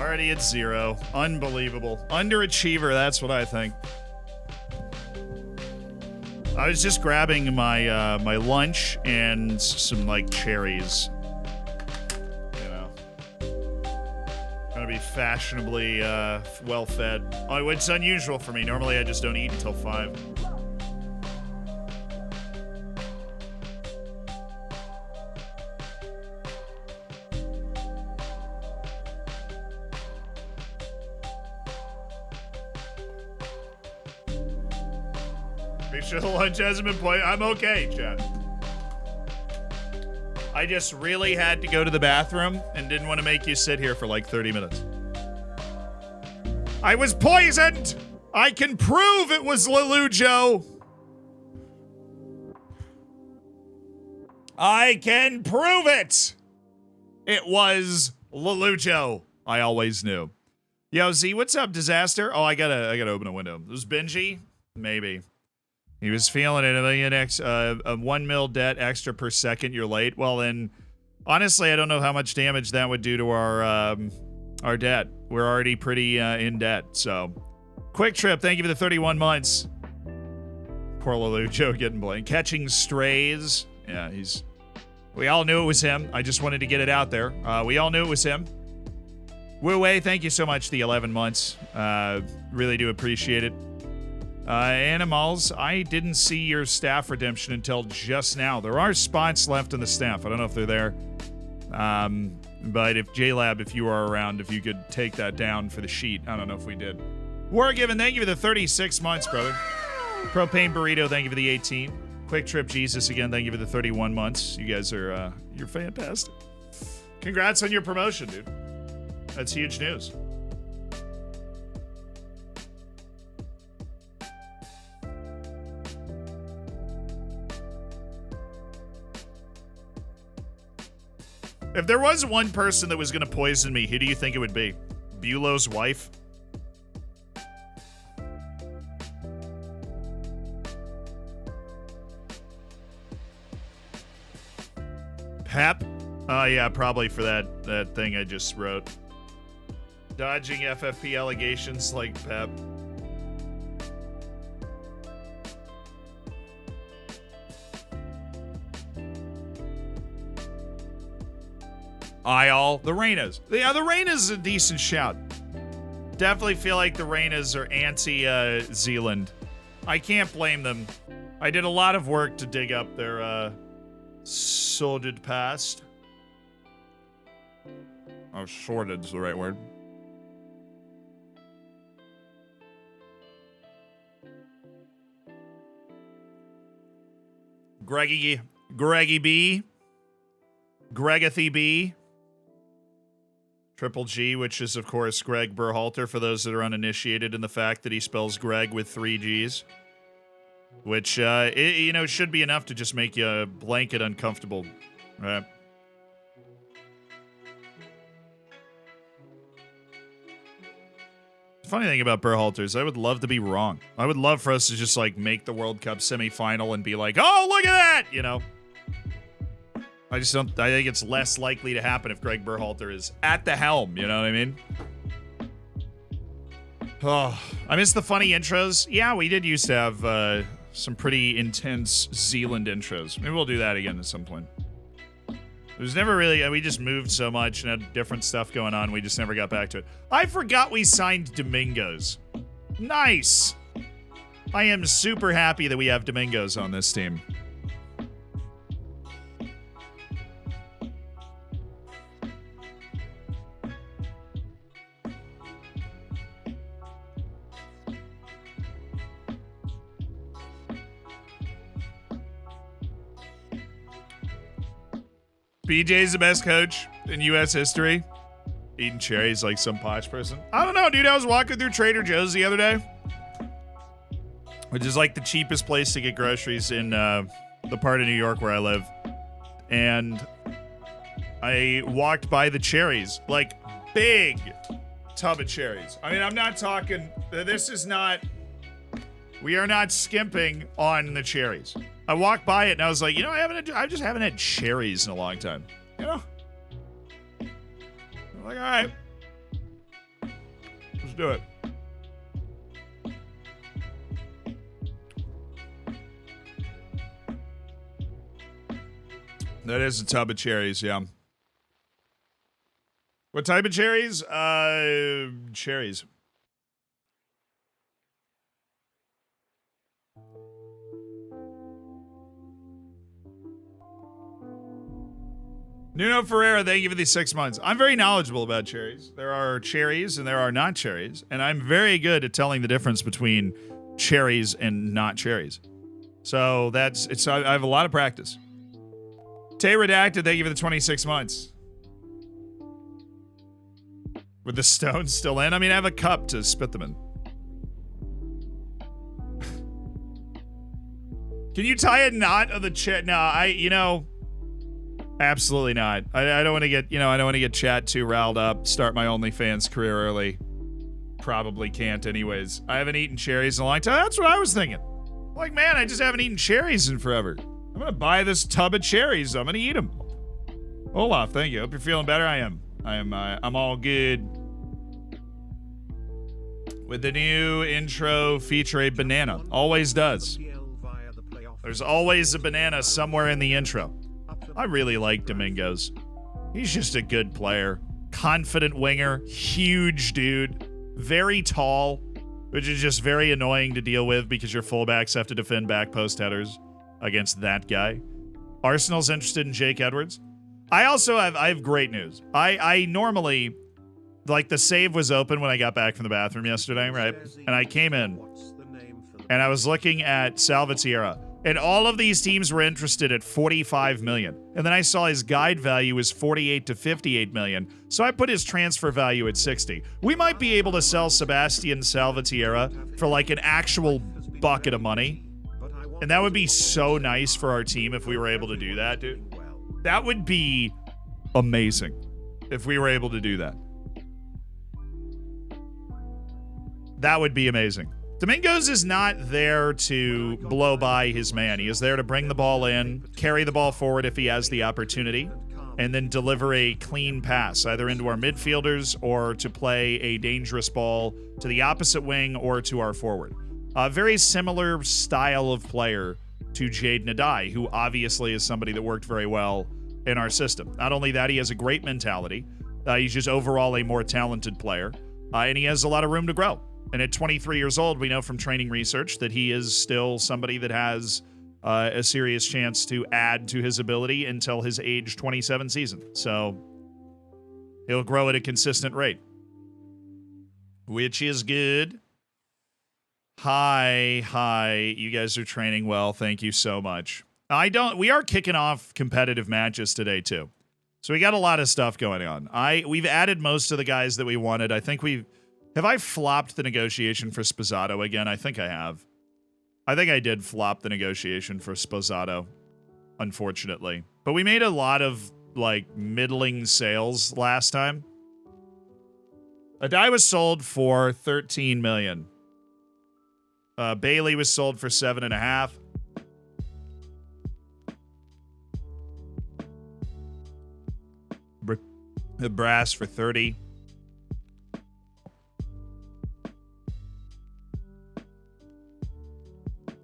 Already at 0. Unbelievable. Underachiever, that's what I think. I was just grabbing my my lunch and some, like, cherries. You know. Gonna be fashionably well-fed. Oh, it's unusual for me. Normally I just don't eat until 5. Make sure the lunch hasn't been played. I'm okay, Chad. I just really had to go to the bathroom and didn't want to make you sit here for like 30 minutes. I was poisoned! I can prove it was Lelujo! I can prove it! It was Lelujo. I always knew. Yo, Z, what's up, Disaster? Oh, I gotta open a window. It was Benji? Maybe. He was feeling it. A 1 mil debt extra per second. You're late. Well, then, honestly, I don't know how much damage that would do to our debt. We're already pretty in debt. So, Quick Trip, thank you for the 31 months. Poor Lelujo getting blamed. Catching strays. Yeah, we all knew it was him. I just wanted to get it out there. We all knew it was him. Wu Wei, thank you so much. The 11 months. Really do appreciate it. Animals, I didn't see your staff redemption until just now. There are spots left in the staff. I don't know if they're there. But if JLab, if you are around, if you could take that down for the sheet. I don't know if we did. Wargiven, thank you for the 36 months, brother. Propane Burrito, thank you for the 18. Quick Trip Jesus, again, thank you for the 31 months. You guys are, you're fantastic. Congrats on your promotion, dude. That's huge news. If there was one person that was going to poison me, who do you think it would be? Bulow's wife? Pep? Oh, yeah, probably for that thing I just wrote. Dodging FFP allegations like Pep. Ayal, the Reynas. Yeah, the Reynas is a decent shout. Definitely feel like the Reynas are anti-Zealand. I can't blame them. I did a lot of work to dig up their sordid past. Oh, sordid's the right word. Greggy B. Gregathy B. Triple G, which is, of course, Greg Berhalter, for those that are uninitiated in the fact that he spells Greg with 3 Gs. Which, should be enough to just make you blanket uncomfortable. Right? The funny thing about Berhalter is I would love to be wrong. I would love for us to just, like, make the World Cup semifinal and be like, oh, look at that! You know? I think it's less likely to happen if Greg Berhalter is at the helm, you know what I mean? Oh, I miss the funny intros. Yeah, we did used to have some pretty intense Zealand intros. Maybe we'll do that again at some point. It was never really, we just moved so much and had different stuff going on, we just never got back to it. I forgot we signed Domingos. Nice! I am super happy that we have Domingos on this team. BJ's the best coach in U.S. history. Eating cherries like some posh person. I don't know, dude. I was walking through Trader Joe's the other day, which is like the cheapest place to get groceries in the part of New York where I live. And I walked by the cherries, like big tub of cherries. I mean, I'm not talking, we are not skimping on the cherries. I walked by it and I was like, I just haven't had cherries in a long time. You know? I'm like, all right. Let's do it. That is a tub of cherries, yeah. What type of cherries? Cherries. Nuno Ferreira, thank you for these 6 months. I'm very knowledgeable about cherries. There are cherries and there are not cherries, and I'm very good at telling the difference between cherries and not cherries. So I have a lot of practice. Tay Redacted, thank you for the 26 months. With the stones still in? I mean, I have a cup to spit them in. Can you tie a knot of the chat? No, absolutely not. I don't want to get, I don't want to get chat too riled up, start my OnlyFans career early. Probably can't anyways. I haven't eaten cherries in a long time. That's what I was thinking. Like, man, I just haven't eaten cherries in forever. I'm going to buy this tub of cherries. I'm going to eat them. Olaf, thank you. Hope you're feeling better. I am. I'm all good. With the new intro feature a banana. Always does. There's always a banana somewhere in the intro. I really like Domingos. He's just a good player. Confident winger. Huge dude. Very tall, which is just very annoying to deal with because your fullbacks have to defend back post headers against that guy. Arsenal's interested in Jake Edwards. I have great news. I normally, like, the save was open when I got back from the bathroom yesterday, right? And I came in and I was looking at Salvatierra. And all of these teams were interested at 45 million. And then I saw his guide value is 48 to 58 million. So I put his transfer value at 60. We might be able to sell Sebastian Salvatierra for like an actual bucket of money. And that would be so nice for our team if we were able to do that, dude. That would be amazing if we were able to do that. That would be amazing. Domingos is not there to blow by his man. He is there to bring the ball in, carry the ball forward if he has the opportunity, and then deliver a clean pass, either into our midfielders or to play a dangerous ball to the opposite wing or to our forward. A very similar style of player to Jade Nadai, who obviously is somebody that worked very well in our system. Not only that, he has a great mentality. He's just overall a more talented player, and he has a lot of room to grow. And at 23 years old, we know from training research that he is still somebody that has a serious chance to add to his ability until his age 27 season. So he'll grow at a consistent rate, which is good. Hi. You guys are training well. Thank you so much. We are kicking off competitive matches today too. So we got a lot of stuff going on. We've added most of the guys that we wanted. I think have I flopped the negotiation for Sposato again? I think I have. I think I did flop the negotiation for Sposato, unfortunately. But we made a lot of, like, middling sales last time. Adai was sold for 13 million. Bailey was sold for 7.5. The Brass for 30.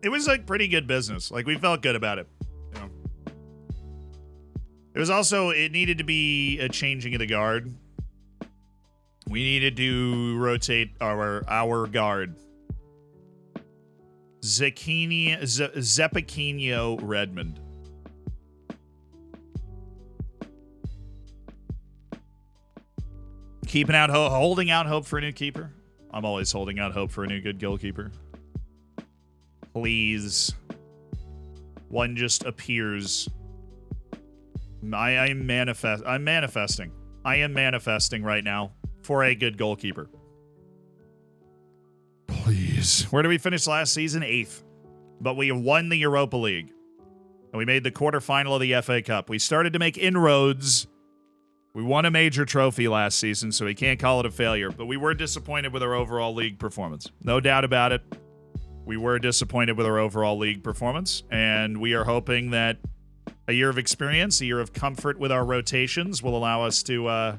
It was like pretty good business. Like, we felt good about it. You know? It was also, it needed to be a changing of the guard. We needed to rotate our guard. Zepequinho Redmond. Holding out hope for a new keeper. I'm always holding out hope for a new good goalkeeper. Please. One just appears. I'm manifesting. I am manifesting right now for a good goalkeeper. Please. Where did we finish last season? 8th. But we won the Europa League. And we made the quarterfinal of the FA Cup. We started to make inroads. We won a major trophy last season, so we can't call it a failure. But we were disappointed with our overall league performance. No doubt about it. We were disappointed with our overall league performance, and we are hoping that a year of experience, a year of comfort with our rotations will allow us to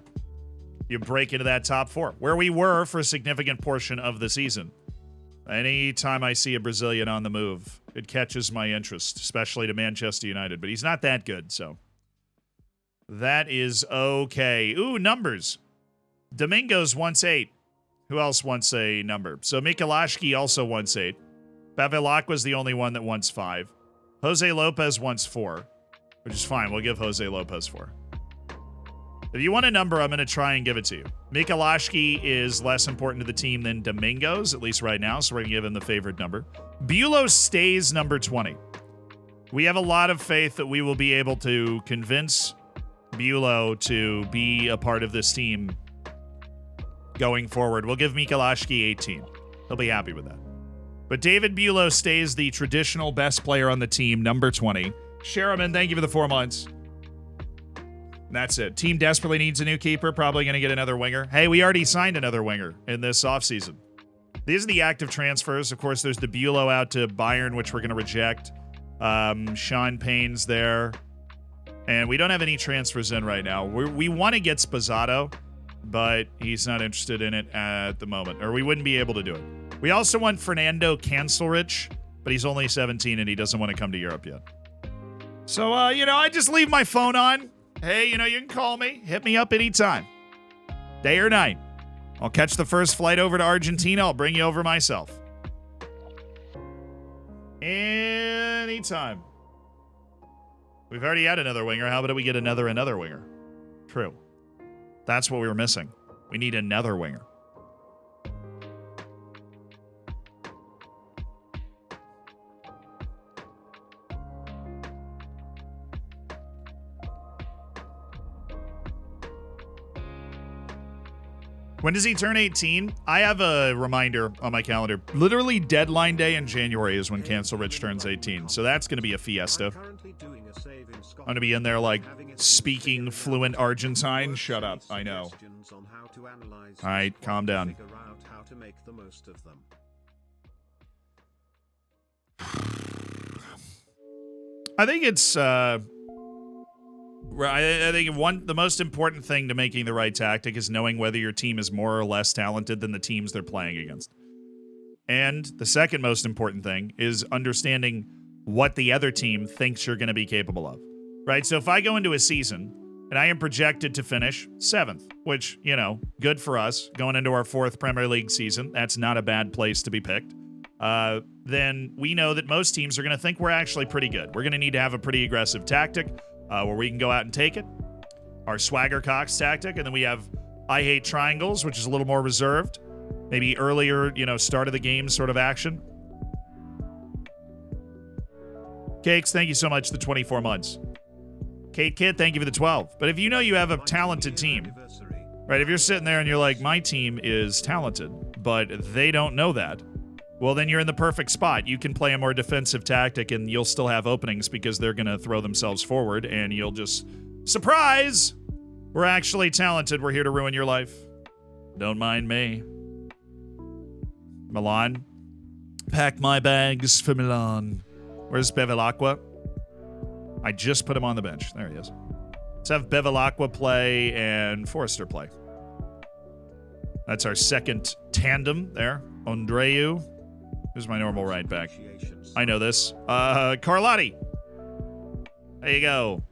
you break into that top 4, where we were for a significant portion of the season. Anytime I see a Brazilian on the move, it catches my interest, especially to Manchester United. But he's not that good, so that is okay. Ooh, numbers. Domingos wants 8. Who else wants a number? So Mikulashki also wants 8. Bevilacqua's the only one that wants 5. Jose Lopez wants 4, which is fine. We'll give Jose Lopez 4. If you want a number, I'm going to try and give it to you. Mikulashki is less important to the team than Domingos, at least right now, so we're going to give him the favored number. Bulow stays number 20. We have a lot of faith that we will be able to convince Bulow to be a part of this team going forward. We'll give Mikulashki 18. He'll be happy with that. But David Bulow stays the traditional best player on the team, number 20. Sherriman, thank you for the 4 months. That's it. Team desperately needs a new keeper. Probably going to get another winger. Hey, we already signed another winger in this offseason. These are the active transfers. Of course, there's the Bulow out to Bayern, which we're going to reject. Sean Payne's there. And we don't have any transfers in right now. We want to get Spazzato, but he's not interested in it at the moment. Or we wouldn't be able to do it. We also want Fernando Cancelrich, but he's only 17 and he doesn't want to come to Europe yet. So, I just leave my phone on. Hey, you can call me. Hit me up anytime. Day or night. I'll catch the first flight over to Argentina. I'll bring you over myself. Anytime. We've already had another winger. How about we get another winger? True. That's what we were missing. We need another winger. When does he turn 18? I have a reminder on my calendar. Literally deadline day in January is when Cancelrich turns 18. So that's going to be a fiesta. I'm going to be in there like speaking fluent Argentine. Shut up. I know. All right, calm down. I think it's I think the most important thing to making the right tactic is knowing whether your team is more or less talented than the teams they're playing against. And the second most important thing is understanding what the other team thinks you're going to be capable of. Right? So if I go into a season and I am projected to finish 7th, which, good for us going into our 4th Premier League season, that's not a bad place to be picked. Then we know that most teams are going to think we're actually pretty good. We're going to need to have a pretty aggressive tactic. Where we can go out and take it. Our Swagger Cox tactic. And then we have I Hate Triangles, which is a little more reserved. Maybe earlier, start of the game sort of action. Cakes, thank you so much for the 24 months. Kate Kid, thank you for the 12. But if you know you have a talented team, right? If you're sitting there and you're like, my team is talented, but they don't know that. Well, then you're in the perfect spot. You can play a more defensive tactic and you'll still have openings because they're going to throw themselves forward and you'll just, surprise! We're actually talented. We're here to ruin your life. Don't mind me. Milan. Pack my bags for Milan. Where's Bevilacqua? I just put him on the bench. There he is. Let's have Bevilacqua play and Forrester play. That's our second tandem there. Andreu. Who's my normal right back? I know this. Carlotti. There you go.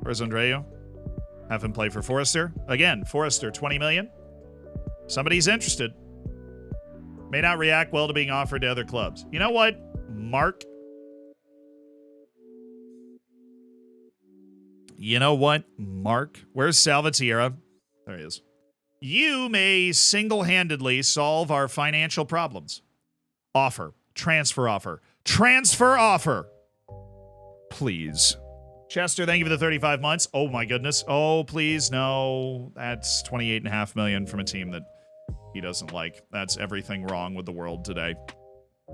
Where's Andreu? Have him play for Forrester. Again, Forrester, 20 million. Somebody's interested. May not react well to being offered to other clubs. You know what, Mark? Where's Salvatierra? There he is. You may single-handedly solve our financial problems. Offer. Transfer offer. Transfer offer. Please. Chester, thank you for the 35 months. Oh, my goodness. Oh, please, no. That's $28.5 million from a team that he doesn't like. That's everything wrong with the world today.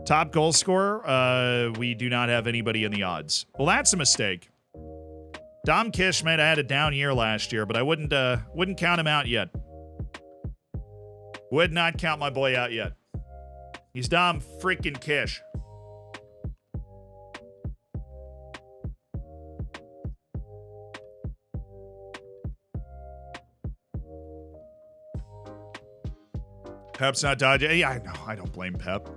Top goal scorer, we do not have anybody in the odds. Well, that's a mistake. Dom Kish might have had a down year last year, but I wouldn't count him out yet. Would not count my boy out yet. He's Dom freaking Kish. Pep's not dodging. Yeah, I know. I don't blame Pep.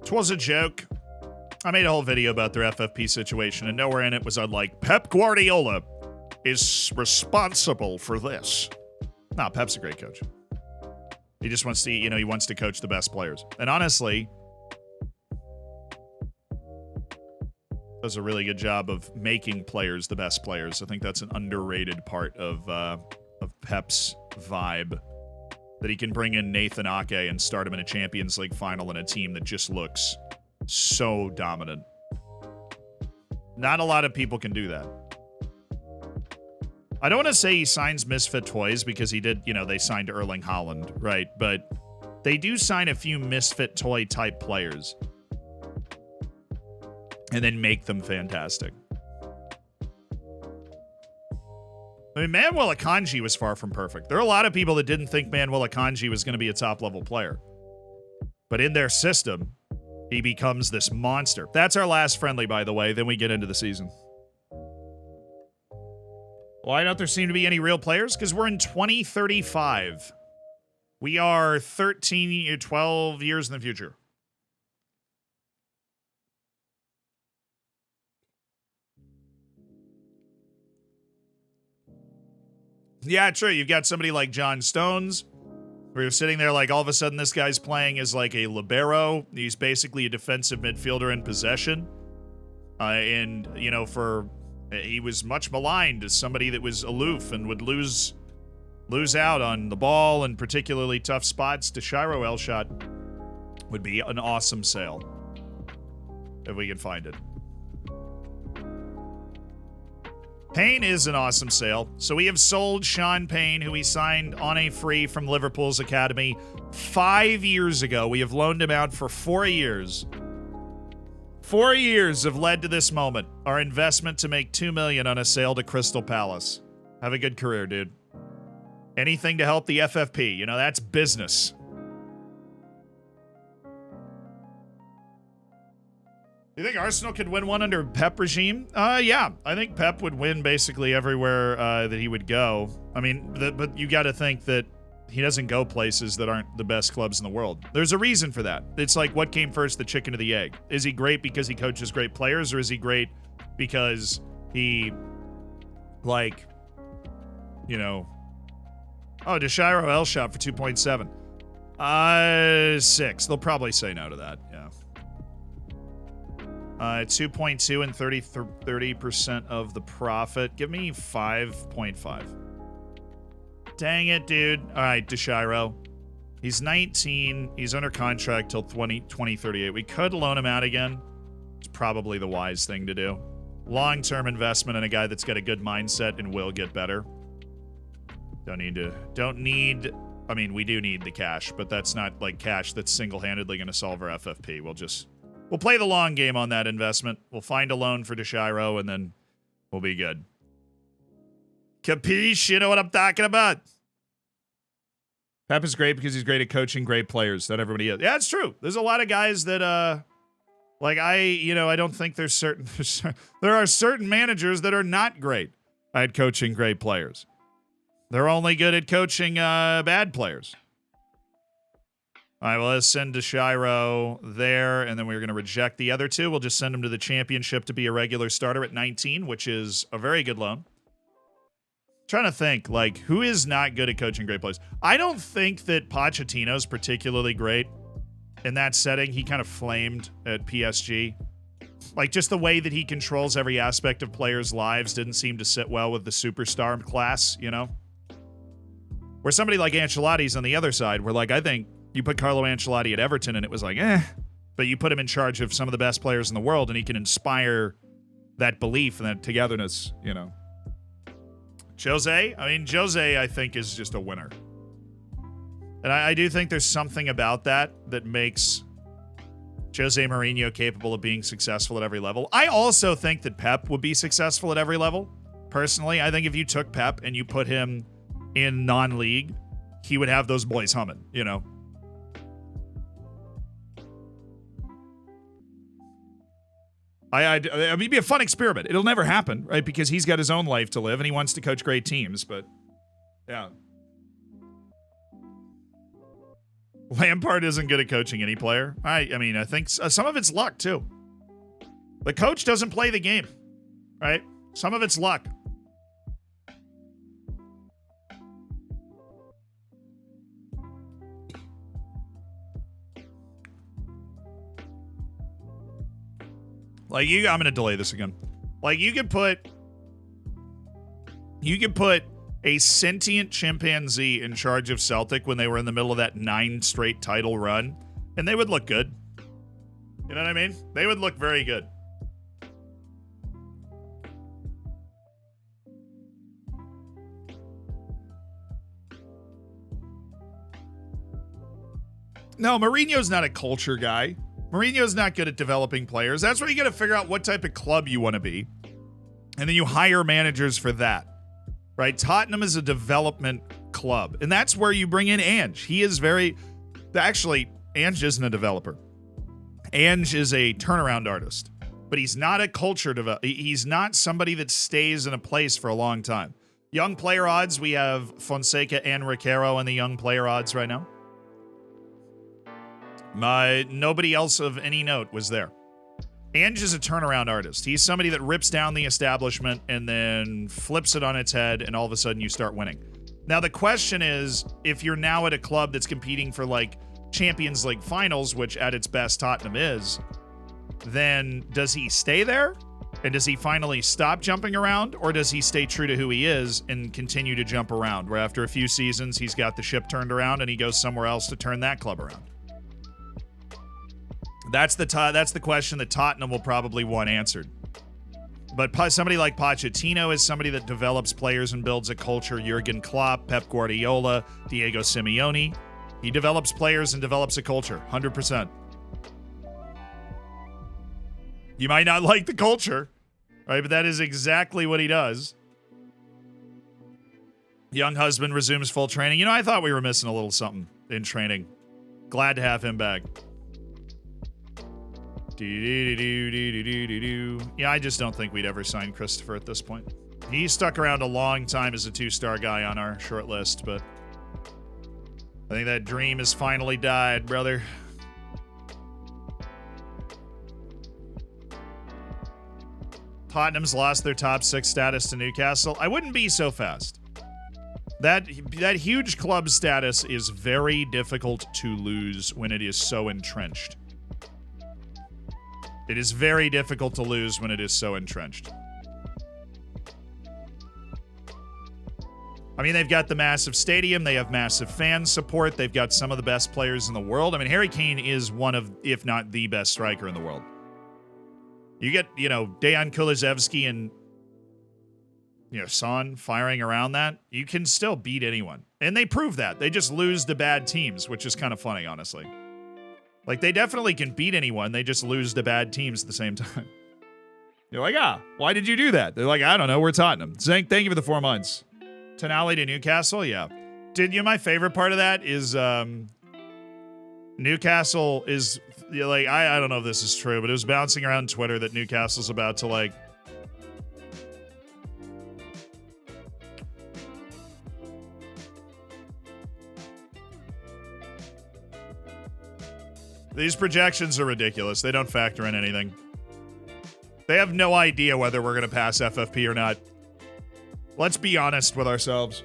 Twas a joke. I made a whole video about their FFP situation, and nowhere in it was I like, Pep Guardiola is responsible for this. Nah, Pep's a great coach. He just wants to, he wants to coach the best players. And honestly, does a really good job of making players the best players. I think that's an underrated part of Pep's vibe. That he can bring in Nathan Ake and start him in a Champions League final in a team that just looks so dominant. Not a lot of people can do that. I don't want to say he signs misfit toys because he did, they signed Erling Haaland, right? But they do sign a few misfit toy type players and then make them fantastic. I mean, Manuel Akanji was far from perfect. There are a lot of people that didn't think Manuel Akanji was going to be a top-level player. But in their system, he becomes this monster. That's our last friendly, by the way. Then we get into the season. Why don't there seem to be any real players? Because we're in 2035. We are 12 years in the future. Yeah, true. You've got somebody like John Stones, where you're sitting there like all of a sudden this guy's playing as like a libero. He's basically a defensive midfielder in possession. He was much maligned as somebody that was aloof and would lose out on the ball and particularly tough spots. To Shiro Elshot would be an awesome sale if we can find it. Payne is an awesome sale. So we have sold Sean Payne, who we signed on a free from Liverpool's academy 5 years ago. We have loaned him out for 4 years. 4 years have led to this moment. Our investment to make $2 million on a sale to Crystal Palace. Have a good career, dude. Anything to help the FFP. That's business. You think Arsenal could win one under Pep regime? Yeah. I think Pep would win basically everywhere that he would go. I mean, but you got to think that he doesn't go places that aren't the best clubs in the world. There's a reason for that. It's like, what came first, the chicken or the egg? Is he great because he coaches great players, or is he great because he, Deshiro Elshot for 2.7. 6. They'll probably say no to that, yeah. 2.2 and 30% of the profit. Give me 5.5. Dang it, dude. All right, Deshiro. He's 19. He's under contract till 2038. We could loan him out again. It's probably the wise thing to do. Long-term investment in a guy that's got a good mindset and will get better. I mean, we do need the cash, but that's not like cash that's single-handedly going to solve our FFP. We'll play the long game on that investment. We'll find a loan for Deshiro, and then we'll be good. Capiche? You know what I'm talking about. Pep is great because he's great at coaching great players. Not everybody is. Yeah, it's true. There's a lot of guys that, I don't think there are certain managers that are not great at coaching great players. They're only good at coaching bad players. All right, well, let's send Deshiro there, and then we're going to reject the other two. We'll just send him to the championship to be a regular starter at 19, which is a very good loan. Trying to think, who is not good at coaching great players? I don't think that Pochettino's particularly great in that setting. He kind of flamed at PSG. Just the way that he controls every aspect of players' lives didn't seem to sit well with the superstar class, Where somebody like Ancelotti's on the other side, where, I think you put Carlo Ancelotti at Everton and it was but you put him in charge of some of the best players in the world and he can inspire that belief and that togetherness, Jose, I think is just a winner. And I do think there's something about that makes Jose Mourinho capable of being successful at every level. I also think that Pep would be successful at every level. Personally, I think if you took Pep and you put him in non-league, he would have those boys humming, It'd be a fun experiment. It'll never happen, right? Because he's got his own life to live and he wants to coach great teams, but yeah. Lampard isn't good at coaching any player. I mean, I think some of it's luck, too. The coach doesn't play the game, right? Some of it's luck. Like, I'm going to delay this again. Like, you could put a sentient chimpanzee in charge of Celtic when they were in the middle of that 9 straight title run, and they would look good. You know what I mean? They would look very good. No, Mourinho's not a culture guy. Mourinho's not good at developing players. That's where you got to figure out what type of club you want to be. And then you hire managers for that. Right? Tottenham is a development club. And that's where you bring in Ange. He is very... Actually, Ange isn't a developer. Ange is a turnaround artist. But he's not a culture developer. He's not somebody that stays in a place for a long time. Young player odds, we have Fonseca and Riquero in the young player odds right now. Nobody else of any note was there. Ange is a turnaround artist. He's somebody that rips down the establishment and then flips it on its head, and all of a sudden you start winning. Now, the question is, if you're now at a club that's competing for, like, Champions League finals, which at its best Tottenham is, then does he stay there? And does he finally stop jumping around? Or does he stay true to who he is and continue to jump around, where after a few seasons he's got the ship turned around and he goes somewhere else to turn that club around? That's the question that Tottenham will probably want answered. But somebody like Pochettino is somebody that develops players and builds a culture. Jurgen Klopp, Pep Guardiola, Diego Simeone. He develops players and develops a culture, 100%. You might not like the culture, right? But that is exactly what he does. Young husband resumes full training. You know, I thought we were missing a little something in training. Glad to have him back. Yeah, I just don't think we'd ever sign Christopher at this point. He stuck around a long time as a 2-star guy on our short list, but I think that dream has finally died, brother. Tottenham's lost their top 6 status to Newcastle. I wouldn't be so fast. That huge club status is very difficult to lose when it is so entrenched. It is very difficult to lose when it is so entrenched. I mean, they've got the massive stadium. They have massive fan support. They've got some of the best players in the world. I mean, Harry Kane is one of, if not the best striker in the world. You get, Dejan Kulusevski and, Son firing around that. You can still beat anyone. And they prove that. They just lose to bad teams, which is kind of funny, honestly. Like, they definitely can beat anyone. They just lose to bad teams at the same time. You're like, why did you do that? They're like, I don't know. We're Tottenham. Thank you for the 4 months. Tonali to Newcastle? Yeah. My favorite part of that is Newcastle is, I don't know if this is true, but it was bouncing around Twitter that Newcastle's about to, These projections are ridiculous. They don't factor in anything. They have no idea whether we're going to pass FFP or not. Let's be honest with ourselves.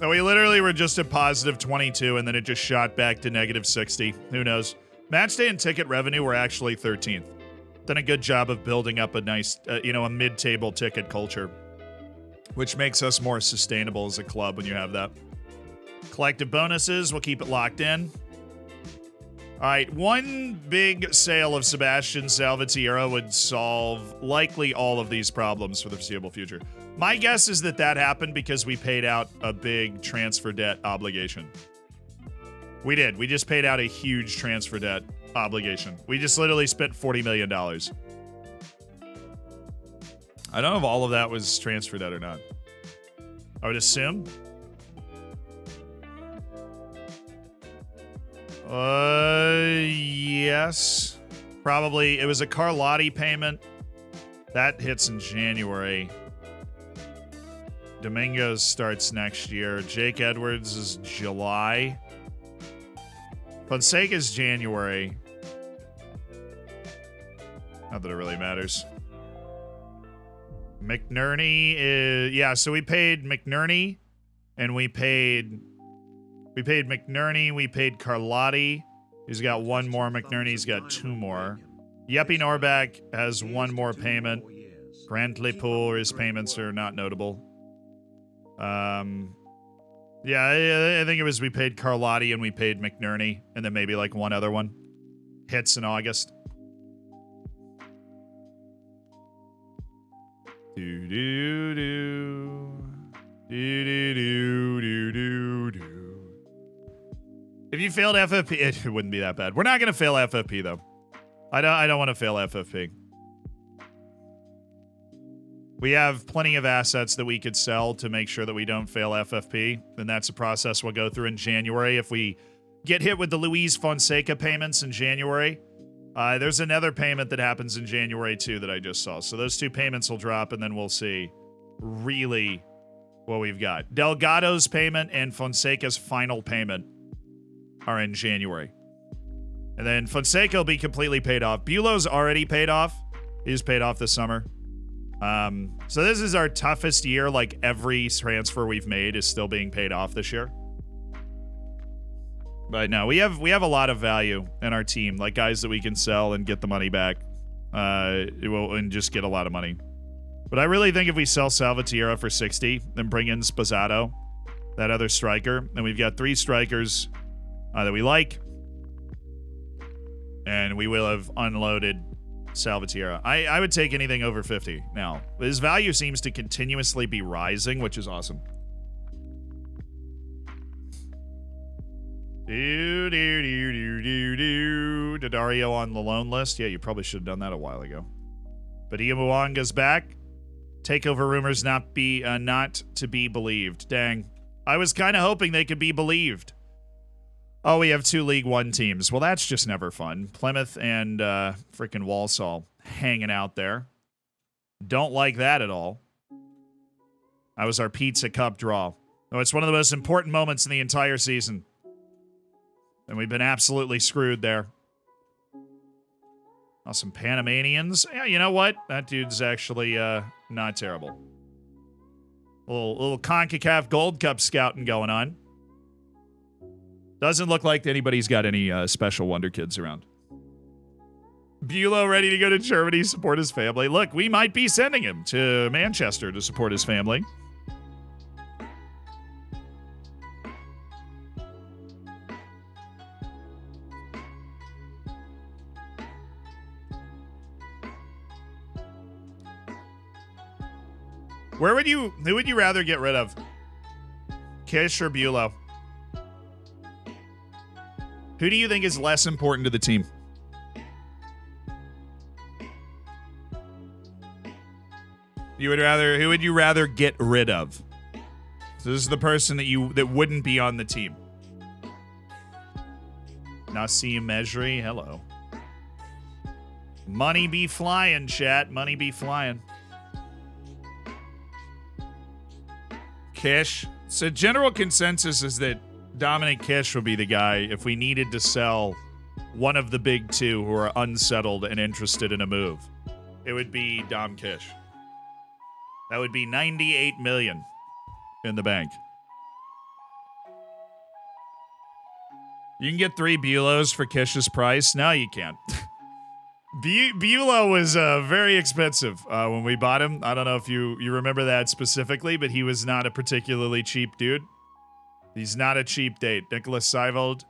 No, we literally were just at positive 22, and then it just shot back to negative 60. Who knows? Matchday and ticket revenue were actually 13th. Done a good job of building up a nice, a mid-table ticket culture, which makes us more sustainable as a club when you have that. Collective bonuses, we'll keep it locked in. All right, one big sale of Sebastian Salvatierra would solve likely all of these problems for the foreseeable future. My guess is that happened because we paid out a big transfer debt obligation. We did. We just paid out a huge transfer debt obligation. We just literally spent $40 million. I don't know if all of that was transferred out or not. I would assume. Yes. Probably. It was a Carlotti payment. That hits in January. Dominguez starts next year. Jake Edwards is July. Fonseca's January. Not that it really matters. McNerney is... Yeah, so we paid McNerney, and we paid McNerney, we paid Carlotti. He's got one more. McNerney's got two more. Yeppy Norback has one more payment. Grantley Pool, his payments are not notable. Yeah, I think it was we paid Carlotti and we paid McNerney, and then maybe like one other one. Hits in August. If you failed FFP, it wouldn't be that bad. We're not gonna fail FFP though. I don't want to fail FFP. We have plenty of assets that we could sell to make sure that we don't fail FFP, and that's a process we'll go through in January. If we get hit with the Luis Fonseca payments in January, there's another payment that happens in January too that I just saw. So those two payments will drop, and then we'll see really what we've got. Delgado's payment and Fonseca's final payment are in January. And then Fonseca will be completely paid off. Bulow's already paid off. He's paid off this summer. So this is our toughest year. Like every transfer we've made is still being paid off this year. But no, we have a lot of value in our team, like guys that we can sell and get the money back. And just get a lot of money. But I really think if we sell Salvatierra for 60, then bring in Spazzato, that other striker, then we've got 3 strikers that we like, and we will have unloaded Salvatierra. I would take anything over 50 now. His value seems to continuously be rising, which is awesome. Daddario on the loan list. Yeah, you probably should have done that a while ago. But Iyamuanga's back. Takeover rumors not to be believed. Dang. I was kind of hoping they could be believed. Oh, we have 2 League One teams. Well, that's just never fun. Plymouth and freaking Walsall hanging out there. Don't like that at all. That was our Pizza Cup draw. Oh, it's one of the most important moments in the entire season. And we've been absolutely screwed there. Oh, some Panamanians. Yeah, you know what? That dude's actually not terrible. Little CONCACAF Gold Cup scouting going on. Doesn't look like anybody's got any special wonder kids around. Bulow ready to go to Germany, support his family. Look, we might be sending him to Manchester to support his family. Who would you rather get rid of? Kish or Bulow? Who do you think is less important to the team? Who would you rather get rid of? So this is the person that wouldn't be on the team. Nassim Mejri, hello. Money be flying, chat. Money be flying. Kish. So general consensus is that Dominic Kish would be the guy if we needed to sell one of the big 2 who are unsettled and interested in a move. It would be Dom Kish. That would be $98 million in the bank. You can get 3 Bulows for Kish's price. No, you can't. Bulow was very expensive when we bought him. I don't know if you remember that specifically, but he was not a particularly cheap dude. He's not a cheap date. Nicholas Seivold,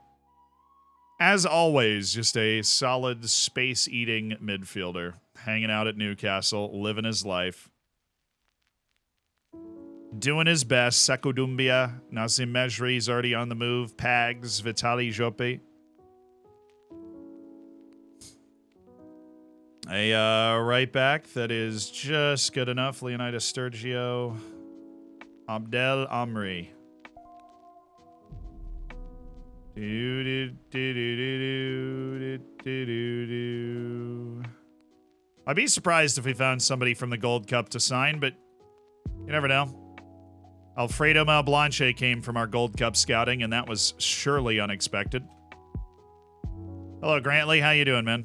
as always, just a solid space-eating midfielder. Hanging out at Newcastle, living his life. Doing his best. Seko Doumbia, Nassim Mejri's already on the move. Pags, Vitali Jope. A right back that is just good enough. Leonidas Sturgio. Abdel Amri. I'd be surprised if we found somebody from the Gold Cup to sign, but you never know. Alfredo Malblanche came from our Gold Cup scouting, and that was surely unexpected. Hello, Grantley. How you doing, man?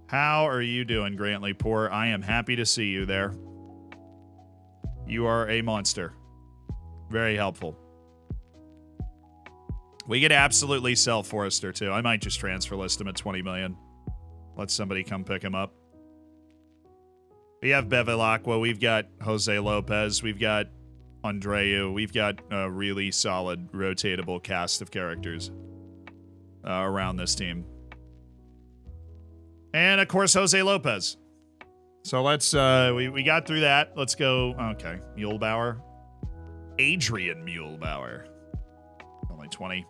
How are you doing, Grantley Poor? I am happy to see you there. You are a monster. Very helpful. We could absolutely sell Forrester, too. I might just transfer list him at 20 million. Let somebody come pick him up. We have Bevilacqua. We've got Jose Lopez. We've got Andreu. We've got a really solid, rotatable cast of characters around this team. And, of course, Jose Lopez. So let's, we got through that. Let's go, okay, Muehlbauer. Adrian Muehlbauer. Only 20.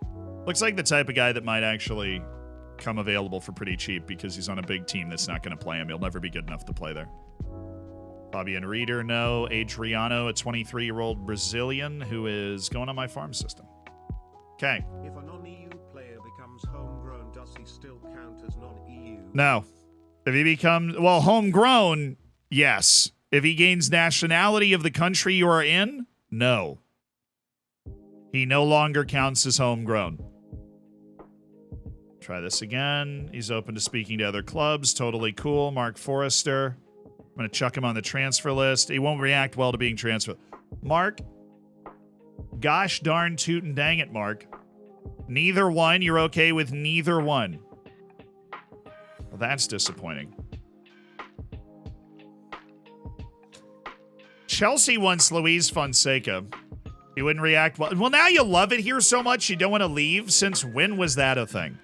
Looks like the type of guy that might actually come available for pretty cheap because he's on a big team that's not going to play him. He'll never be good enough to play there. Fabian Reeder, no. Adriano, a 23-year-old Brazilian who is going on my farm system. Okay. If a non-EU player becomes homegrown, does he still count as non-EU? No. If he becomes, well, homegrown, yes. If he gains nationality of the country you are in, no. He no longer counts as homegrown. Try this again. He's open to speaking to other clubs. Totally cool. Mark Forrester. I'm going to chuck him on the transfer list. He won't react well to being transferred. Mark, gosh darn toot and dang it, Mark. Neither one. You're okay with neither one. Well, that's disappointing. Chelsea wants Luis Fonseca. He wouldn't react well. Well, now you love it here so much you don't want to leave? Since when was that a thing?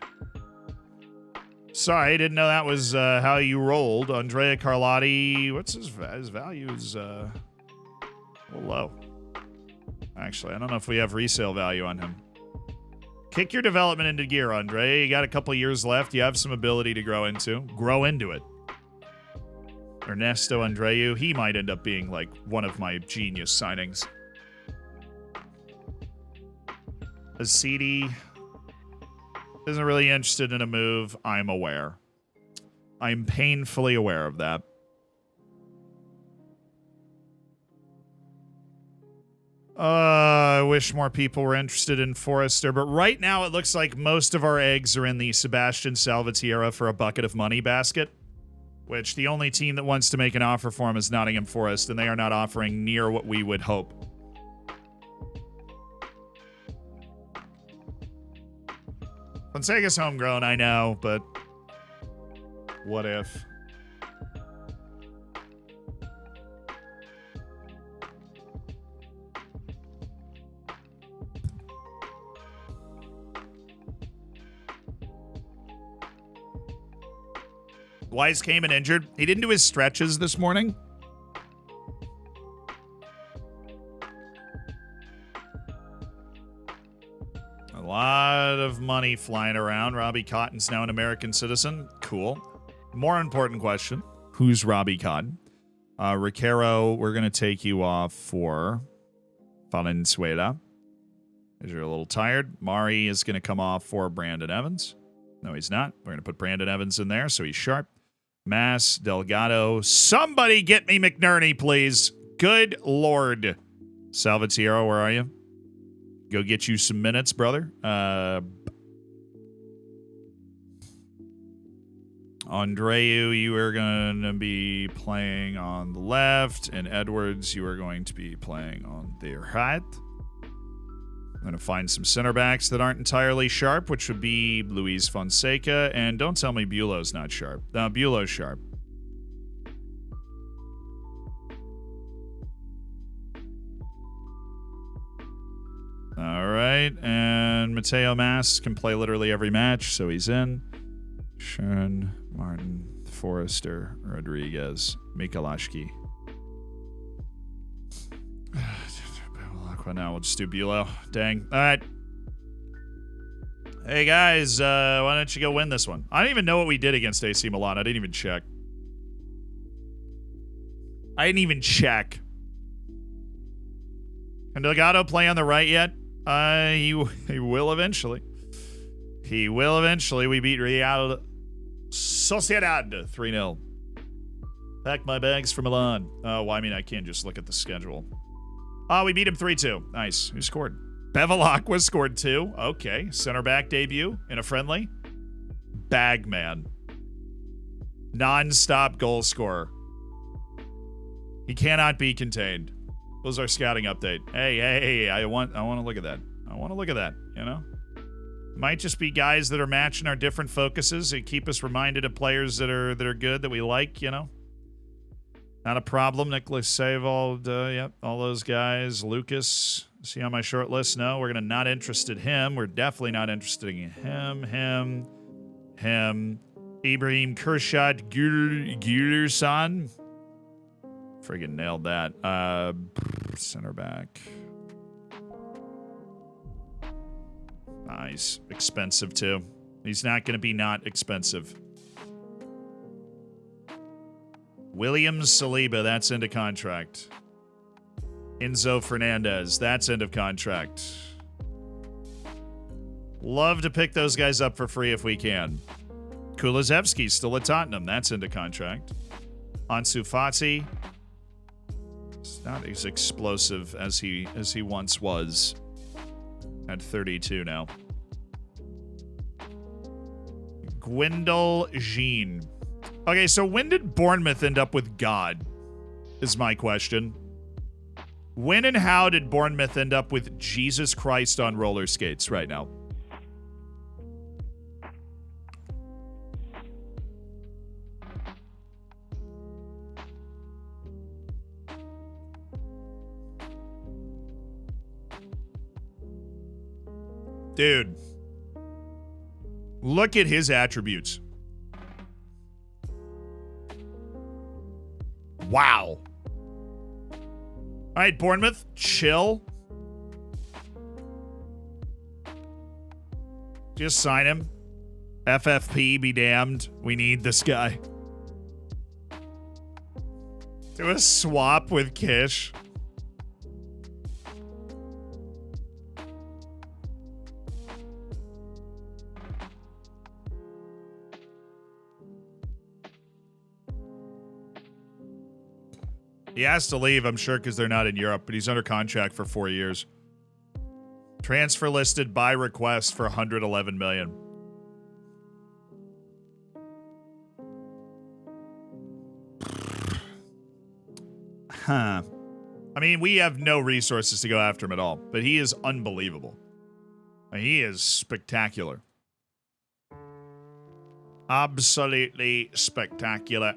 Sorry, I didn't know that was how you rolled. Andrea Carlotti, what's his value is a little low. Actually, I don't know if we have resale value on him. Kick your development into gear, Andre. You got a couple years left. You have some ability to grow into. Grow into it. Ernesto Andreu, he might end up being like one of my genius signings. Azidi isn't really interested in a move. I'm aware. I'm painfully aware of that. I wish more people were interested in Forrester, but right now it looks like most of our eggs are in the Sebastian Salvatierra for a bucket of money basket, which the only team that wants to make an offer for him is Nottingham Forest, and they are not offering near what we would hope. Fonseca's homegrown, I know, but what if? Wise came and injured. He didn't do his stretches this morning. A lot of money flying around. Robbie Cotton's now an American citizen. Cool. More important question. Who's Robbie Cotton? Riquero, we're going to take you off for Valenzuela. Because you're a little tired. Mari is going to come off for Brandon Evans. No, he's not. We're going to put Brandon Evans in there, so he's sharp. Mass, Delgado. Somebody get me McNerney, please. Good Lord. Salvatierra, where are you? Go get you some minutes, brother. Andreu, you are going to be playing on the left, and Edwards, you are going to be playing on the right. I'm going to find some center backs that aren't entirely sharp, which would be Luis Fonseca. And don't tell me Bulow's not sharp. No, Bulow's sharp. All right. And Mateo Mas can play literally every match, so he's in. Schoen, Martin, Forrester, Rodriguez, Mikalashki. Now we'll just do Bulow. Dang. All right. Hey guys, why don't you go win this one? I don't even know what we did against AC Milan. I didn't even check. Can Delgado play on the right yet? He will eventually. He will eventually. We beat Real Sociedad 3-0. Pack my bags for Milan. Oh, well, I mean, I can't just look at the schedule. Oh, we beat him 3-2. Nice. Who scored? Bevilacqua scored 2. Okay. Center back debut in a friendly. Bagman. Non-stop goal scorer. He cannot be contained. What was our scouting update? Hey, I want to look at that. I want to look at that, you know? Might just be guys that are matching our different focuses and keep us reminded of players that are good, that we like, you know? Not a problem. Nicholas Savold, yep, all those guys. Lucas, is he on my short list? No, we're not interested in him. We're definitely not interested in him. Ibrahim Kürşat Gülürsan. Friggin' nailed that. Center back. Nice. Expensive, too. He's not going to be not expensive. Williams Saliba, that's into contract. Enzo Fernandez, that's end of contract. Love to pick those guys up for free if we can. Kulusevski's still at Tottenham, that's into contract. Ansu Fati, it's not as explosive as he once was. At 32 now. Gwendal Jean. Okay, so when did Bournemouth end up with God? Is my question. When and how did Bournemouth end up with Jesus Christ on roller skates right now? Dude. Look at his attributes. Wow. All right, Bournemouth, chill. Just sign him. FFP, be damned. We need this guy. Do a swap with Kish. He has to leave, I'm sure, because they're not in Europe, but he's under contract for 4 years. Transfer listed by request for $111 million. Huh. I mean, we have no resources to go after him at all, but he is unbelievable. He is spectacular. Absolutely spectacular.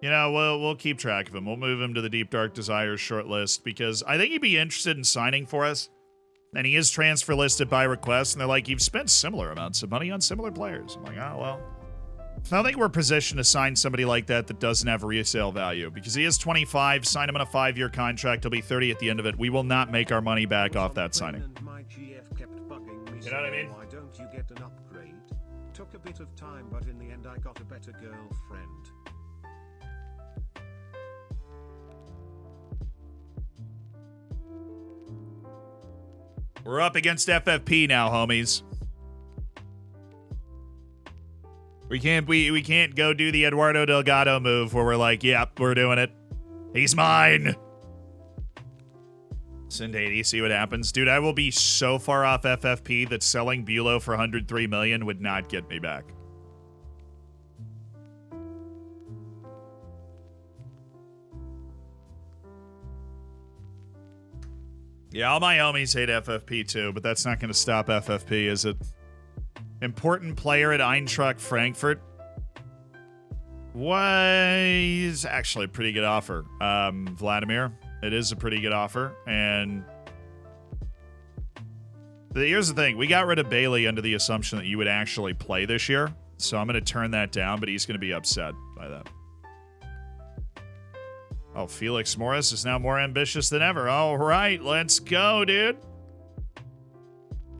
You know, we'll keep track of him. We'll move him to the Deep Dark Desires short list because I think he'd be interested in signing for us. And he is transfer listed by request, and they're like, you've spent similar amounts of money on similar players. I'm like, oh, well. I don't think we're positioned to sign somebody like that doesn't have resale value because he is 25. Sign him on a 5-year contract. He'll be 30 at the end of it. We will not make our money back off that signing. You know what I mean? Why don't you get an upgrade? Took a bit of time, but in the end I got a better girlfriend. We're up against FFP now, homies. We can't go do the Eduardo Delgado move where we're like, yep, we're doing it. He's mine. Send 80, see what happens. Dude, I will be so far off FFP that selling Bulow for $103 million would not get me back. Yeah, all my homies hate FFP too, but that's not going to stop FFP, is it? Important player at Eintracht Frankfurt. Was actually a pretty good offer. Vladimir, it is a pretty good offer. And here's the thing. We got rid of Bailey under the assumption that you would actually play this year. So I'm going to turn that down, but he's going to be upset by that. Oh, Felix Morris is now more ambitious than ever. All right, let's go, dude.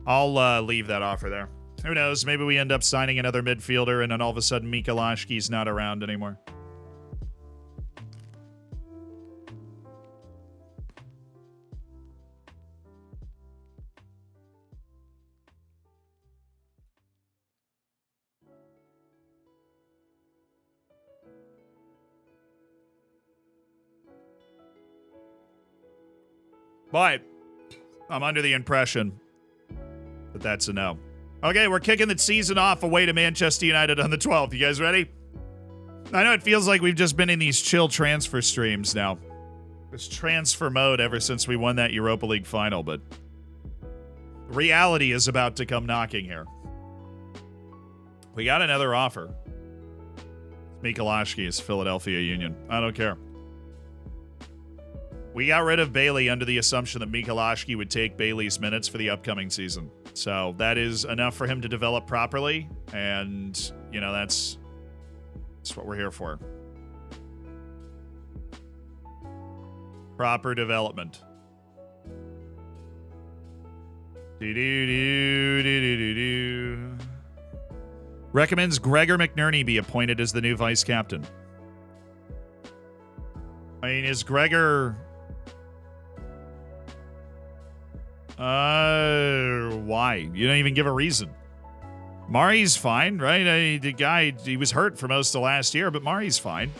I'll leave that offer there. Who knows? Maybe we end up signing another midfielder and then all of a sudden Mikolashki's not around anymore. But I'm under the impression that that's a no. Okay, we're kicking the season off away to Manchester United on the 12th. You guys ready? I know it feels like we've just been in these chill transfer streams now. This transfer mode ever since we won that Europa League final, but reality is about to come knocking here. We got another offer. Mikolashki is Philadelphia Union. I don't care. We got rid of Bailey under the assumption that Mikolashki would take Bailey's minutes for the upcoming season. So that is enough for him to develop properly. And, you know, that's what we're here for. Proper development. Recommends Gregor McNerney be appointed as the new vice captain. I mean, is Gregor... why? You don't even give a reason. Mari's fine, right? The guy, he was hurt for most of last year, but Mari's fine.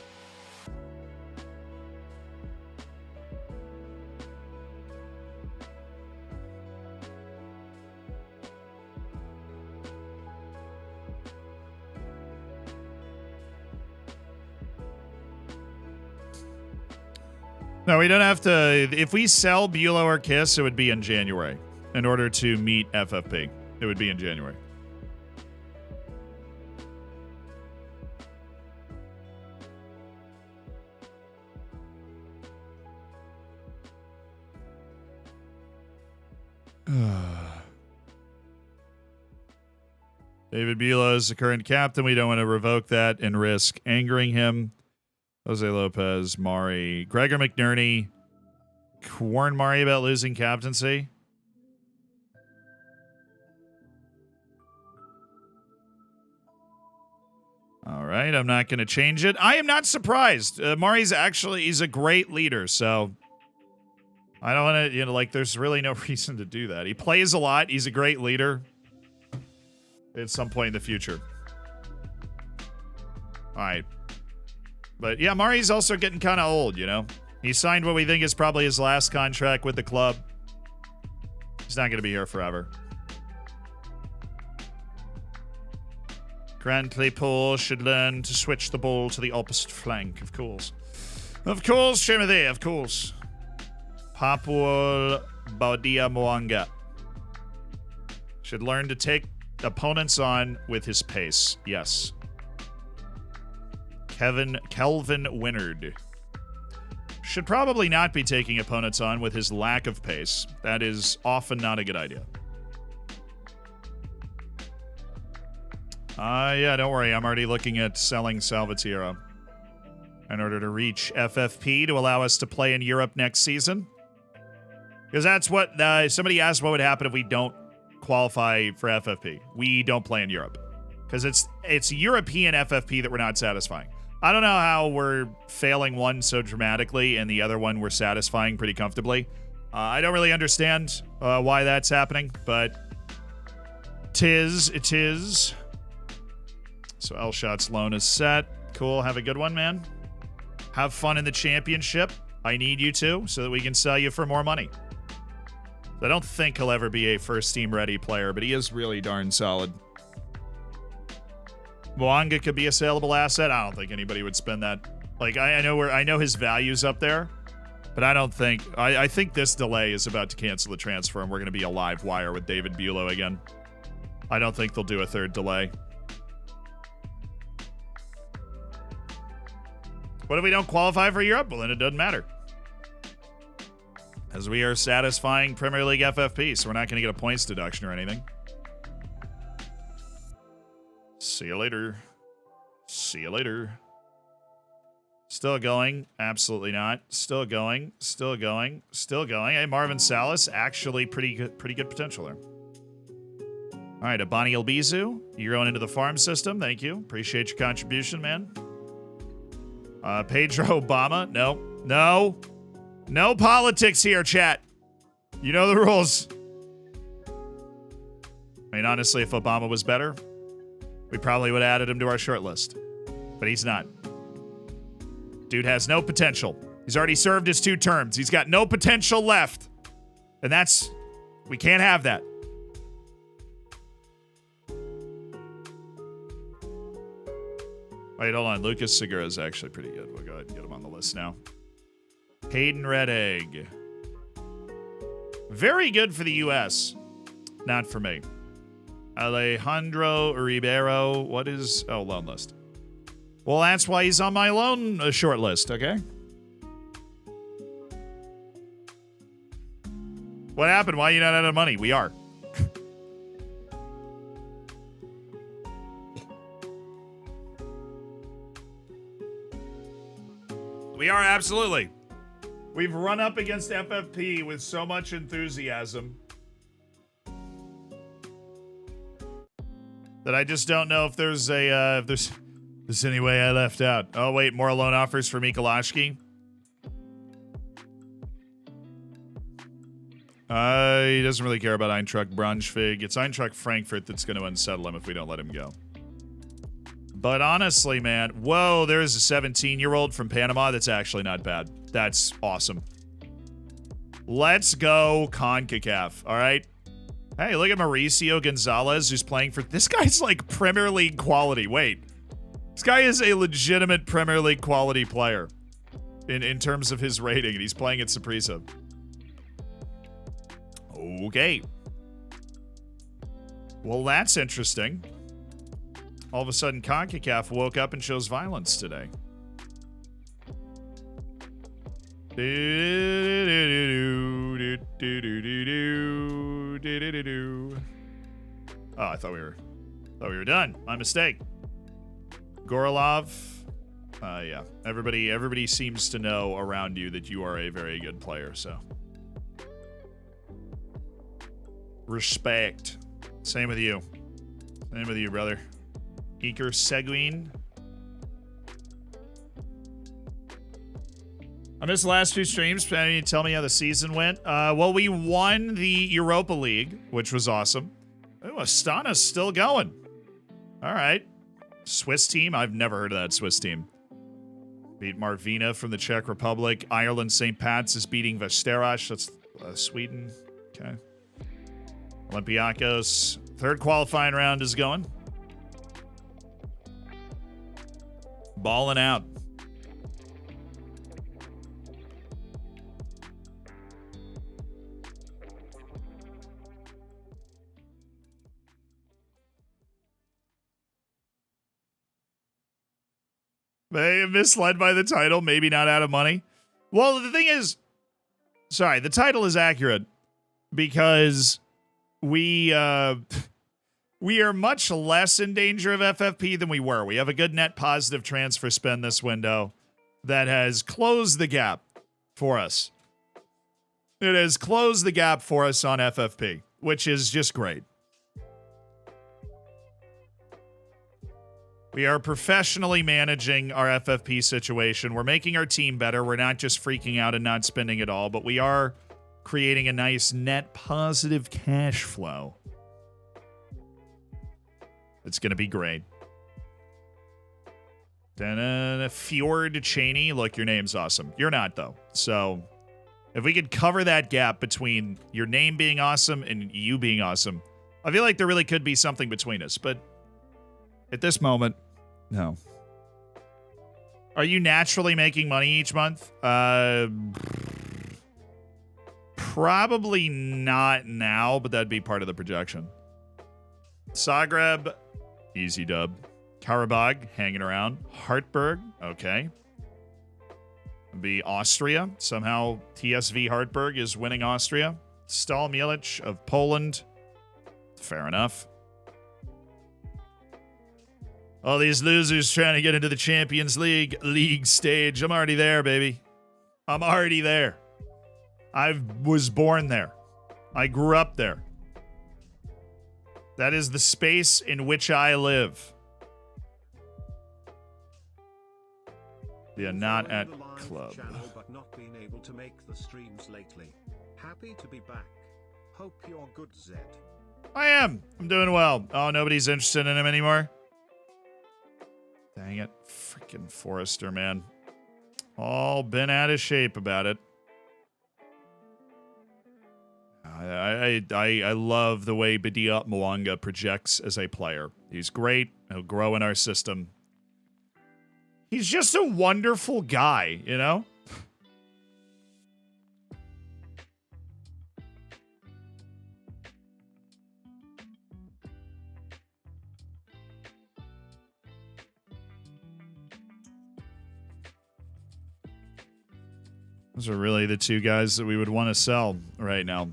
No, we don't have to. If we sell Bulow or Kiss, it would be in January. In order to meet FFP, it would be in January. David Bulow is the current captain. We don't want to revoke that and risk angering him. Jose Lopez, Mari, Gregor McNerney, warn Mari about losing captaincy. All right, I'm not going to change it. I am not surprised. Mari's actually, he's a great leader, so I don't want to, you know, like, there's really no reason to do that. He plays a lot. He's a great leader at some point in the future. All right. But yeah, Mari's also getting kind of old, you know. He signed what we think is probably his last contract with the club. He's not going to be here forever. Grantley Paul should learn to switch the ball to the opposite flank, of course. Of course, Timothy, of course. Papuol Baudia Moanga should learn to take opponents on with his pace. Yes. Kelvin Winnard should probably not be taking opponents on with his lack of pace. That is often not a good idea. Yeah, don't worry. I'm already looking at selling Salvatierra in order to reach FFP to allow us to play in Europe next season. Because that's what somebody asked what would happen if we don't qualify for FFP. We don't play in Europe. Because it's European FFP that we're not satisfying. I don't know how we're failing one so dramatically and the other one we're satisfying pretty comfortably. I don't really understand why that's happening, but it is. So Elshot's loan is set. Cool. Have a good one, man. Have fun in the championship. I need you to, so that we can sell you for more money. I don't think he'll ever be a first-team ready player, but he is really darn solid. Moanga could be a saleable asset. I don't think anybody would spend that. Like, I know his value's up there, but I don't think... I think this delay is about to cancel the transfer, and we're going to be a live wire with David Bulow again. I don't think they'll do a third delay. What if we don't qualify for Europe? Well, then it doesn't matter. As we are satisfying Premier League FFP, so we're not going to get a points deduction or anything. See you later. See you later. Still going. Absolutely not. Still going. Still going. Still going. Hey, Marvin Salas, actually pretty good potential there. All right, Abani Elbizu, you're going into the farm system. Thank you. Appreciate your contribution, man. Pedro Obama. No. No. No politics here, chat. You know the rules. I mean, honestly, if Obama was better, we probably would have added him to our short list. But he's not. Dude has no potential. He's already served his 2 terms. He's got no potential left. And that's... we can't have that. Wait, hold on. Lucas Segura is actually pretty good. We'll go ahead and get him on the list now. Hayden Red Egg. Very good for the U.S. Not for me. Alejandro Ribeiro. What is... oh, loan list. Well, that's why he's on my loan short list, okay? What happened? Why are you not out of money? We are. We are, absolutely. We've run up against FFP with so much enthusiasm that I just don't know if there's a if there's any way I left out. Oh wait, more loan offers for Mikolashki. He doesn't really care about Eintracht Braunschweig. It's Eintracht Frankfurt that's going to unsettle him if we don't let him go. But honestly, man, whoa, there is a 17-year-old from Panama that's actually not bad. That's awesome. Let's go CONCACAF, all right? Hey, look at Mauricio Gonzalez, who's playing for... this guy's like Premier League quality. Wait. This guy is a legitimate Premier League quality player in terms of his rating, and he's playing at Saprissa. Okay. Well, that's interesting. All of a sudden, CONCACAF woke up and chose violence today. Oh, I thought we were done. My mistake. Gorilov. Yeah. Everybody seems to know around you that you are a very good player, so. Respect. Same with you. Same with you, brother. Iker Seguin. I missed the last 2 streams. Tell me how the season went. Well, we won the Europa League, which was awesome. Oh, Astana's still going. All right. Swiss team? I've never heard of that Swiss team. Beat Marvina from the Czech Republic. Ireland St. Pat's is beating Västerås. That's Sweden. Okay. Olympiacos. 3rd qualifying round is going. Balling out. Misled by the title, maybe not out of money. Well, the thing is, sorry, the title is accurate because we are much less in danger of FFP than we were. We have a good net positive transfer spend this window that has closed the gap for us. It has closed the gap for us on FFP, which is just great. We are professionally managing our FFP situation. We're making our team better. We're not just freaking out and not spending it all, but we are creating a nice net positive cash flow. It's going to be great. Then Fjord Cheney. Look, your name's awesome. You're not, though. So if we could cover that gap between your name being awesome and you being awesome, I feel like there really could be something between us. But at this moment, no. Are you naturally making money each month? Probably not now, but that'd be part of the projection. Zagreb, easy dub. Karabag, hanging around. Hartberg, okay. Be Austria. Somehow TSV Hartberg is winning Austria. Stal Milic of Poland. Fair enough. All these losers trying to get into the Champions League stage. I'm already there, baby. I'm already there. I was born there. I grew up there. That is the space in which I live. Yeah, not at Following the live club. channel, but not been able to make the streams lately. Happy to be back. Hope you're good, Zed. I am. I'm doing well. Oh, nobody's interested in him anymore? Dang it. Freaking Forrester, man. All been out of shape about it. I love the way Bidiat Mwanga projects as a player. He's great. He'll grow in our system. He's just a wonderful guy, you know? Those are really the two guys that we would want to sell right now.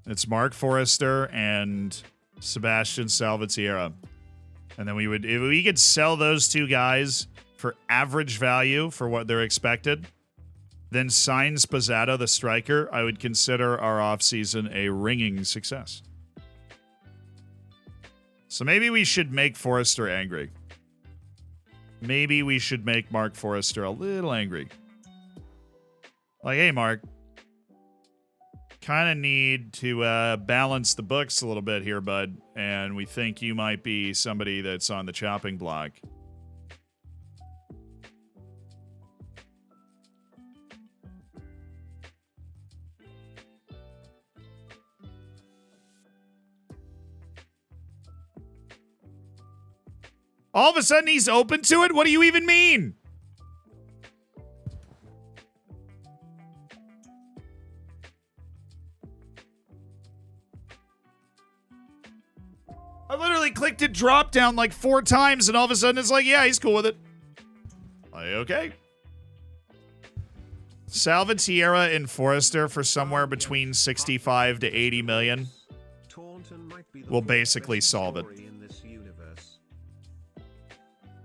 It's Mark Forrester and Sebastian Salvatierra. And then if we could sell those two guys for average value for what they're expected, then sign Spazzato, the striker, I would consider our offseason a ringing success. So maybe we should make Forrester angry. Maybe we should make Mark Forrester a little angry. Like, hey, Mark, kind of need to balance the books a little bit here, bud. And we think you might be somebody that's on the chopping block. All of a sudden he's open to it? What do you even mean? I literally clicked it drop down like 4 times and all of a sudden it's like, yeah, he's cool with it. Like, okay. Salvatierra and Forrester for somewhere between 65 to 80 million will basically solve it.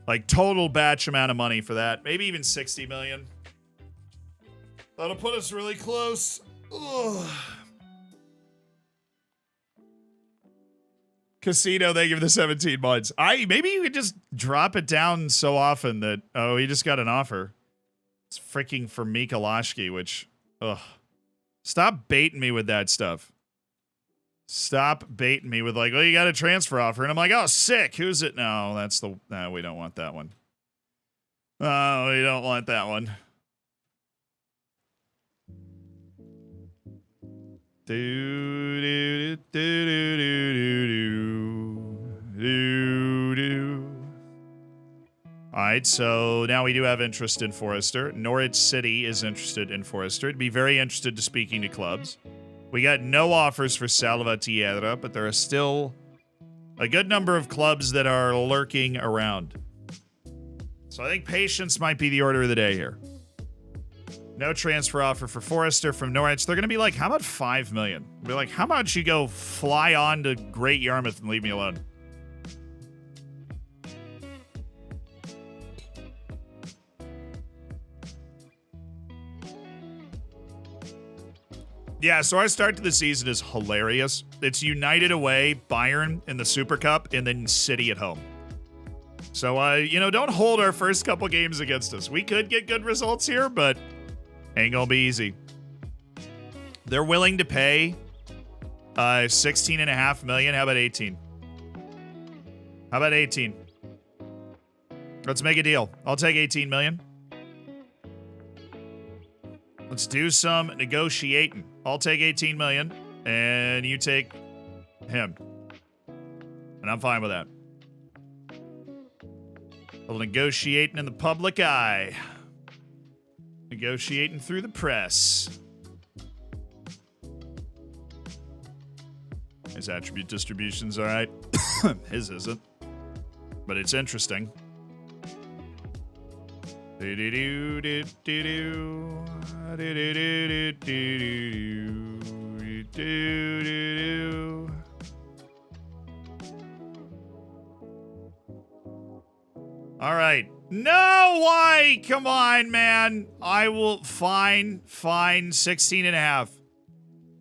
Like, total batch amount of money for that. Maybe even 60 million. That'll put us really close. Ugh. Casino, thank you for the 17 months. Maybe you could just drop it down so often that, oh, he just got an offer. It's freaking for Mikolashki, which, ugh. Stop baiting me with that stuff. Stop baiting me with like, oh, you got a transfer offer. And I'm like, oh, sick. Who's it? No, no, we don't want that one. Oh, we don't want that one. All right, so now we do have interest in Forrester. Norwich City is interested in Forrester. It'd be very interested to speaking to clubs. We got no offers for Salvatierra, but there are still a good number of clubs that are lurking around. So I think patience might be the order of the day here. No transfer offer for Forrester from Norwich. They're going to be like, how about 5 million? Be like, how about you go fly on to Great Yarmouth and leave me alone? Yeah, so our start to the season is hilarious. It's United away, Bayern in the Super Cup, and then City at home. So, don't hold our first couple games against us. We could get good results here, but ain't gonna be easy. They're willing to pay 16.5 million. How about 18? How about 18? Let's make a deal. I'll take 18 million. Let's do some negotiating. I'll take 18 million, and you take him. And I'm fine with that. A little negotiating in the public eye. Negotiating through the press. His attribute distribution's all right. His isn't. But it's interesting. All right. No, why? Come on, man. I will fine 16.5.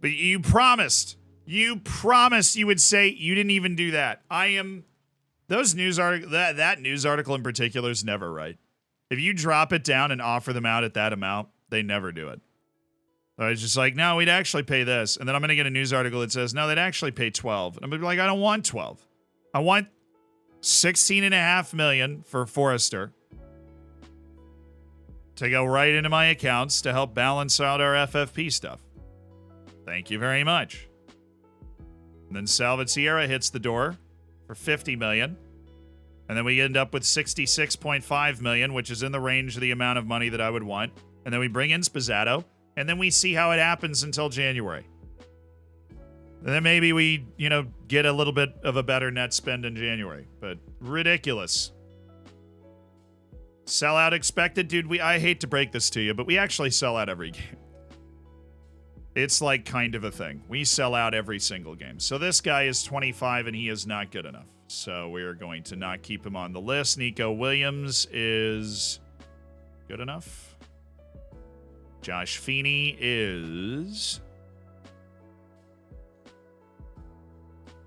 But you promised. You promised you would say you didn't even do that. Those news article that news article in particular is never right. If you drop it down and offer them out at that amount, they never do it. So it's just like, no, we'd actually pay this. And then I'm going to get a news article that says, no, they'd actually pay 12. And I'm going to be like, I don't want 12. I want 16.5 million for Forrester to go right into my accounts to help balance out our FFP stuff. Thank you very much. And then Salvatierra hits the door for 50 million. And then we end up with 66.5 million, which is in the range of the amount of money that I would want. And then we bring in Spazzato, and then we see how it happens until January. And then maybe we, get a little bit of a better net spend in January. But ridiculous. Sellout expected? Dude, I hate to break this to you, but we actually sell out every game. It's like kind of a thing. We sell out every single game. So this guy is 25 and he is not good enough. So we're going to not keep him on the list. Nico Williams is good enough. Josh Feeney is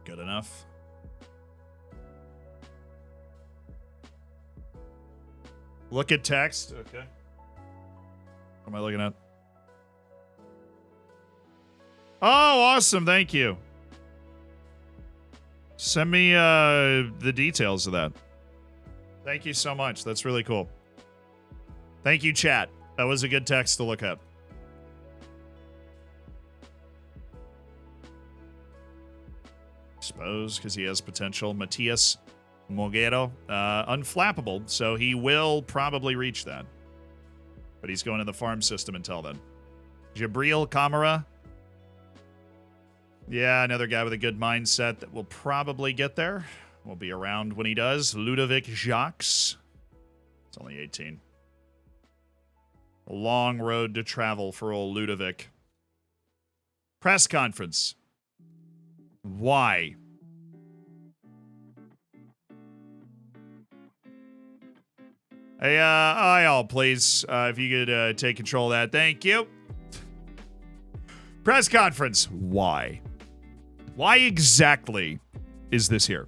good enough. Look at text. Okay. What am I looking at? Oh, awesome. Thank you. Send me the details of that. Thank you so much. That's really cool. Thank you, chat. That was a good text to look at. Suppose, because he has potential. Matias Moguero. Unflappable, so he will probably reach that. But he's going to the farm system until then. Jabril Kamara. Yeah, another guy with a good mindset that will probably get there. Will be around when he does. Ludovic Jacques. It's only 18. A long road to travel for old Ludovic. Press conference. Why? Hey, Ayal, please, if you could take control of that. Thank you. Press conference. Why? Why exactly is this here?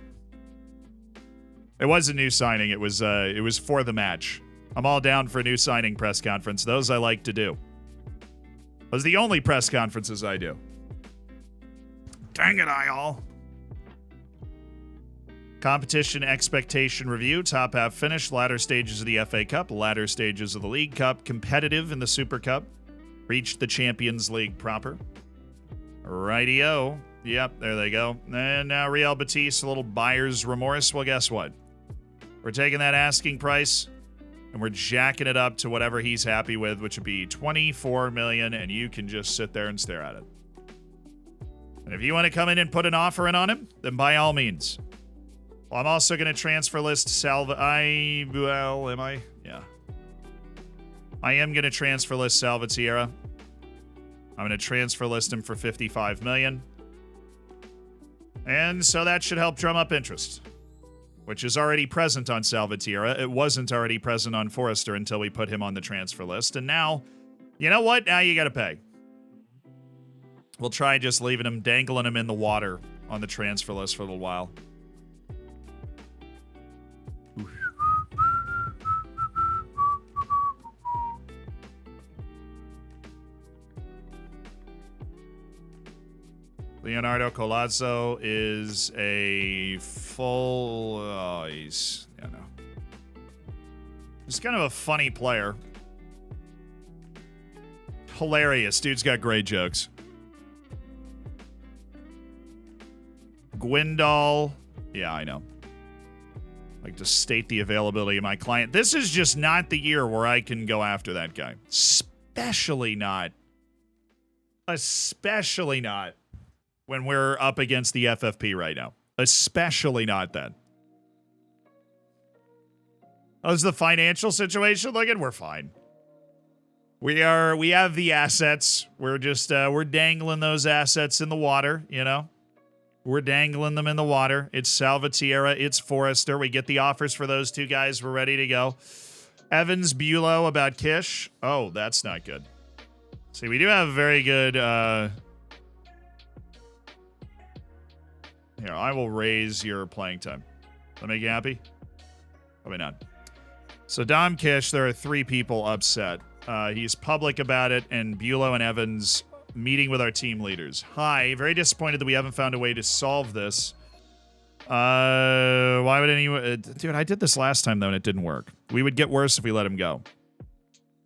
It was a new signing. It was for the match. I'm all down for a new signing press conference. Those I like to do. Those are the only press conferences I do. Dang it, Ayal. Competition expectation review. Top half finish. Latter stages of the FA Cup. Latter stages of the League Cup. Competitive in the Super Cup. Reached the Champions League proper. Rightio. Yep, there they go. And now Real Betis, a little buyer's remorse. Well, guess what? We're taking that asking price and we're jacking it up to whatever he's happy with, which would be 24 million, and you can just sit there and stare at it. And if you want to come in and put an offer in on him, then by all means. Well, I'm also going to transfer list Am I? Yeah. I am going to transfer list Salvatierra. I'm going to transfer list him for 55 million. And so that should help drum up interest, which is already present on Salvatierra. It wasn't already present on Forrester until we put him on the transfer list. And now, you know what? Now you got to pay. We'll try just leaving him, dangling him in the water on the transfer list for a little while. Leonardo Colazzo is a full... Oh, he's... Yeah, no. He's kind of a funny player. Hilarious. Dude's got great jokes. Gwendal. Yeah, I know. Like to state the availability of my client. This is just not the year where I can go after that guy. Especially not when we're up against the FFP right now. Especially not then. How's the financial situation looking? We're fine. We have the assets. We're just, we're dangling those assets in the water, you know? We're dangling them in the water. It's Salvatierra. It's Forrester. We get the offers for those two guys. We're ready to go. Evans Bulow about Kish. Oh, that's not good. See, we do have a very good Here, I will raise your playing time. That make you happy? Probably not. So Dom Kish, there are 3 people upset. He's public about it, and Bulow and Evans meeting with our team leaders. Hi, very disappointed that we haven't found a way to solve this. Why would anyone... dude, I did this last time, though, and it didn't work. We would get worse if we let him go.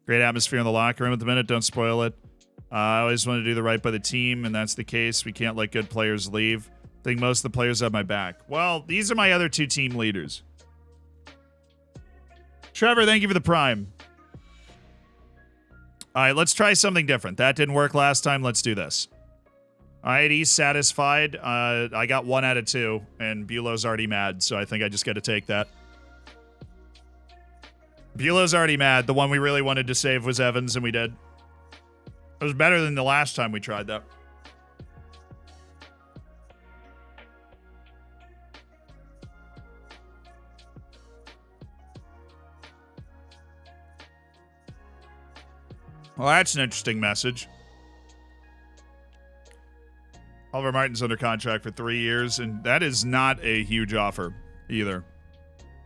Great atmosphere in the locker room at the minute. Don't spoil it. I always want to do the right by the team, and that's the case. We can't let good players leave. I think most of the players have my back. Well, these are my other 2 team leaders. Trevor, thank you for the prime. All right, let's try something different. That didn't work last time. Let's do this. All right, he's satisfied. I got 1 out of 2, and Bulow's already mad, so I think I just got to take that. Bulow's already mad. The one we really wanted to save was Evans, and we did. It was better than the last time we tried that. Well, that's an interesting message. Oliver Martin's under contract for 3 years, and that is not a huge offer either.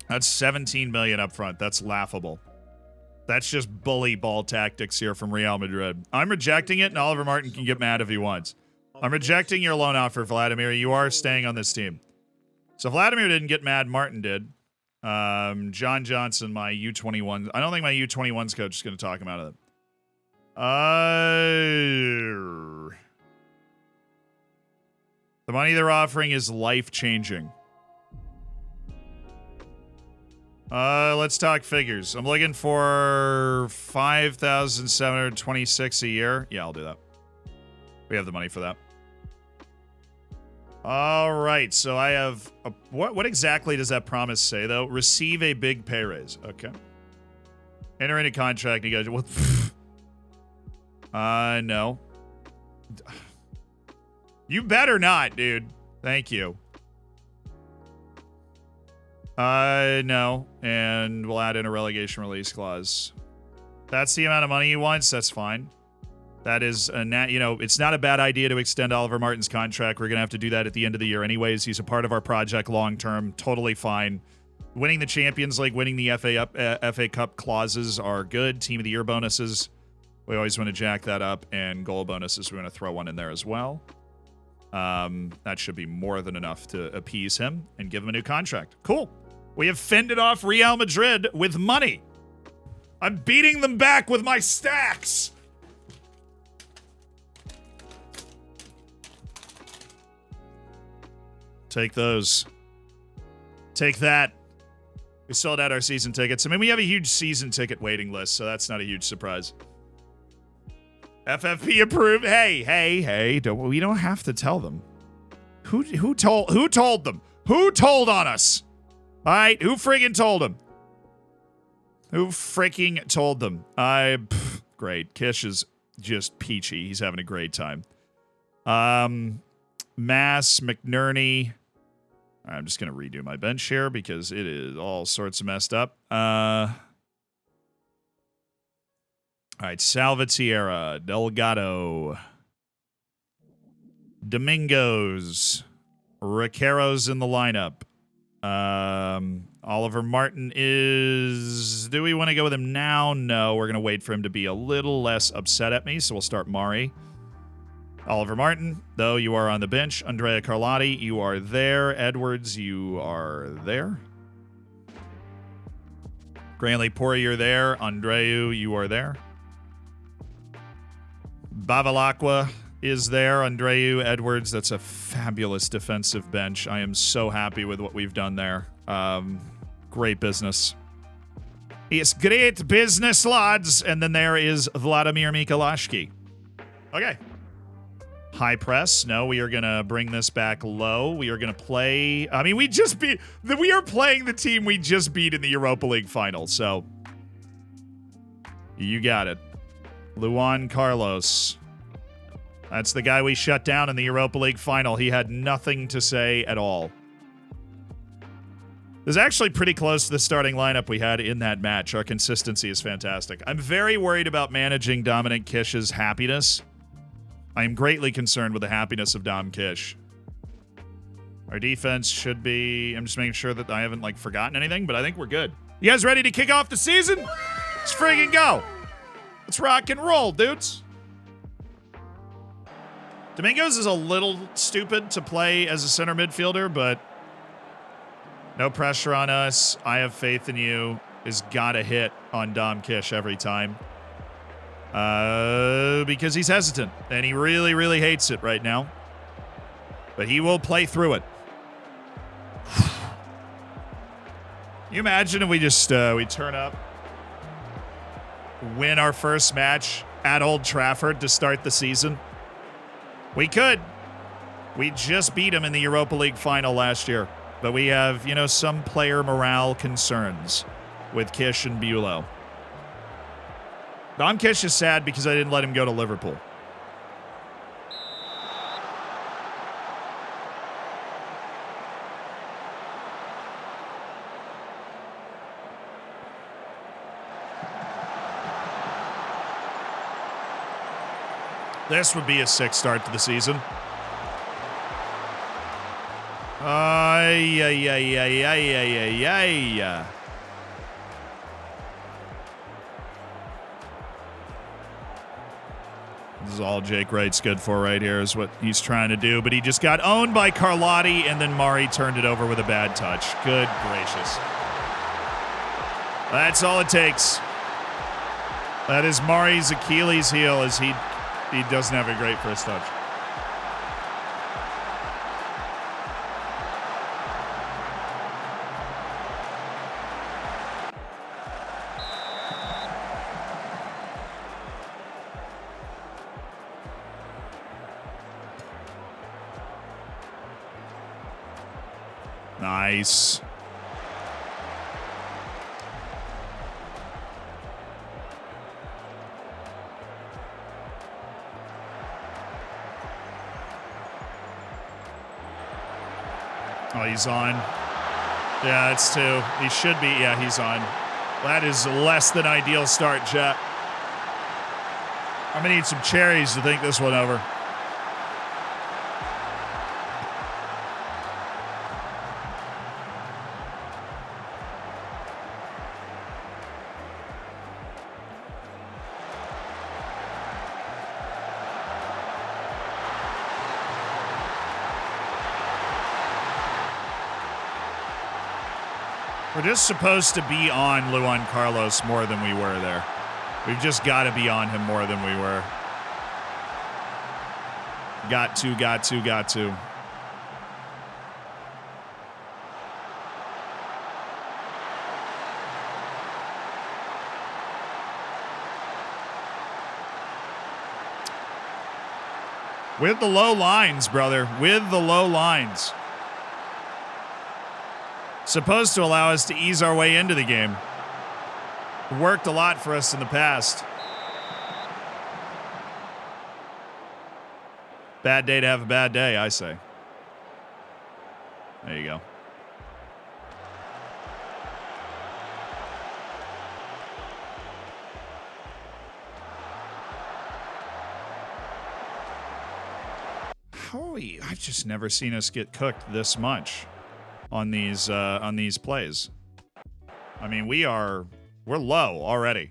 That's $17 million up front. That's laughable. That's just bully ball tactics here from Real Madrid. I'm rejecting it, and Oliver Martin can get mad if he wants. I'm rejecting your loan offer, Vladimir. You are staying on this team. So Vladimir didn't get mad. Martin did. John Johnson, my U21. I don't think my U21's coach is going to talk him out of it. The money they're offering is life-changing. Let's talk figures. I'm looking for $5,726 a year. Yeah, I'll do that. We have the money for that. All right, so I have... what exactly does that promise say, though? Receive a big pay raise. Okay. Enter into contract negotiation. What? No. You better not, dude. Thank you. No. And we'll add in a relegation release clause. That's the amount of money he wants. That's fine. That is, it's not a bad idea to extend Oliver Martin's contract. We're going to have to do that at the end of the year anyways. He's a part of our project long-term. Totally fine. Winning the Champions League, winning the FA Cup clauses are good. Team of the Year bonuses. We always want to jack that up. And goal bonuses, we want to throw one in there as well. That should be more than enough to appease him and give him a new contract. Cool. We have fended off Real Madrid with money. I'm beating them back with my stacks. Take those. Take that. We sold out our season tickets. I mean, we have a huge season ticket waiting list, so that's not a huge surprise. FFP approved. Hey. We don't have to tell them. Who told them? Who told on us? All right, who friggin' told them? Who freaking told them? Great. Kish is just peachy. He's having a great time. Mass, McNerney. I'm just going to redo my bench here because it is all sorts of messed up. All right, Salvatierra, Delgado, Domingos, Riquero's in the lineup. Oliver Martin is... Do we want to go with him now? No, we're going to wait for him to be a little less upset at me, so we'll start Mari. Oliver Martin, though, you are on the bench. Andrea Carlotti, you are there. Edwards, you are there. Granley Poirier there. Andreu, you are there. Bavalakwa is there. Andreu, Edwards, that's a fabulous defensive bench. I am so happy with what we've done there. Great business. It's great business, lads. And then there is Vladimir Mikulashki. Okay. High press. No, we are going to bring this back low. We are going to play... I mean, we are playing the team we just beat in the Europa League final, so... You got it. Luan Carlos. That's the guy we shut down in the Europa League final. He had nothing to say at all. It was actually pretty close to the starting lineup we had in that match. Our consistency is fantastic. I'm very worried about managing Dominic Kish's happiness. I am greatly concerned with the happiness of Dom Kish. Our defense should be... I'm just making sure that I haven't, like, forgotten anything, but I think we're good. You guys ready to kick off the season? Let's friggin' go. Let's rock and roll, dudes. Domingos is a little stupid to play as a center midfielder, but no pressure on us. I have faith in you. Is gotta hit on Dom Kish every time. Because he's hesitant, and he really, really hates it right now. But he will play through it. Can you imagine if we just we turn up, win our first match at Old Trafford to start the season? We could. We just beat him in the Europa League final last year. But we have, you know, some player morale concerns with Kish and Bulow. Dom Kish is sad because I didn't let him go to Liverpool. This would be a sick start to the season. Ay. This is all Jake Wright's good for right here, is what he's trying to do. But he just got owned by Carlotti, and then Mari turned it over with a bad touch. Good gracious. That's all it takes. That is Mari's Achilles heel, as he doesn't have a great first touch. Nice. Oh, he's on. Yeah, it's two. He should be. Yeah, he's on. That is a less than ideal start, chat. I'm going to need some cherries to think this one over. We're just supposed to be on Luan Carlos more than we were there. We've just got to be on him more than we were. Got to. With the low lines, brother. With the low lines. Supposed to allow us to ease our way into the game. It worked a lot for us in the past. Bad day to have a bad day, I say. There you go. How are we? I've just never seen us get cooked this much on these plays. I mean, we're low already.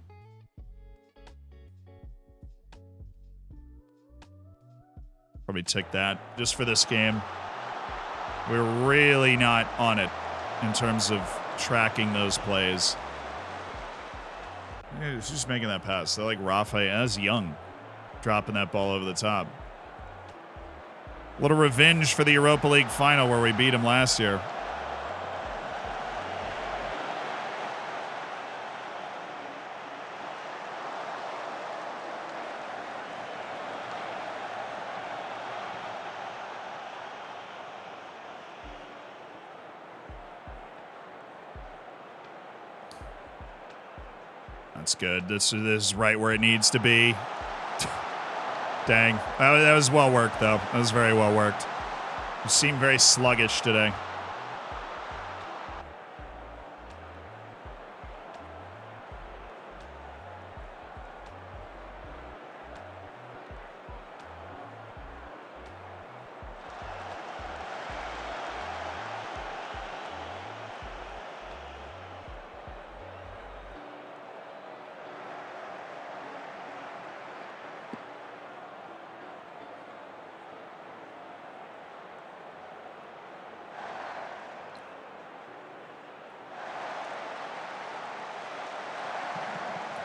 Probably tick that just for this game. We're really not on it in terms of tracking those plays. He's just making that pass. They're like Rafael Young dropping that ball over the top. A little revenge for the Europa League final where we beat him last year. That's good. This is right where it needs to be. Dang. That was well worked, though. That was very well worked. You seem very sluggish today.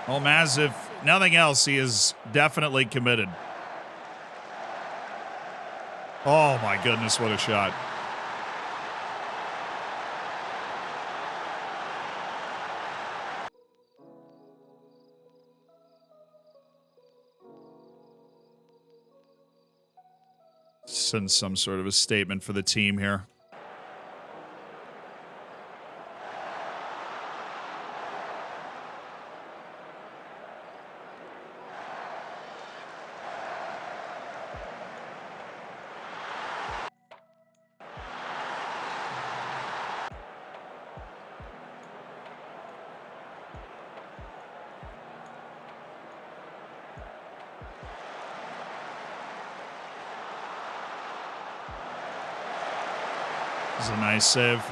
Well, Maz, if nothing else, he is definitely committed. Oh my goodness, what a shot. Send some sort of a statement for the team here. This is a nice save.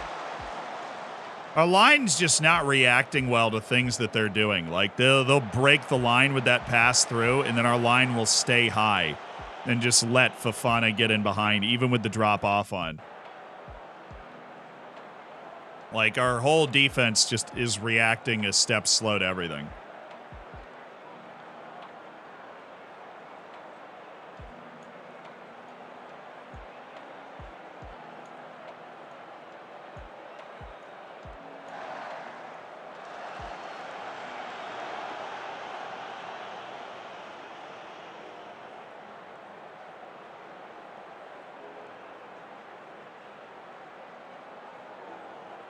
Our line's just not reacting well to things that they're doing. Like, they'll break the line with that pass through, and then our line will stay high and just let Fofana get in behind, even with the drop off on. Like, our whole defense just is reacting a step slow to everything.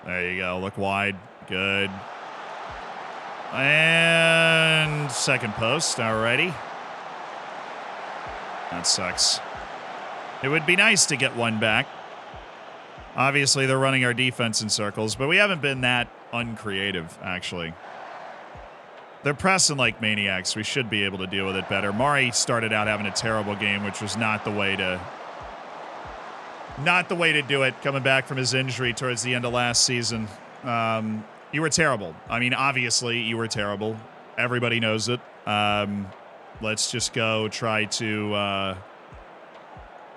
There you go. Look wide. Good. And second post. Alrighty. That sucks. It would be nice to get one back. Obviously, they're running our defense in circles, but we haven't been that uncreative, actually. They're pressing like maniacs. We should be able to deal with it better. Mari started out having a terrible game, which was not the way to do it, coming back from his injury towards the end of last season. You were terrible. I mean, obviously, you were terrible. Everybody knows it. Let's just go try to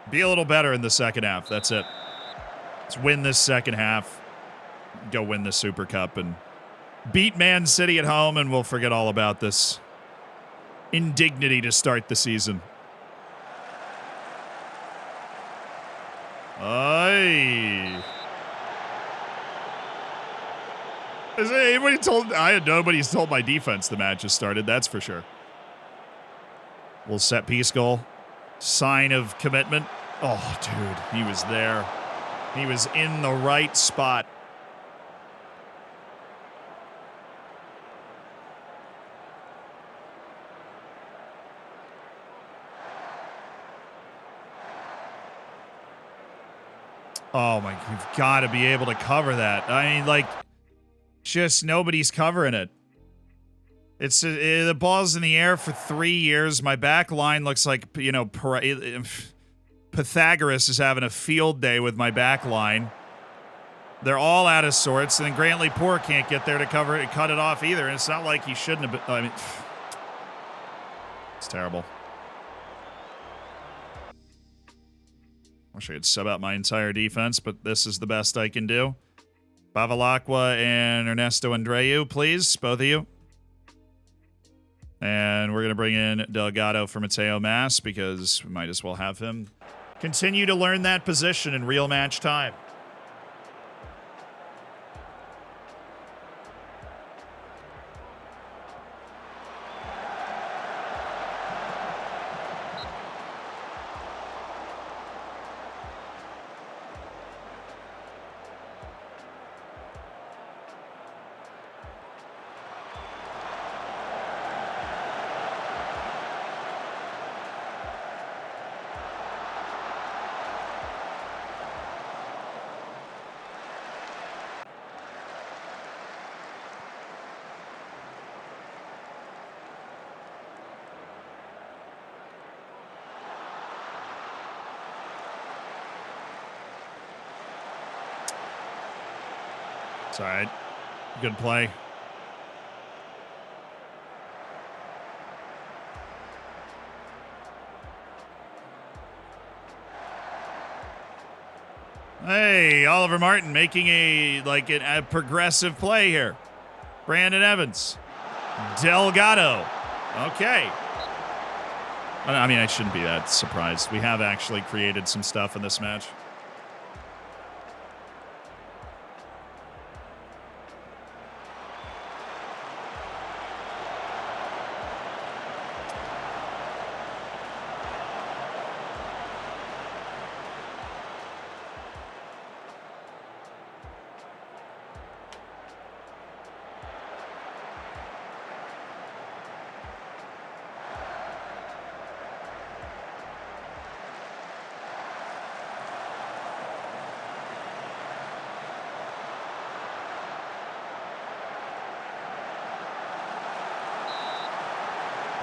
be a little better in the second half. That's it. Let's win this second half. Go win the Super Cup and beat Man City at home, and we'll forget all about this indignity to start the season. Aye. Is anybody told? Nobody's told my defense the match has started. That's for sure. Little set piece goal. Sign of commitment. Oh, dude, he was there. He was in the right spot. Oh my, we've got to be able to cover that. I mean, like, just nobody's covering it. It's the ball's in the air for 3 years. My back line looks like, you know, Pythagoras is having a field day with my back line. They're all out of sorts, and then Grantley Poor can't get there to cover it and cut it off either. And it's not like he shouldn't have been. I mean, it's terrible. Wish I could sub out my entire defense, but this is the best I can do. Bavalakwa and Ernesto Andreu, please, both of you. And we're going to bring in Delgado for Mateo Mas because we might as well have him continue to learn that position in real match time. It's all right. Good play. Hey, Oliver Martin making a progressive play here. Brandon Evans. Delgado. Okay. I mean, I shouldn't be that surprised. We have actually created some stuff in this match.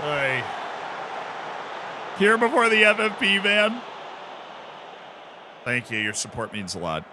Hey. Here before the FFP van. Thank you. Your support means a lot.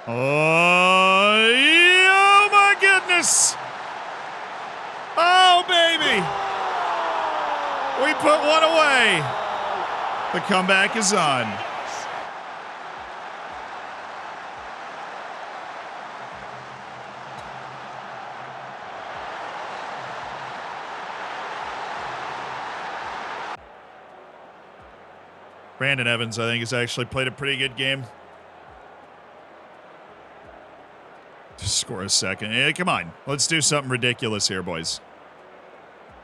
Oh my goodness. Oh, baby. We put one away. The comeback is on. Brandon Evans, I think, has actually played a pretty good game. Just score a second. Hey, come on. Let's do something ridiculous here, boys.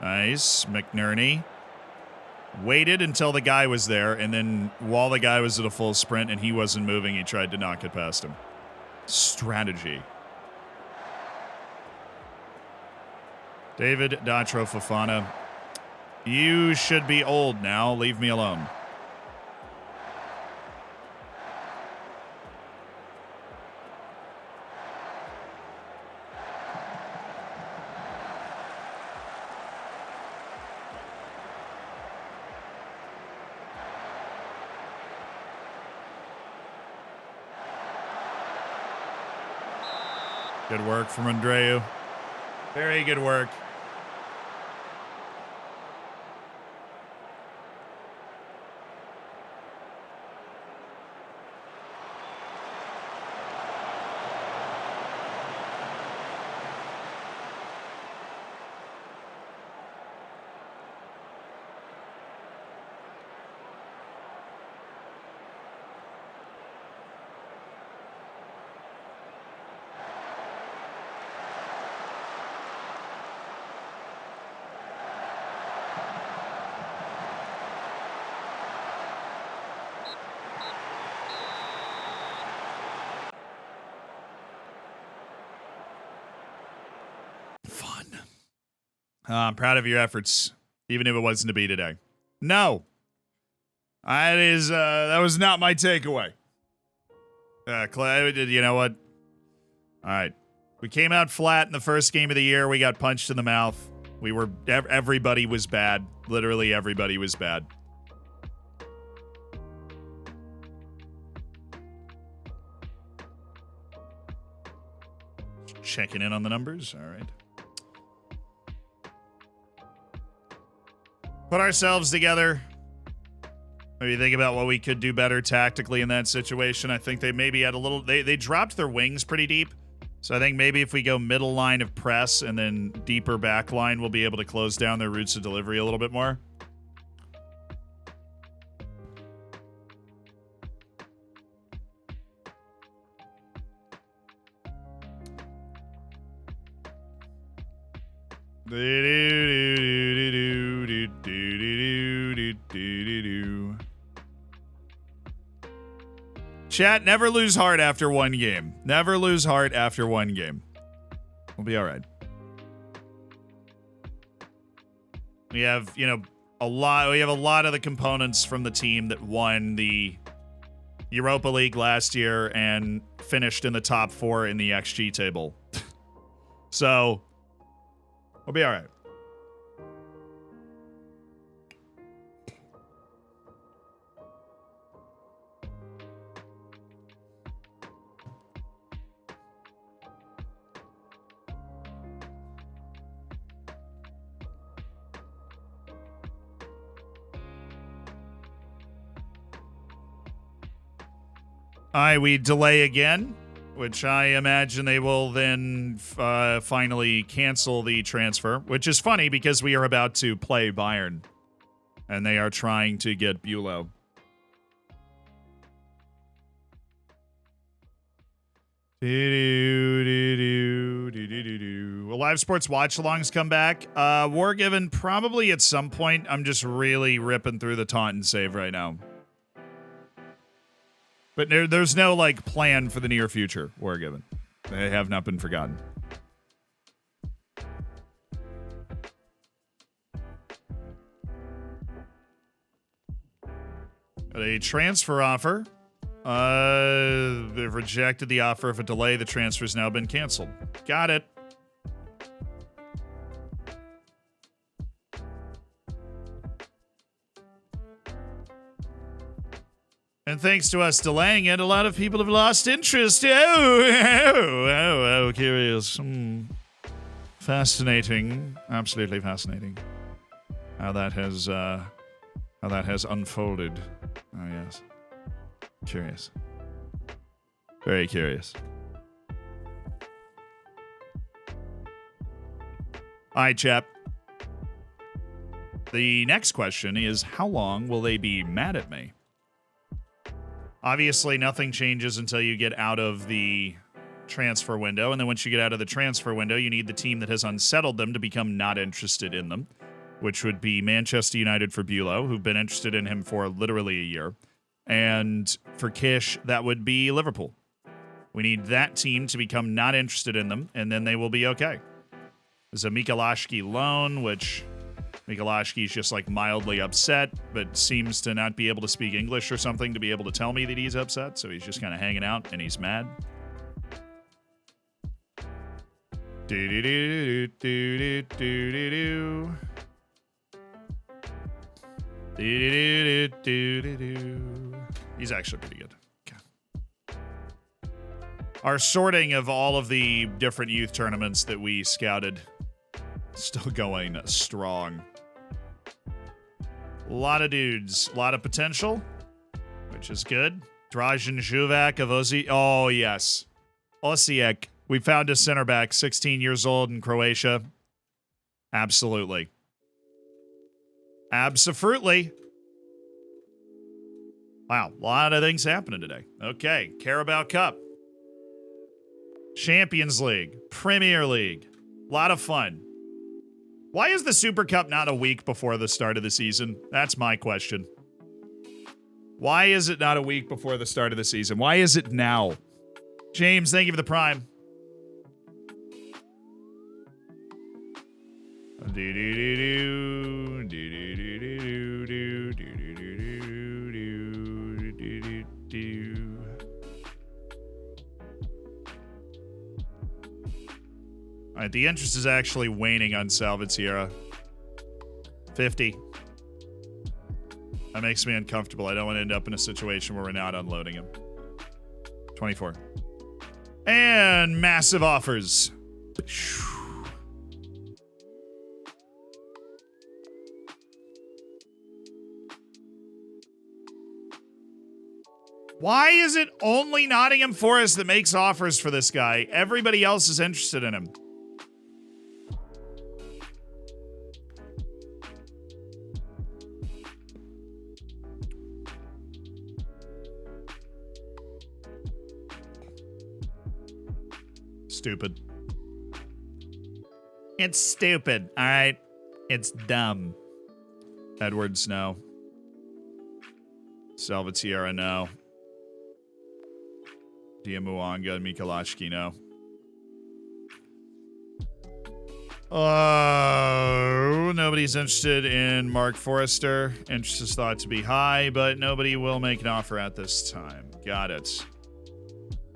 Nice. McNerney waited until the guy was there, and then while the guy was at a full sprint and he wasn't moving, he tried to knock it past him. Strategy. David Datro Fofana. You should be old now. Leave me alone. Good work from Andreu. Very good work. I'm proud of your efforts, even if it wasn't to be today. No. That was not my takeaway. Clay, you know what? All right. We came out flat in the first game of the year. We got punched in the mouth. Everybody was bad. Literally everybody was bad. Checking in on the numbers. All right. Put ourselves together. Maybe think about what we could do better tactically in that situation. I think they maybe had a little... They dropped their wings pretty deep. So I think maybe if we go middle line of press and then deeper back line, we'll be able to close down their routes of delivery a little bit more. Chat, never lose heart after one game. Never lose heart after one game. We'll be all right. We have, you know, we have a lot of the components from the team that won the Europa League last year and finished in the top 4 in the XG table. So, we'll be all right. We delay again, which I imagine they will then finally cancel the transfer, which is funny because we are about to play Bayern, and they are trying to get Bülow. Will live sports watch-alongs come back? War Given, probably at some point. I'm just really ripping through the Taunton save right now. But there's no, like, plan for the near future, War Given. They have not been forgotten. A transfer offer. They've rejected the offer of a delay. The transfer's now been canceled. Got it. And thanks to us delaying it, a lot of people have lost interest. Oh, curious. Fascinating. Absolutely fascinating. How that has unfolded. Oh, yes. Curious. Very curious. All right, chap. The next question is, how long will they be mad at me? Obviously, nothing changes until you get out of the transfer window. And then once you get out of the transfer window, you need the team that has unsettled them to become not interested in them, which would be Manchester United for Bülow, who've been interested in him for literally a year. And for Kish, that would be Liverpool. We need that team to become not interested in them, and then they will be okay. There's a Mikulášský loan, which Mikulášsky's just like mildly upset, but seems to not be able to speak English or something to be able to tell me that he's upset, so he's just kind of hanging out and he's mad. He's actually pretty good. Okay. Our sorting of all of the different youth tournaments that we scouted still going strong. A lot of dudes, a lot of potential, which is good. Dražen Žuvak of Osijek. Oh, yes. Osijek. We found a center back, 16 years old in Croatia. Absolutely. Absolutely. Wow, a lot of things happening today. Okay, Carabao Cup. Champions League. Premier League. A lot of fun. Why is the Super Cup not a week before the start of the season? That's my question. Why is it not a week before the start of the season? Why is it now? James, thank you for the prime. All right, the interest is actually waning on Salvatierra. 50. That makes me uncomfortable. I don't want to end up in a situation where we're not unloading him. 24. And massive offers. Why is it only Nottingham Forest that makes offers for this guy? Everybody else is interested in him. Stupid. It's stupid, all right? It's dumb. Edwards, no. Salvatierra, no. Diamuanga and Mikolashki, no. Oh, nobody's interested in Mark Forrester. Interest is thought to be high, but nobody will make an offer at this time. Got it.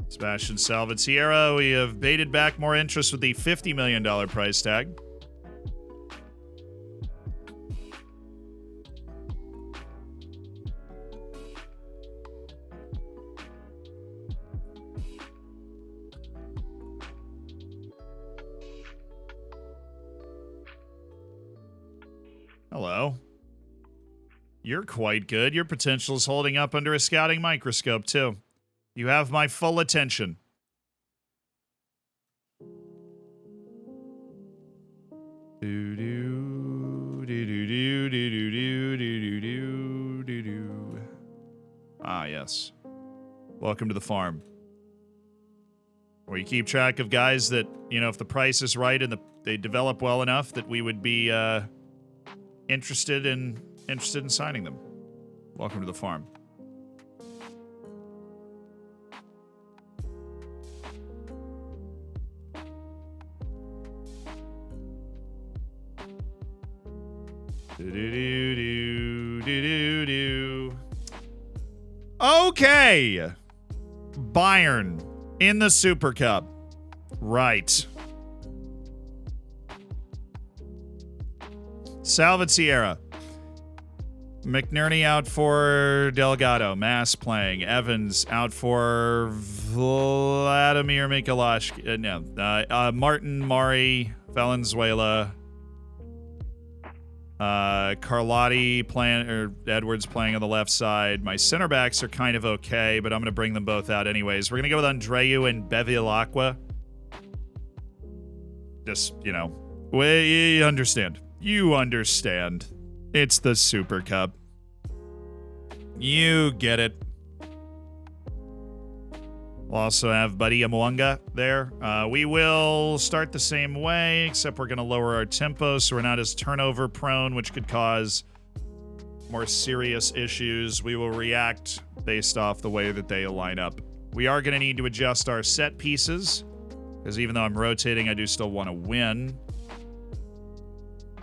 Sebastian Salvatierra, we have baited back more interest with the $50 million price tag. Hello. You're quite good. Your potential is holding up under a scouting microscope, too. You have my full attention. Ah, yes. Welcome to the farm. Where you keep track of guys that, you know, if the price is right and they develop well enough that we would be interested in signing them. Welcome to the farm. Okay. Bayern in the Super Cup. Right. Salvatierra. McNerney out for Delgado. Mass playing. Evans out for Vladimir Mikolashki. Martin, Mari, Valenzuela. Carlotti playing, or Edwards playing on the left side. My center backs are kind of okay, but I'm going to bring them both out anyways. We're going to go with Andreu and Bevilacqua. Just, you know, you understand. You understand. It's the Super Cup. You get it. We'll also have Buddy Amuanga there. We will start the same way, except we're going to lower our tempo so we're not as turnover prone, which could cause more serious issues. We will react based off the way that they line up. We are going to need to adjust our set pieces, because even though I'm rotating, I do still want to win.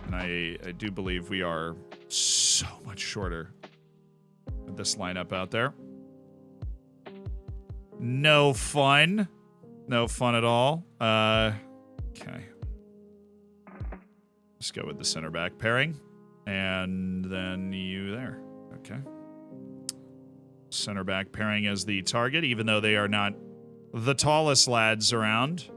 And I do believe we are so much shorter with this lineup out there. No fun. No fun at all. Okay. Let's go with the center back pairing. And then you there. Okay. Center back pairing as the target, even though they are not the tallest lads around.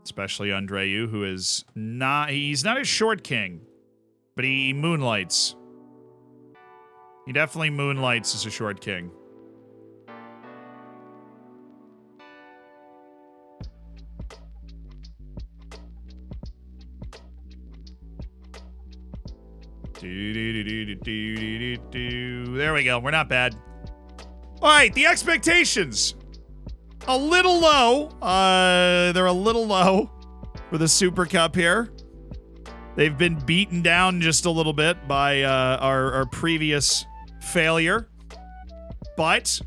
Especially Andreu, who is not... He's not a short king, but he moonlights. He definitely moonlights as a short king. There we go. We're not bad. All right, the expectations. A little low. They're a little low for the Super Cup here. They've been beaten down just a little bit by our previous failure. But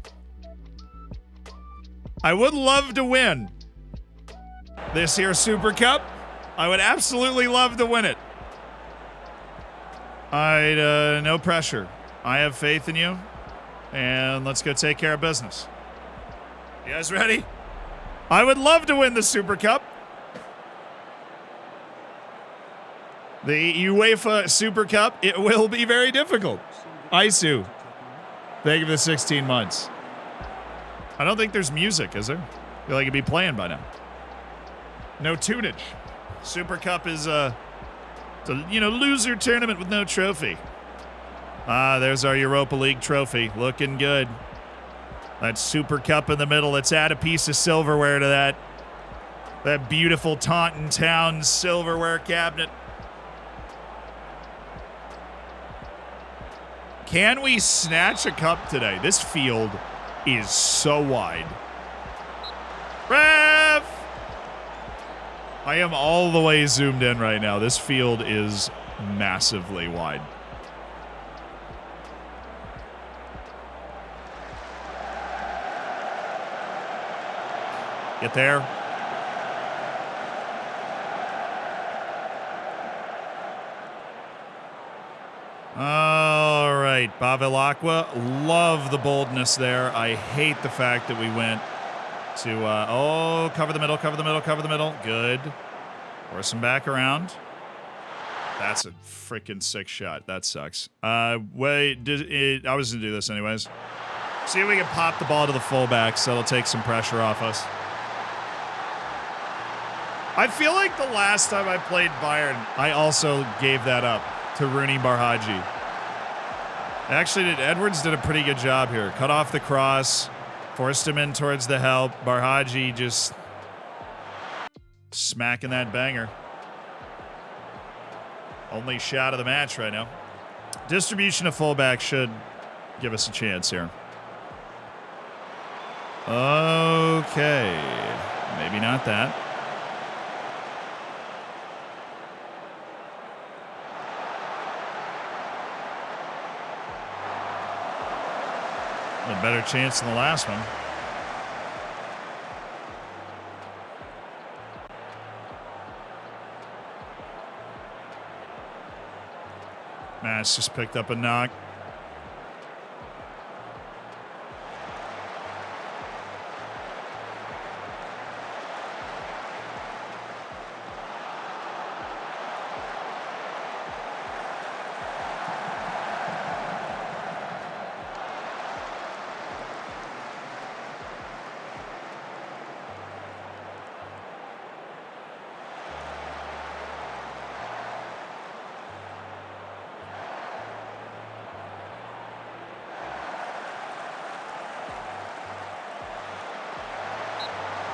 I would love to win this here Super Cup. I would absolutely love to win it. No pressure. I have faith in you. And let's go take care of business. You guys ready? I would love to win the Super Cup. The UEFA Super Cup, it will be very difficult. Isu, thank you for the 16 months. I don't think there's music, is there? I feel like it'd be playing by now. No tunage. Super Cup is it's a loser tournament with no trophy. There's our Europa League trophy. Looking good. That Super Cup in the middle. Let's add a piece of silverware to that. That beautiful Taunton Town silverware cabinet. Can we snatch a cup today? This field is so wide. Ref! I am all the way zoomed in right now. This field is massively wide. Get there. All right, Bavilacqua. Love the boldness there. I hate the fact that we went to, cover the middle, cover the middle, cover the middle. Good. Force him back around. That's a freaking sick shot. That sucks. I was going to do this anyways. See if we can pop the ball to the fullback so it'll take some pressure off us. I feel like the last time I played Bayern, I also gave that up to Rooney Barhaji. Actually, Edwards did a pretty good job here. Cut off the cross, forced him in towards the help. Barhaji just smacking that banger. Only shot of the match right now. Distribution of fullback should give us a chance here. Okay. Maybe not that. A better chance than the last one. Mass just picked up a knock.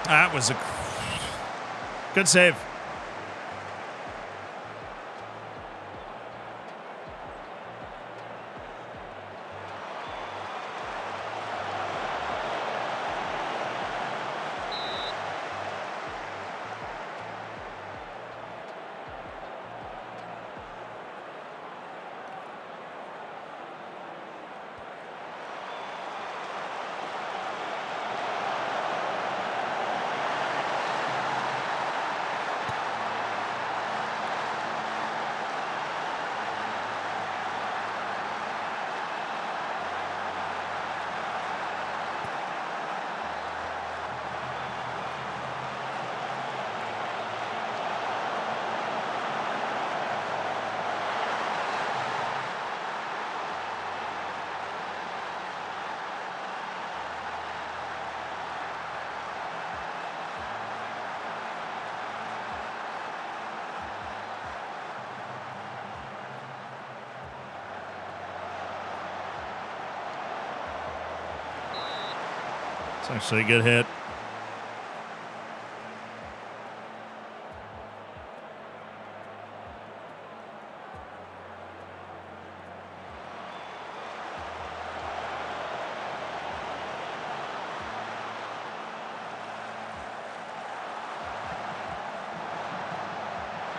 That was a good save. It's actually a good hit.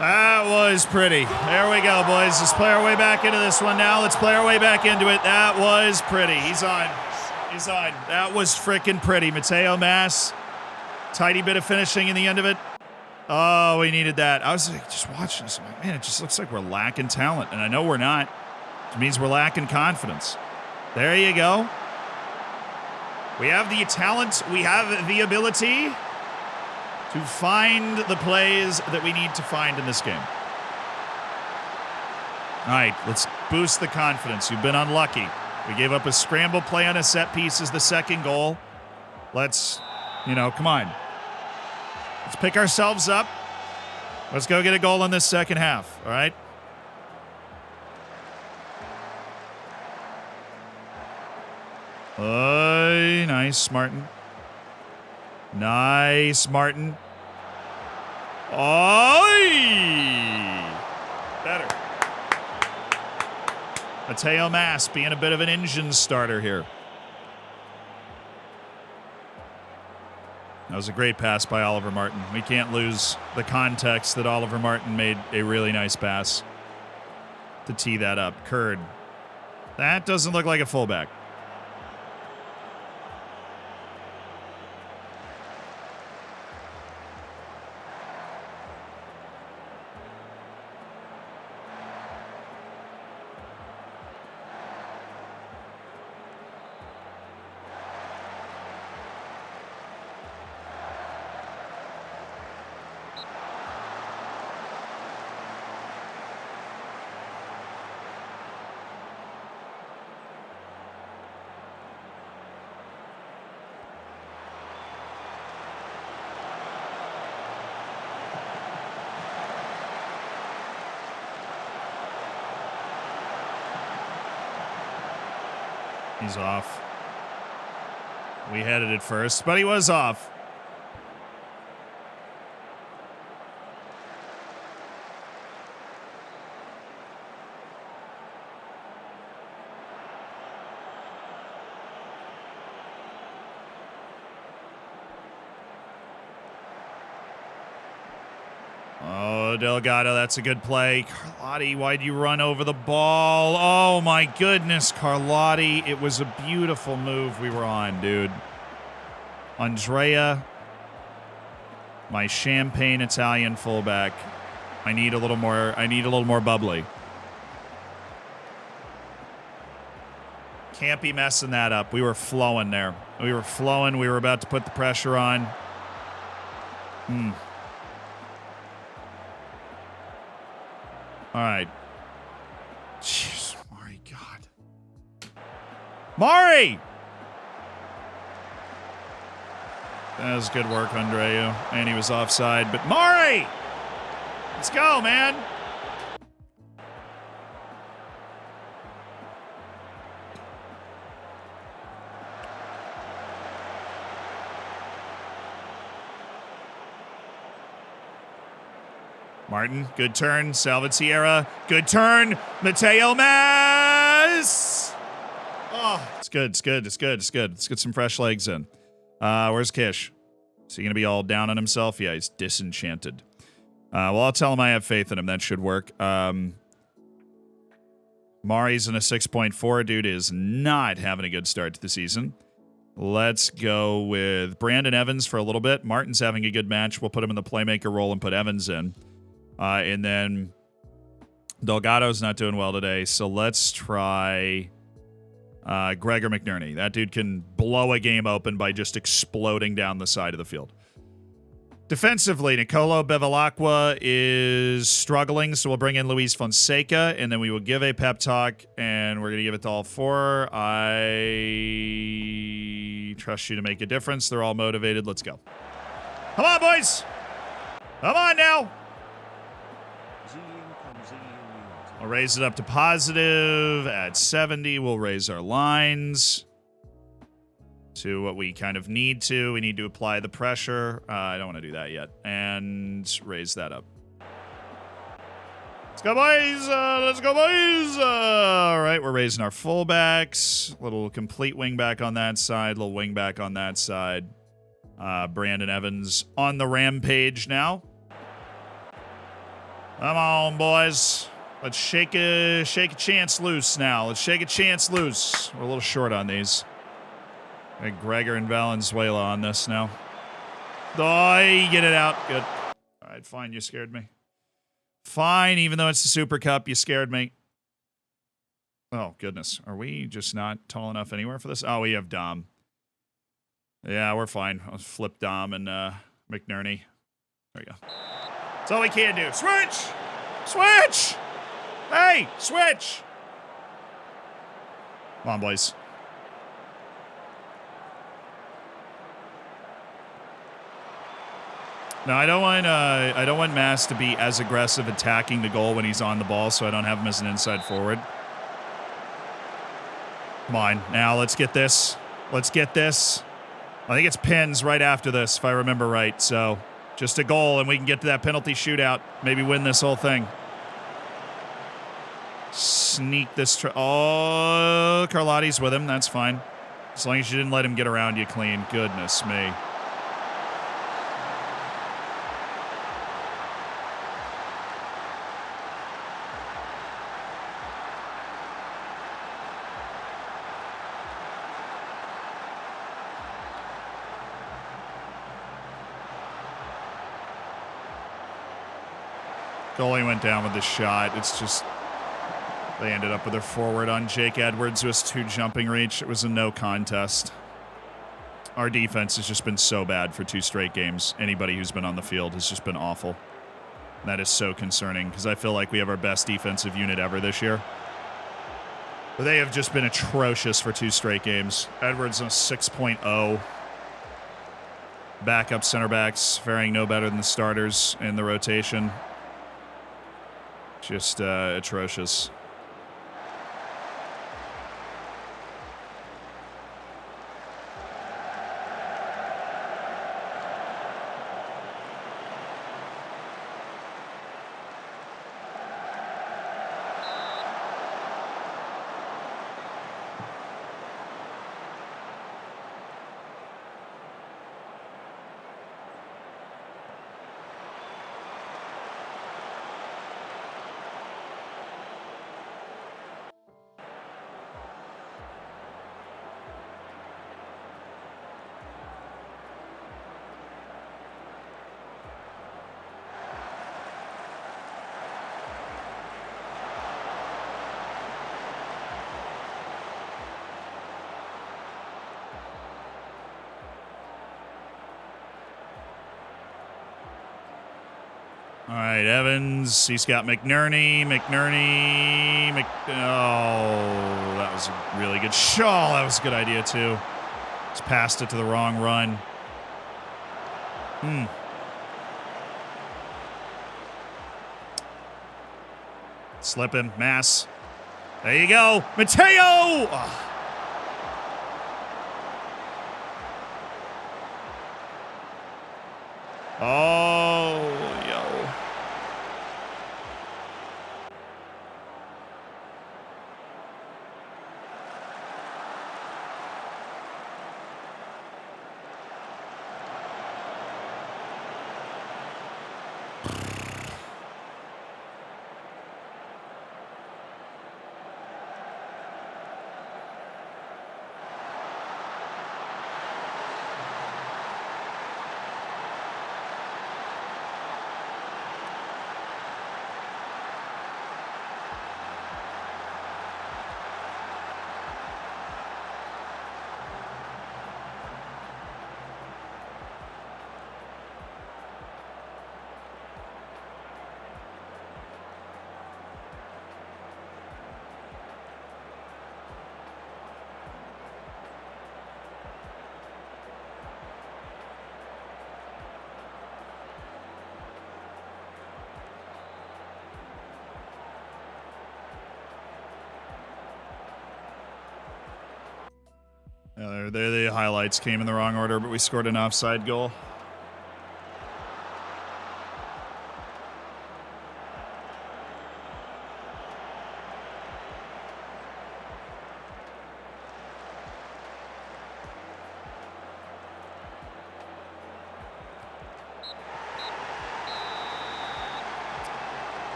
That was pretty. There we go, boys. Let's play our way back into this one now. Let's play our way back into it. That was pretty. He's on. He's on. That was freaking pretty. Mateo Mass. Tidy bit of finishing in the end of it. Oh, we needed that. I was like, just watching this. I'm like, man, it just looks like we're lacking talent. And I know we're not. It means we're lacking confidence. There you go. We have the talent. We have the ability to find the plays that we need to find in this game. All right, let's boost the confidence. You've been unlucky. We gave up a scramble play on a set piece as the second goal. Let's, come on. Let's pick ourselves up. Let's go get a goal in this second half, all right? Nice, Martin. Nice, Martin. Better. Mateo Mas being a bit of an engine starter here. That was a great pass by Oliver Martin. We can't lose the context that Oliver Martin made a really nice pass to tee that up. Curd. That doesn't look like a fullback. He's off. We headed it first, but he was off. Oh, Delgado, that's a good play. Carlotti, why'd you run over the ball? Oh, my goodness, Carlotti. It was a beautiful move we were on, dude. Andrea, my champagne Italian fullback. I need a little more bubbly. Can't be messing that up. We were flowing there. We were flowing. We were about to put the pressure on. All right. Jeez, Mari, God. Mari! That was good work, Andreu. And he was offside. But Mari! Let's go, man. Martin, good turn. Salvatierra, good turn. Mateo Mas! Oh, it's good, it's good, it's good, it's good. Let's get some fresh legs in. Where's Kish? Is he going to be all down on himself? Yeah, he's disenchanted. Well, I'll tell him I have faith in him. That should work. Mari's in a 6.4. Dude is not having a good start to the season. Let's go with Brandon Evans for a little bit. Martin's having a good match. We'll put him in the playmaker role and put Evans in. And then Delgado's not doing well today, so let's try Gregor McNerney. That dude can blow a game open by just exploding down the side of the field. Defensively, Nicolo Bevilacqua is struggling, so we'll bring in Luis Fonseca, and then we will give a pep talk, and we're going to give it to all four. I trust you to make a difference. They're all motivated. Let's go. Come on, boys. Come on now. I'll raise it up to positive. At 70, we'll raise our lines to what we kind of need to. We need to apply the pressure. I don't want to do that yet. And raise that up. Let's go, boys. Let's go, boys. All right, we're raising our fullbacks. Little complete wing back on that side. Little wing back on that side. Brandon Evans on the rampage now. Come on, boys. Let's shake a chance loose now. Let's shake a chance loose. We're a little short on these. Got Gregor and Valenzuela on this now. Oh, get it out. Good. All right, fine. You scared me. Fine, even though it's the Super Cup, you scared me. Oh, goodness. Are we just not tall enough anywhere for this? Oh, we have Dom. Yeah, we're fine. I'll flip Dom and McNerney. There you go. That's all we can do. Switch! Switch! Hey, switch! Come on, boys. No, I don't want Mass to be as aggressive attacking the goal when he's on the ball, so I don't have him as an inside forward. Come on, now let's get this. Let's get this. I think it's pins right after this, if I remember right. So just a goal, and we can get to that penalty shootout. Maybe win this whole thing. Sneak this. Oh, Carlotti's with him. That's fine. As long as you didn't let him get around you clean. Goodness me. Goalie went down with the shot. It's just, they ended up with their forward on Jake Edwards, who has 2 jumping reach. It was a no contest. Our defense has just been so bad for 2 straight games. Anybody who's been on the field has just been awful. And that is so concerning, because I feel like we have our best defensive unit ever this year. But they have just been atrocious for 2 straight games. Edwards on a 6.0. Backup center backs faring no better than the starters in the rotation. Just atrocious. All right, Evans. He's got McNerney. Oh, that was a really good shot. Oh, that was a good idea, too. Just passed it to the wrong run. Slip him. Mass. There you go. Mateo! Oh. Oh, yo. The highlights came in the wrong order, but we scored an offside goal.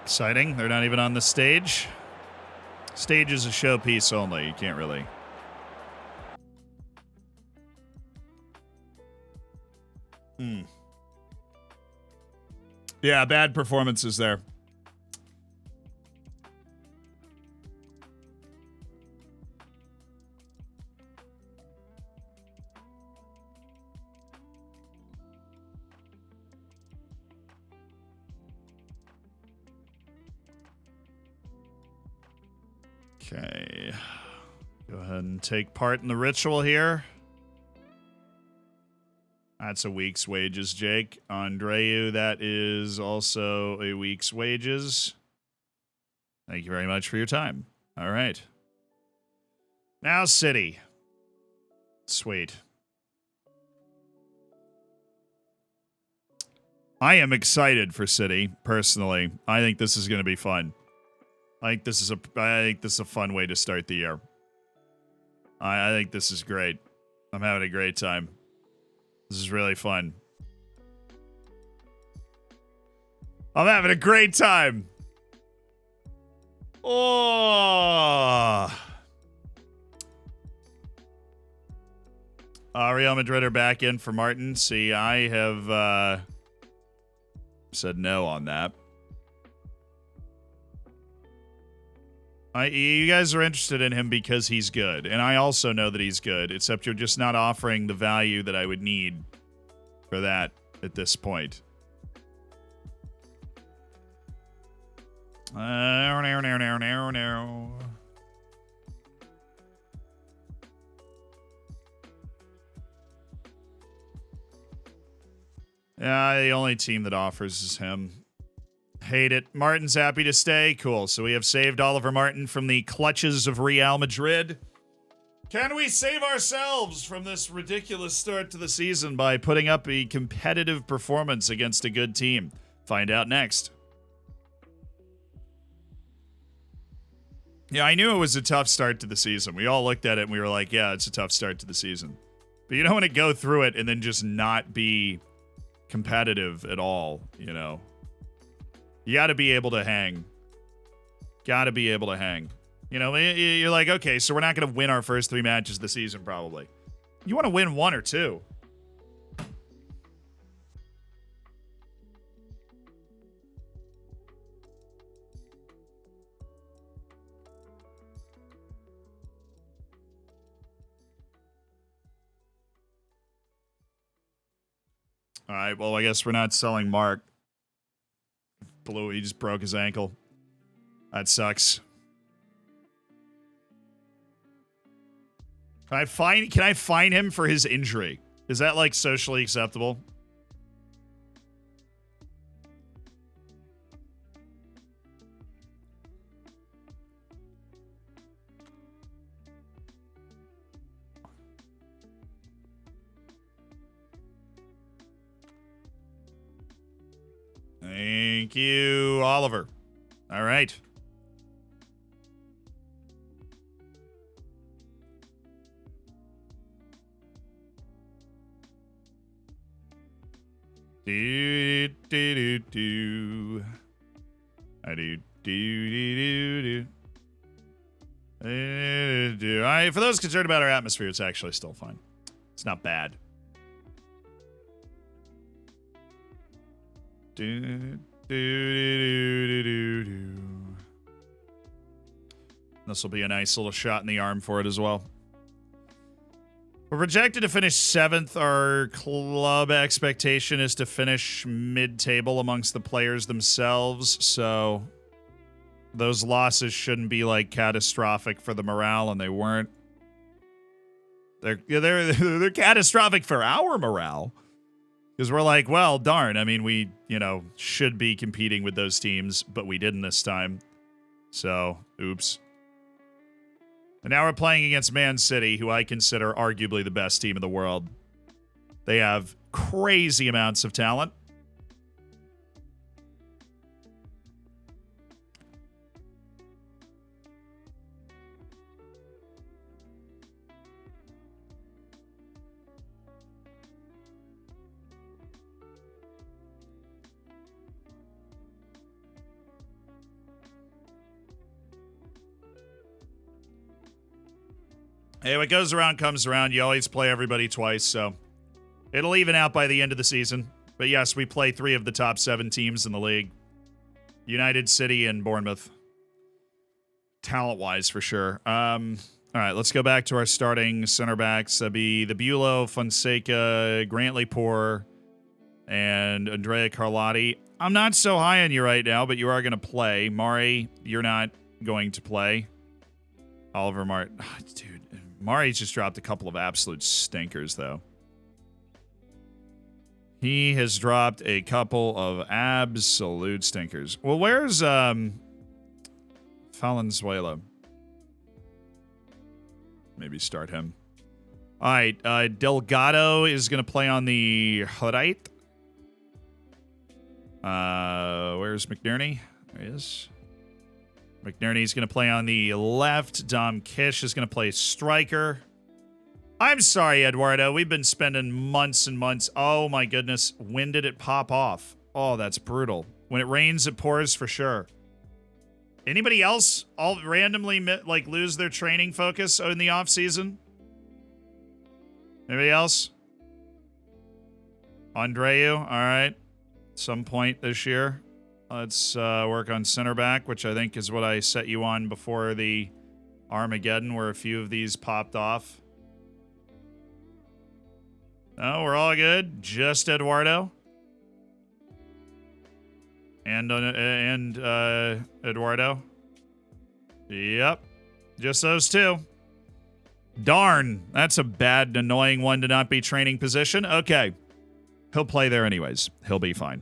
Exciting. They're not even on the stage. Stage is a showpiece only. You can't really. Yeah, bad performances there. Okay. Go ahead and take part in the ritual here. That's a week's wages, Jake. Andreu, that is also a week's wages. Thank you very much for your time. All right. Now, City. Sweet. I am excited for City, personally. I think this is going to be fun. I think this is a fun way to start the year. I think this is great. I'm having a great time. This is really fun. I'm having a great time. Oh. Real Madrid are back in for Martin. See, I have said no on that. You guys are interested in him because he's good, and I also know that he's good, except you're just not offering the value that I would need for that at this point. No. Yeah, the only team that offers is him. Hate it. Martin's happy to stay. Cool. So we have saved Oliver Martin from the clutches of Real Madrid. Can we save ourselves from this ridiculous start to the season by putting up a competitive performance against a good team? Find out next. Yeah, I knew it was a tough start to the season. We all looked at it and we were like, yeah, it's a tough start to the season. But you don't want to go through it and then just not be competitive at all, you know. You got to be able to hang. Got to be able to hang. You know, you're like, okay, so we're not going to win our first 3 matches of the season, probably. You want to win 1 or 2. All right, well, I guess we're not selling Mark. Blue, he just broke his ankle. That sucks. Can I fine him for his injury? Is that like socially acceptable? Thank you, Oliver. All right. Do do do do. I do do. For those concerned about our atmosphere, it's actually still fine. It's not bad. This will be a nice little shot in the arm for it as well. We're projected to finish 7th. Our club expectation is to finish mid-table amongst the players themselves, so those losses shouldn't be like catastrophic for the morale, and they weren't. They're catastrophic for our morale. Because we're like, well, darn. I mean, we, should be competing with those teams, but we didn't this time. So, oops. And now we're playing against Man City, who I consider arguably the best team in the world. They have crazy amounts of talent. Hey, what goes around comes around. You always play everybody twice, so it'll even out by the end of the season. But yes, we play 3 of the top 7 teams in the league. United, City, and Bournemouth. Talent-wise, for sure. All right, let's go back to our starting center backs. That'd be the Bulow, Fonseca, Grantley Poor, and Andrea Carlotti. I'm not so high on you right now, but you are going to play. Mari, you're not going to play. Oliver Mart. Oh, dude, Mari's just dropped a couple of absolute stinkers, though. He has dropped a couple of absolute stinkers. Well, where's Valenzuela? Maybe start him. All right, Delgado is going to play on the right. Where's McNerney? There he is. McNerney's going to play on the left. Dom Kish is going to play striker. I'm sorry, Eduardo. We've been spending months and months. Oh, my goodness. When did it pop off? Oh, that's brutal. When it rains, it pours for sure. Anybody else all randomly like lose their training focus in the off season? Anybody else? Andreu, all right. Some point this year. Let's work on center back, which I think is what I set you on before the Armageddon, where a few of these popped off. No, we're all good. Just Eduardo. And Eduardo. Yep. Just those two. Darn. That's a bad, annoying one to not be training position. Okay. He'll play there anyways. He'll be fine.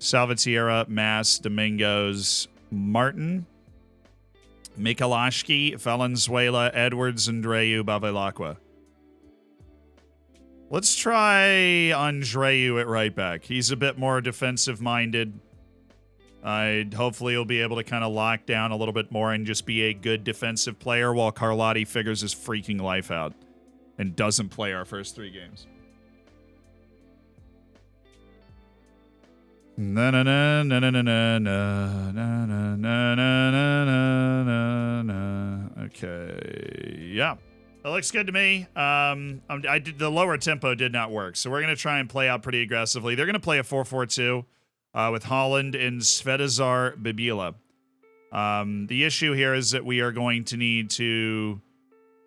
Salvatierra, Mass, Domingos, Martin, Michalashki, Valenzuela, Edwards, Andreu, Bavilacqua. Let's try Andreu at right back. He's a bit more defensive-minded. Hopefully he'll be able to kind of lock down a little bit more and just be a good defensive player while Carlotti figures his freaking life out and doesn't play our first 3 games. Na na na na na na na na na na na na na. Okay, yeah, that looks good to me. I did the lower tempo did not work, so we're gonna try and play out pretty aggressively. They're gonna play a 4-4-2 with Holland and Svetozar Bibila. The issue here is that we are going to need to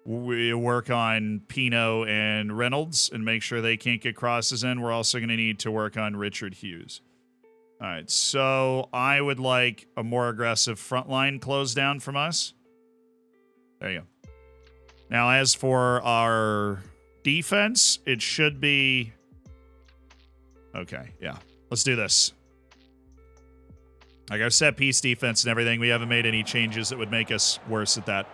work on Pino and Reynolds and make sure they can't get crosses in. We're also going to need to work on Richard Hughes. All right, so I would like a more aggressive front line close down from us. There you go. Now, as for our defense, it should be... Okay, yeah. Let's do this. Like our set-piece defense and everything, we haven't made any changes that would make us worse at that.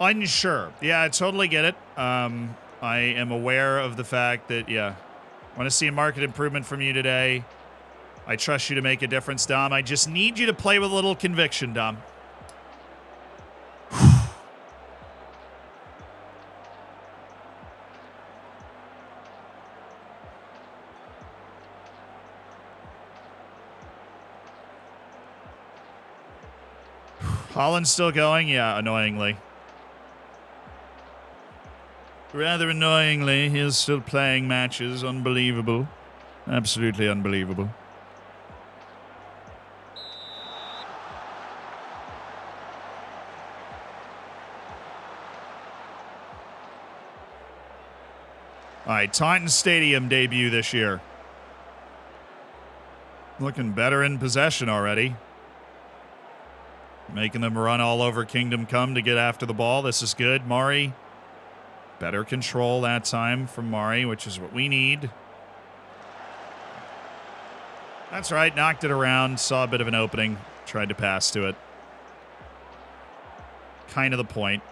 Unsure. Yeah, I totally get it. I am aware of the fact that, yeah, I want to see a market improvement from you today. I trust you to make a difference, Dom. I just need you to play with a little conviction, Dom. Holland's still going? Yeah, annoyingly. Rather annoyingly, he is still playing matches. Unbelievable. Absolutely unbelievable. All right, Taunton Stadium debut this year. Looking better in possession already. Making them run all over Kingdom Come to get after the ball. This is good. Mari, better control that time from Mari, which is what we need. That's right, knocked it around, saw a bit of an opening, tried to pass to it. Kind of the point.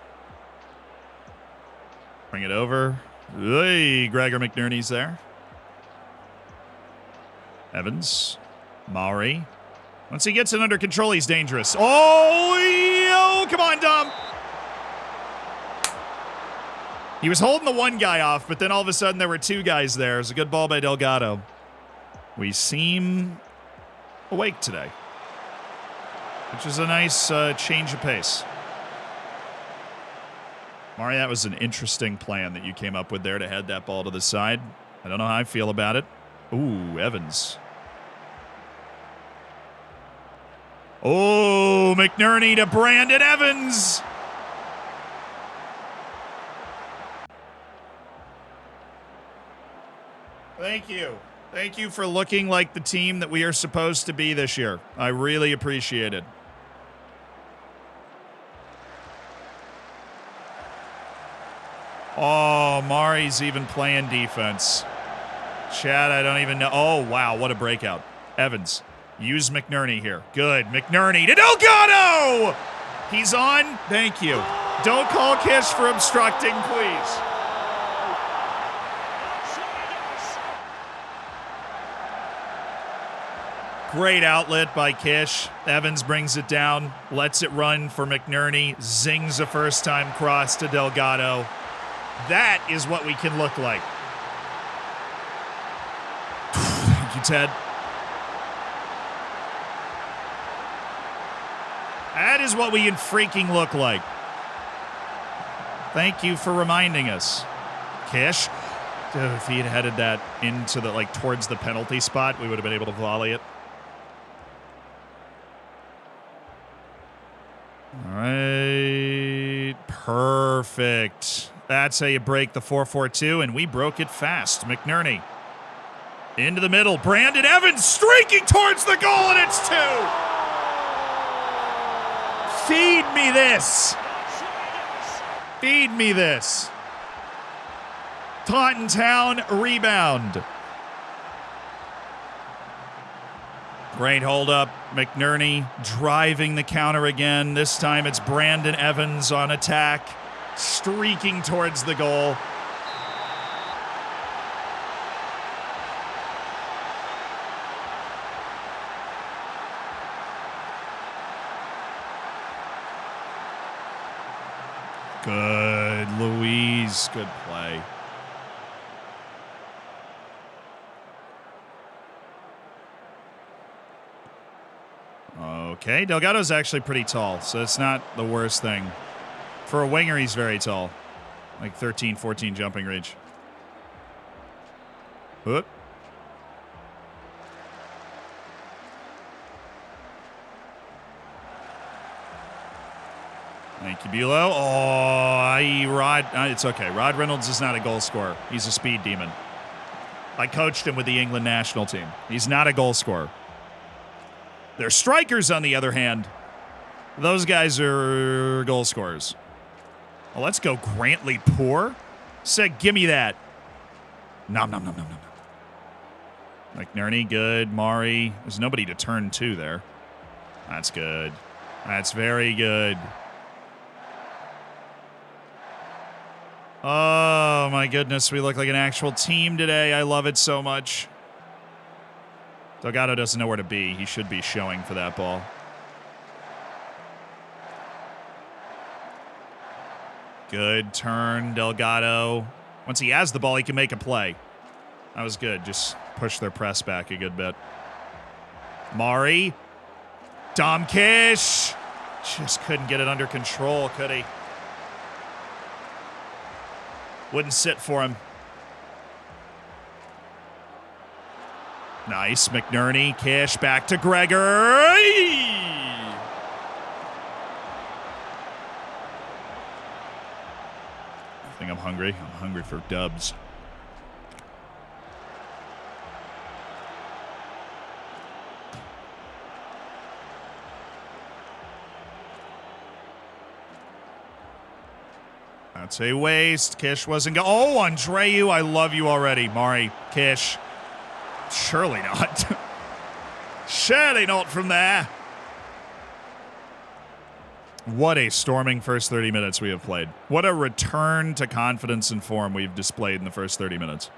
Bring it over. Hey, Gregor McNerney's there. Evans. Maury. Once he gets it under control, he's dangerous. Oh, come on, Dom. He was holding the one guy off, but then all of a sudden there were 2 guys there. It was a good ball by Delgado. We seem awake today, which is a nice change of pace. Mari, that was an interesting plan that you came up with there to head that ball to the side. I don't know how I feel about it. Ooh, Evans. Oh, McNerney to Brandon Evans. Thank you. Thank you for looking like the team that we are supposed to be this year. I really appreciate it. Oh, Mari's even playing defense. Chad, I don't even know. Oh, wow, what a breakout. Evans, use McNerney here. Good, McNerney to Delgado! He's on. Thank you. Don't call Kish for obstructing, please. Great outlet by Kish. Evans brings it down, lets it run for McNerney, zings a first-time cross to Delgado. That is what we can look like. Thank you, Ted. That is what we can freaking look like. Thank you for reminding us. Kish. If he had headed that into the, like, towards the penalty spot, we would have been able to volley it. All right. Perfect. That's how you break the 4-4-2, and we broke it fast. McNerney. Into the middle. Brandon Evans streaking towards the goal, and it's 2. Feed me this. Feed me this. Taunton Town rebound. Great hold up. McNerney driving the counter again. This time it's Brandon Evans on attack, streaking towards the goal. Good, Louise. Good play. Okay, Delgado's actually pretty tall, so it's not the worst thing. For a winger, he's very tall. Like 13, 14 jumping reach. Whoop. Thank you, Bulow. Oh, Rod. It's okay. Rod Reynolds is not a goal scorer. He's a speed demon. I coached him with the England national team. He's not a goal scorer. Their strikers, on the other hand, those guys are goal scorers. Well, let's go Grantley Poor. Said, give me that. Nom, nom, nom, nom, nom. McNerney, good. Mari. There's nobody to turn to there. That's good. That's very good. Oh, my goodness. We look like an actual team today. I love it so much. Delgado doesn't know where to be. He should be showing for that ball. Good turn, Delgado. Once he has the ball, he can make a play. That was good. Just push their press back a good bit. Mari. Dom Kish. Just couldn't get it under control, could he? Wouldn't sit for him. Nice. McNerney. Kish back to Gregory. I think I'm hungry. I'm hungry for dubs. That's a waste. Kish wasn't oh, Andreu, I love you already. Mari, Kish. Surely not. Surely not from there. What a storming first 30 minutes we have played. What a return to confidence and form we've displayed in the first 30 minutes.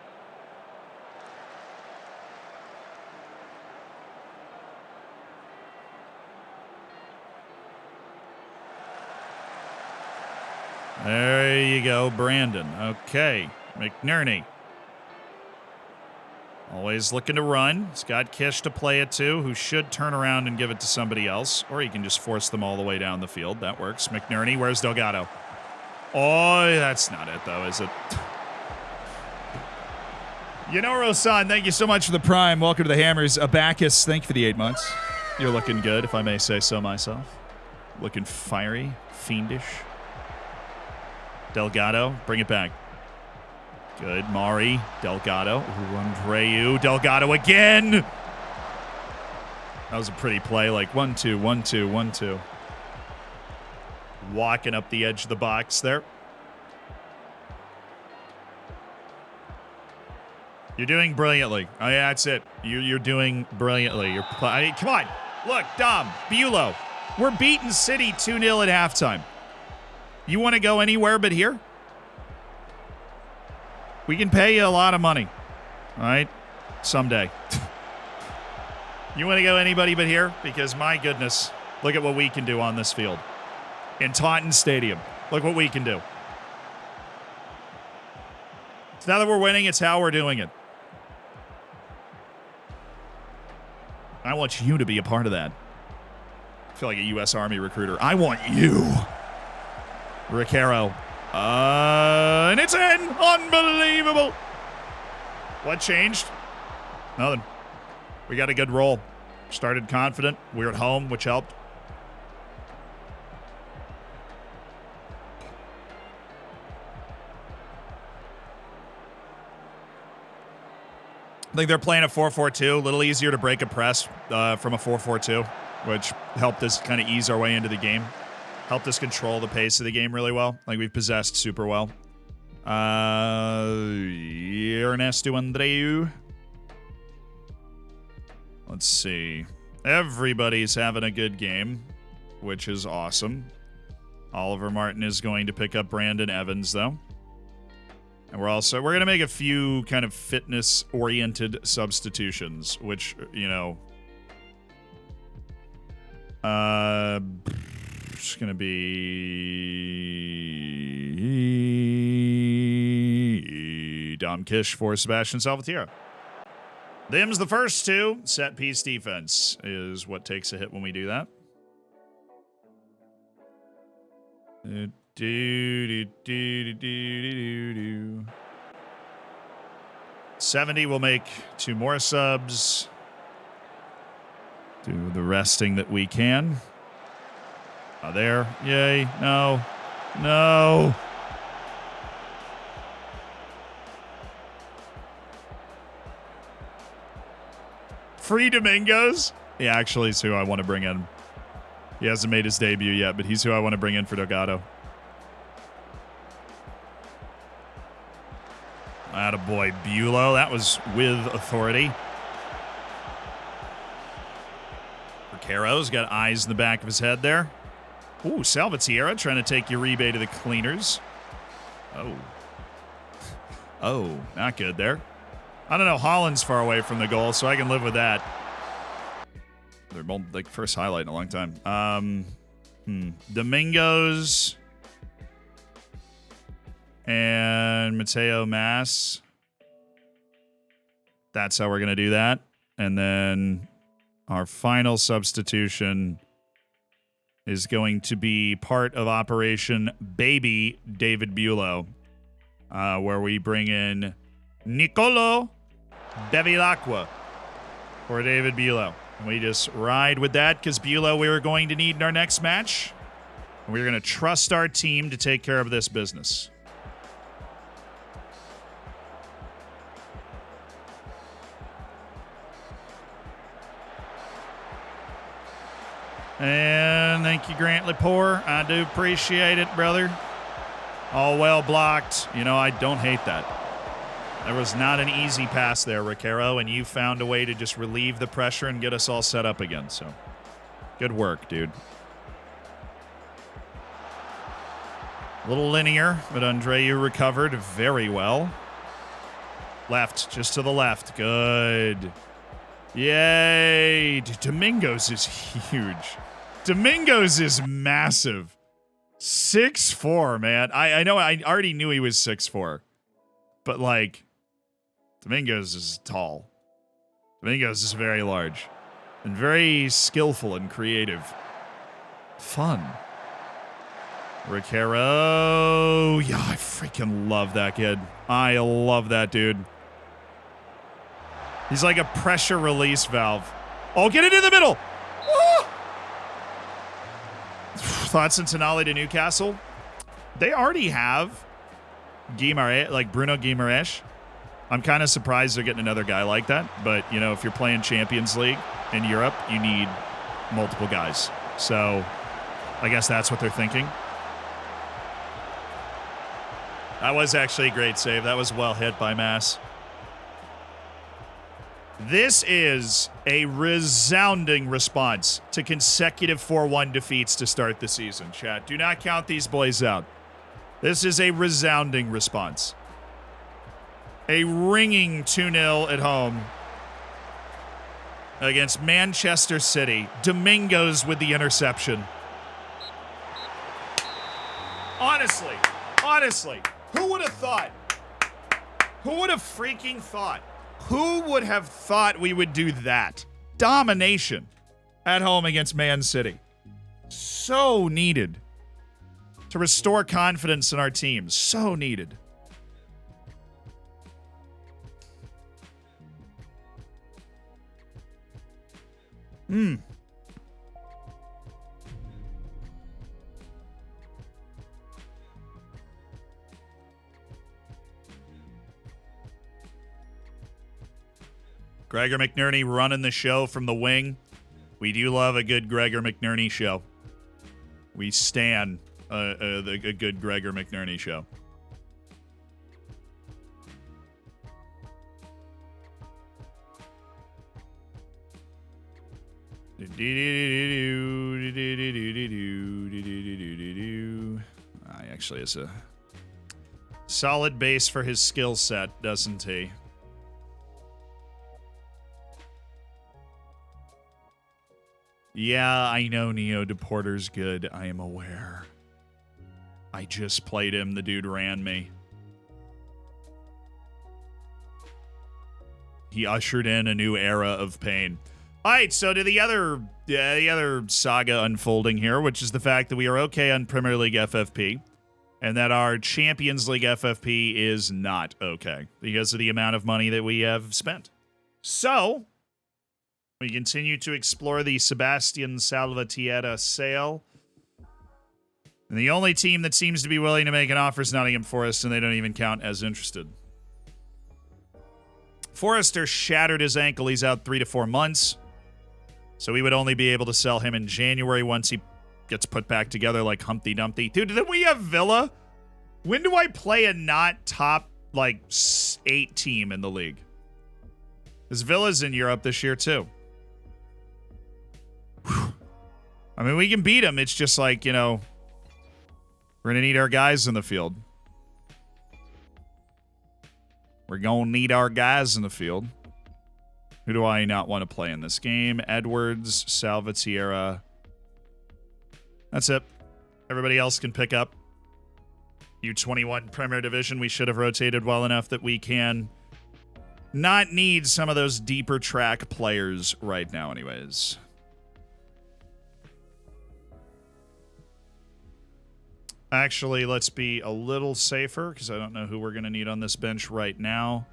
There you go, Brandon. Okay, McNerney. Always looking to run. He's got Kish to play it to, who should turn around and give it to somebody else. Or he can just force them all the way down the field. That works. McNerney, where's Delgado? Oh, that's not it, though, is it? You know, Rosan, thank you so much for the Prime. Welcome to the Hammers. Abacus, thank you for the 8 months. You're looking good, if I may say so myself. Looking fiery, fiendish. Delgado, bring it back. Good. Mari. Delgado. Andreu. Delgado again. That was a pretty play. Like 1-2, 1-2, 1-2. Walking up the edge of the box there. You're doing brilliantly. Oh, yeah, that's it. You're doing brilliantly. I mean, come on. Look, Dom, Bulow. We're beating City 2-0 at halftime. You want to go anywhere but here? We can pay you a lot of money. All right? Someday. You want to go anybody but here? Because, my goodness, look at what we can do on this field. In Taunton Stadium. Look what we can do. So now that we're winning, it's how we're doing it. I want you to be a part of that. I feel like a U.S. Army recruiter. I want you. Riquero. And it's in! Unbelievable! What changed? Nothing. We got a good roll. Started confident. We were at home, which helped. I think they're playing a 4-4-2. A little easier to break a press from a 4-4-2, which helped us kind of ease our way into the game. Helped us control the pace of the game really well. Like, we've possessed super well. Ernesto Andreu. Let's see. Everybody's having a good game, which is awesome. Oliver Martin is going to pick up Brandon Evans, though. And we're going to make a few kind of fitness-oriented substitutions, which, you know, it's going to be Dom Kish for Sebastian Salvatierra. Them's the first two. Set piece defense is what takes a hit when we do that. 70 will make 2 more subs. Do the resting that we can. There. Yay. No. No. Free Domingos? He actually is who I want to bring in. He hasn't made his debut yet, but he's who I want to bring in for Delgado. Attaboy, Bulow. That was with authority. Riquero's got eyes in the back of his head there. Ooh, Salvatierra trying to take Uribe to the cleaners. Oh. Oh, not good there. I don't know. Holland's far away from the goal, so I can live with that. They're both like first highlight in a long time. Domingos and Mateo Mas. That's how we're going to do that. And then our final substitution is going to be part of Operation Baby David Bulow, where we bring in Nicolo Bevilacqua for David Bulow. And we just ride with that because Bulow we were going to need in our next match. And we're going to trust our team to take care of this business. And thank you, Grant Lepore. I do appreciate it, brother. All well blocked. You know, I don't hate that. There was not an easy pass there, Riquero, and you found a way to just relieve the pressure and get us all set up again. So, good work, dude. A little linear, but Andreu recovered very well. Left, just to the left. Good. Yay. Dude, Domingos is huge. Domingos is massive. 6'4", man. I know I already knew he was 6'4", but like, Domingos is tall. Domingos is very large and very skillful and creative. Fun. Riquero. Yeah, I freaking love that kid. I love that dude. He's like a pressure release valve. Oh, get it in the middle. Ah! Thoughts on Tonali to Newcastle? They already have Guimaraes, like Bruno Guimaraes. I'm kind of surprised they're getting another guy like that. But, you know, if you're playing Champions League in Europe, you need multiple guys. So I guess that's what they're thinking. That was actually a great save. That was well hit by Mass. This is a resounding response to consecutive 4-1 defeats to start the season, chat. Do not count these boys out. This is a resounding response. A ringing 2-0 at home against Manchester City. Domingos with the interception. Honestly, who would have thought? Who would have freaking thought? Who would have thought we would do that? Domination at home against Man City. So needed to restore confidence in our team. So needed. Gregor McNerney running the show from the wing. We do love a good Gregor McNerney show. We stan a good Gregor McNerney show. Actually, it's a solid base for his skill set, doesn't he? Yeah, I know Neo Deporter's good. I am aware. I just played him. The dude ran me. He ushered in a new era of pain. All right, so to the other saga unfolding here, which is the fact that we are okay on Premier League FFP, and that our Champions League FFP is not okay because of the amount of money that we have spent. So we continue to explore the Sebastian Salvatierra sale. And the only team that seems to be willing to make an offer is Nottingham Forest, and they don't even count as interested. Forrester shattered his ankle. He's out 3 to 4 months. So we would only be able to sell him in January once he gets put back together like Humpty Dumpty. Dude, did we have Villa? When do I play a not top, 8 team in the league? Because Villa's in Europe this year, too. Whew. I mean, we can beat them. It's just we're going to need our guys in the field. We're going to need our guys in the field. Who do I not want to play in this game? Edwards, Salvatierra. That's it. Everybody else can pick up. U21 Premier Division, we should have rotated well enough that we can not need some of those deeper track players right now anyways. Actually, let's be a little safer because I don't know who we're going to need on this bench right now.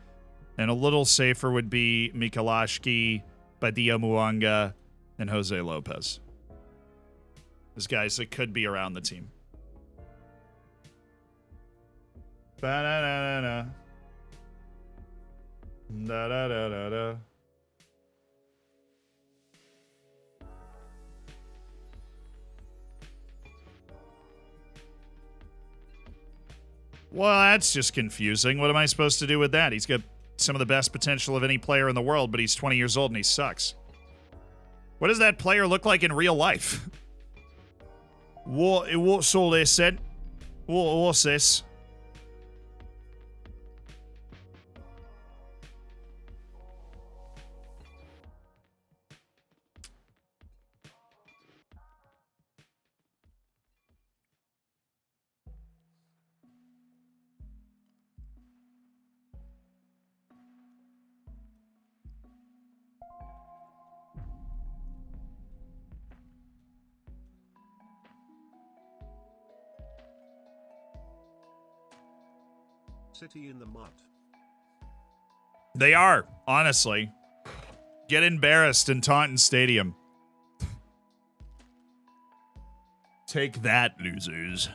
And a little safer would be Mikalashki, Badia Muanga, and Jose Lopez. Those guys that could be around the team. Ba-da-da-da-da. Da-da-da-da-da. Well, that's just confusing. What am I supposed to do with that? He's got some of the best potential of any player in the world, but he's 20 years old and he sucks. What does that player look like in real life? What's all this then? What's this? City in the mud. They are, honestly. Get embarrassed in Taunton Stadium. Take that, losers.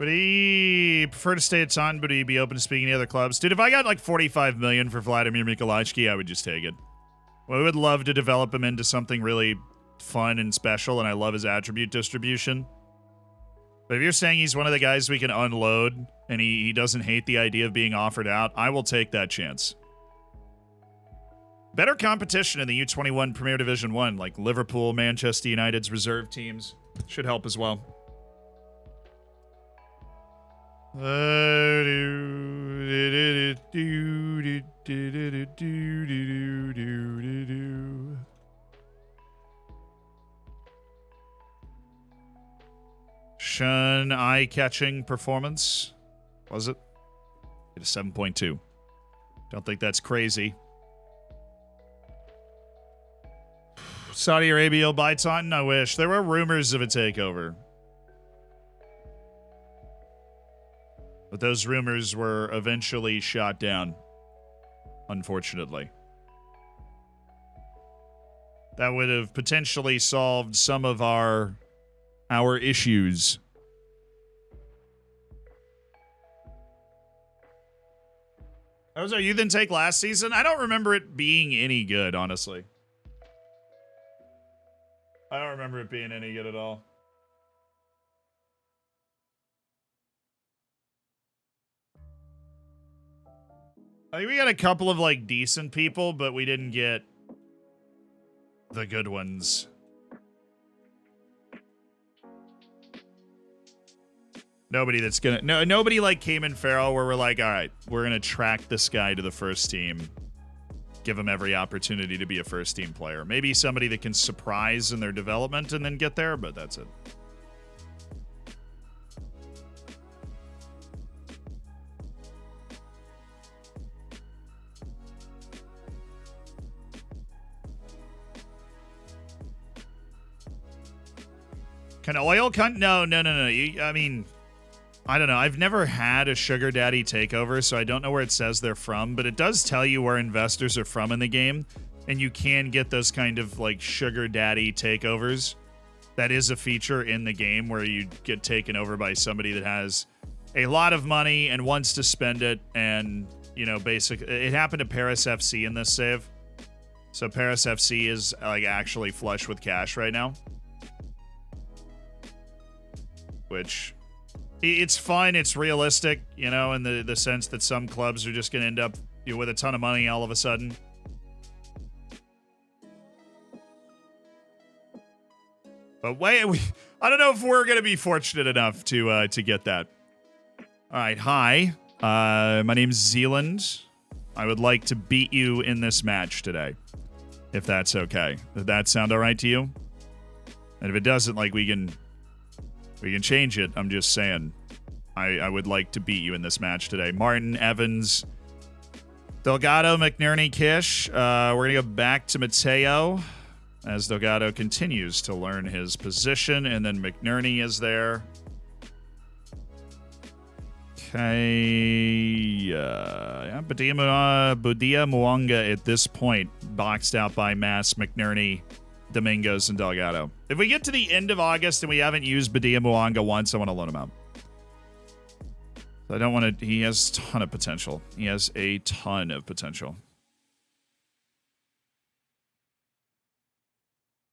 Would he prefer to stay at Taunton, but he'd be open to speaking to other clubs? Dude, if I got like 45 million for Vladimir Mikulajski, I would just take it. Well, I would love to develop him into something really fun and special, and I love his attribute distribution. But if you're saying he's one of the guys we can unload, and he doesn't hate the idea of being offered out, I will take that chance. Better competition in the U21 Premier Division 1, like Liverpool, Manchester United's reserve teams. Should help as well. Shun eye-catching performance. Was it? It is 7.2. Don't think that's crazy. Saudi Arabia will buy Taunton? I wish. There were rumors of a takeover. But those rumors were eventually shot down. Unfortunately. That would have potentially solved some of our issues. That was our youth intake last season? I don't remember it being any good, honestly. I don't remember it being any good at all. I think we got a couple of, like, decent people, but we didn't get the good ones. Nobody that's gonna... nobody, like, came in Farrell where we're like, all right, we're gonna track this guy to the first team. Give him every opportunity to be a first-team player. Maybe somebody that can surprise in their development and then get there, but that's it. Can oil cunt? No. I mean, I don't know. I've never had a sugar daddy takeover, so I don't know where it says they're from, but it does tell you where investors are from in the game, and you can get those kind of, like, sugar daddy takeovers. That is a feature in the game where you get taken over by somebody that has a lot of money and wants to spend it, and, you know, basically, it happened to Paris FC in this save. So Paris FC is, like, actually flush with cash right now. Which, it's fun, it's realistic, you know, in the sense that some clubs are just going to end up, you know, with a ton of money all of a sudden. But I don't know if we're going to be fortunate enough to get that. All right, hi. My name's Zealand. I would like to beat you in this match today, if that's okay. Does that sound all right to you? And if it doesn't, like, we can change it. I'm just saying. I would like to beat you in this match today. Martin, Evans, Delgado, McNerney, Kish. We're going to go back to Mateo as Delgado continues to learn his position. And then McNerney is there. Okay. Budia Mwanga at this point. Boxed out by Mass, McNerney, Domingos, and Delgado. If we get to the end of August and we haven't used Badia Mwanga once, I want to loan him out. I don't want to... He has a ton of potential. He has a ton of potential.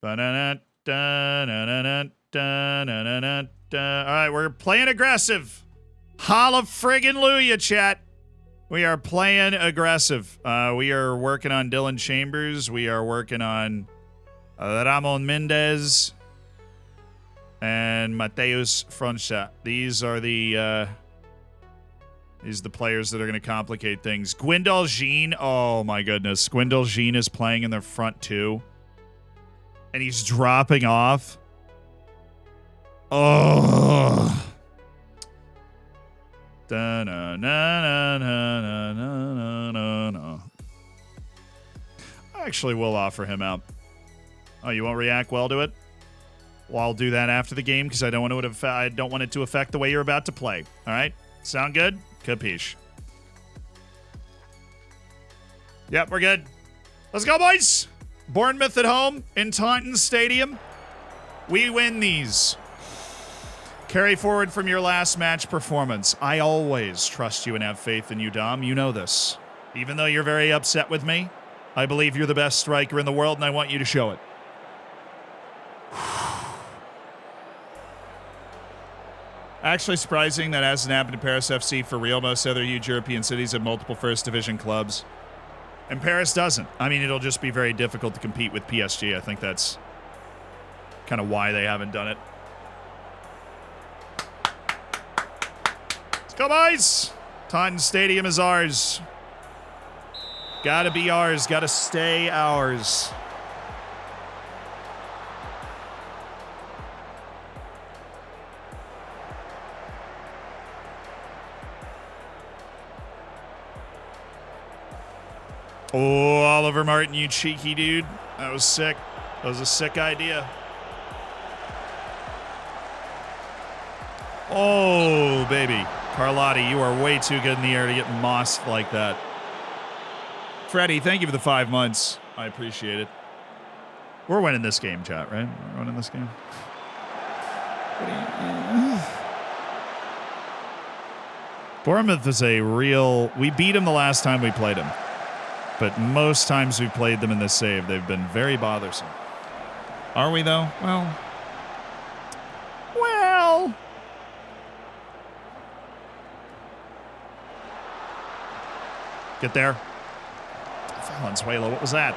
All right, we're playing aggressive. Holla friggin' Luya, chat. We are playing aggressive. We are working on Dylan Chambers. We are working on Ramon Mendez and Mateus Froncha. These are the players that are going to complicate things. Gwendal Jean. Oh my goodness. Gwendal Jean is playing in their front two. And he's dropping off. Oh. Da, na, na, na, na, na, na, na. I actually will offer him out. Oh, you won't react well to it? Well, I'll do that after the game because I don't want it to affect the way you're about to play. All right? Sound good? Capiche. Yep, we're good. Let's go, boys! Bournemouth at home in Taunton Stadium. We win these. Carry forward from your last match performance. I always trust you and have faith in you, Dom. You know this. Even though you're very upset with me, I believe you're the best striker in the world, and I want you to show it. Actually surprising that hasn't happened to Paris FC for real. Most other huge European cities have multiple first division clubs. And Paris doesn't. I mean, it'll just be very difficult to compete with PSG. I think that's kind of why they haven't done it. Let's go, boys! Taunton Stadium is ours. Gotta be ours. Gotta stay ours. Oh, Oliver Martin, you cheeky dude. That was sick. That was a sick idea. Oh, baby. Carlotti, you are way too good in the air to get mossed like that. Freddie, thank you for the 5 months. I appreciate it. We're winning this game, chat, right? We're winning this game. Bournemouth is a real... We beat him the last time we played him. But most times we've played them in this save, they've been very bothersome. Are we, though? Well... Get there. Valenzuela, what was that?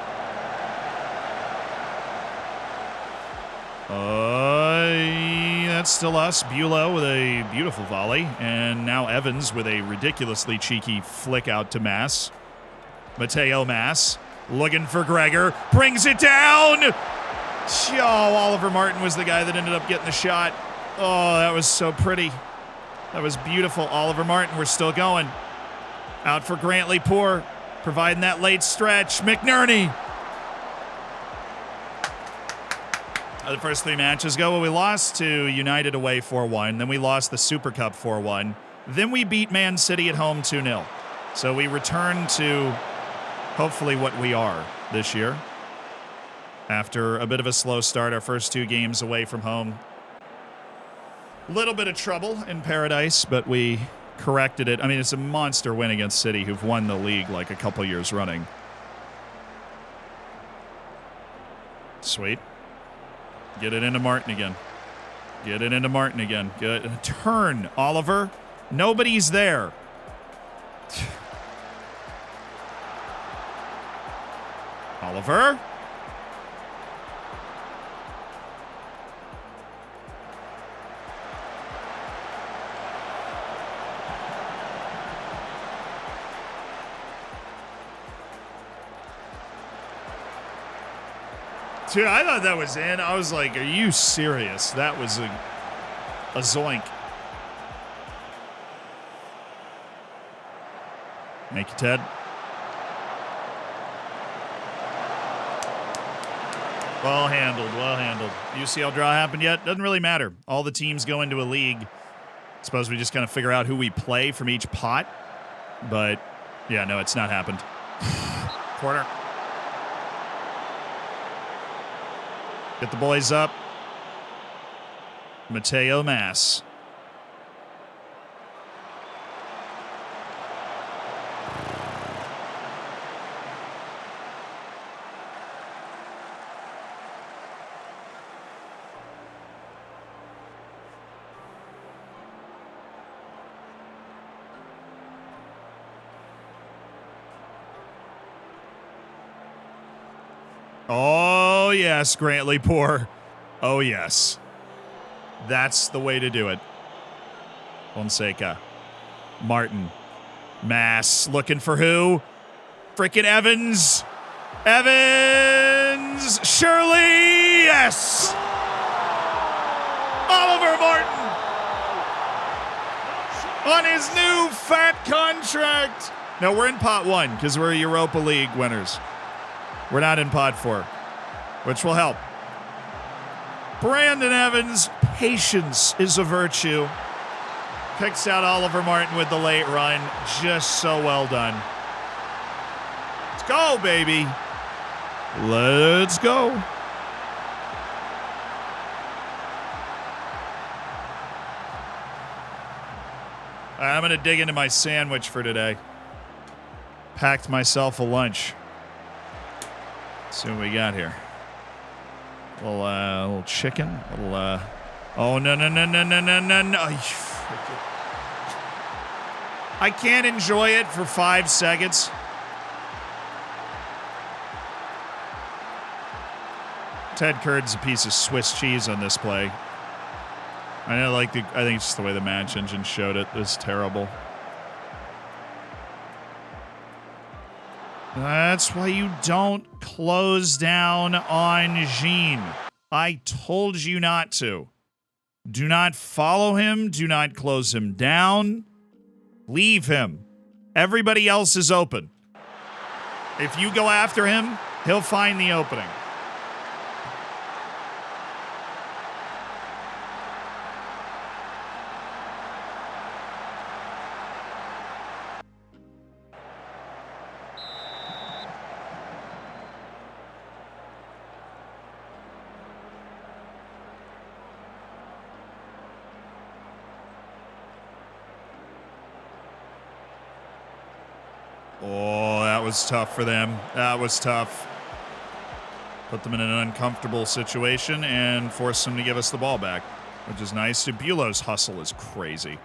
That's still us. Bulow with a beautiful volley. And now Evans with a ridiculously cheeky flick out to Mass. Mateo Mass looking for Gregor. Brings it down. Oh, Oliver Martin was the guy that ended up getting the shot. Oh, that was so pretty. That was beautiful. Oliver Martin, we're still going. Out for Grantley Poor, providing that late stretch. McNerney. The first 3 matches go, well, we lost to United away 4-1. Then we lost the Super Cup 4-1. Then we beat Man City at home 2-0. So we return to hopefully what we are this year. After a bit of a slow start, our first 2 games away from home. Little bit of trouble in paradise, but we corrected it. I mean, it's a monster win against City, who've won the league like a couple years running. Sweet. Get it into Martin again. Get it into Martin again. Good. Turn, Oliver. Nobody's there. Oliver. Dude, I thought that was in. I was like, are you serious? That was a zoink. Thank you, Ted. Well handled, well handled. UCL draw happened yet? Doesn't really matter. All the teams go into a league. Suppose we just kind of figure out who we play from each pot. But, yeah, no, it's not happened. Corner. Get the boys up. Mateo Mass. Oh, yes, Grantley Poor. Oh, yes. That's the way to do it. Fonseca. Martin. Mass. Looking for who? Frickin' Evans. Evans. Shirley. Yes. Oliver Martin. On his new fat contract. No, we're in pot 1 because we're Europa League winners. We're not in pot 4, which will help. Brandon Evans, patience is a virtue. Picks out Oliver Martin with the late run. Just so well done. Let's go, baby. Let's go. I'm going to dig into my sandwich for today. Packed myself a lunch. See what we got here. Little chicken. Oh, no. You freaking... I can't enjoy it for 5 seconds. Ted Kurd's a piece of Swiss cheese on this play. I think it's just the way the match engine showed it. It was terrible. That's why you don't close down on Jean. I told you not to. Do not follow him. Do not close him down. Leave him. Everybody else is open. If you go after him, he'll find the opening. Oh, that was tough for them. That was tough. Put them in an uncomfortable situation and force them to give us the ball back, which is nice. Bulo's hustle is crazy.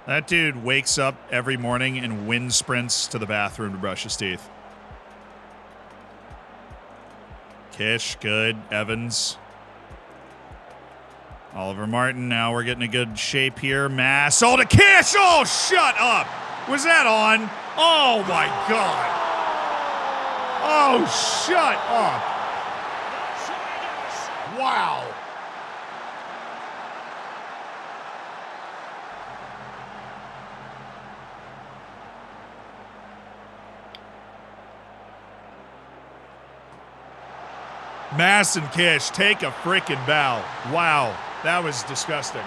That dude wakes up every morning and wind sprints to the bathroom to brush his teeth. Kish, good. Evans. Oliver Martin, now we're getting a good shape here. Mass. Oh, to Kish! Oh, shut up! Was that on? Oh, my God. Oh, shut up. Wow. Mass and Kish, take a freaking bow. Wow, that was disgusting.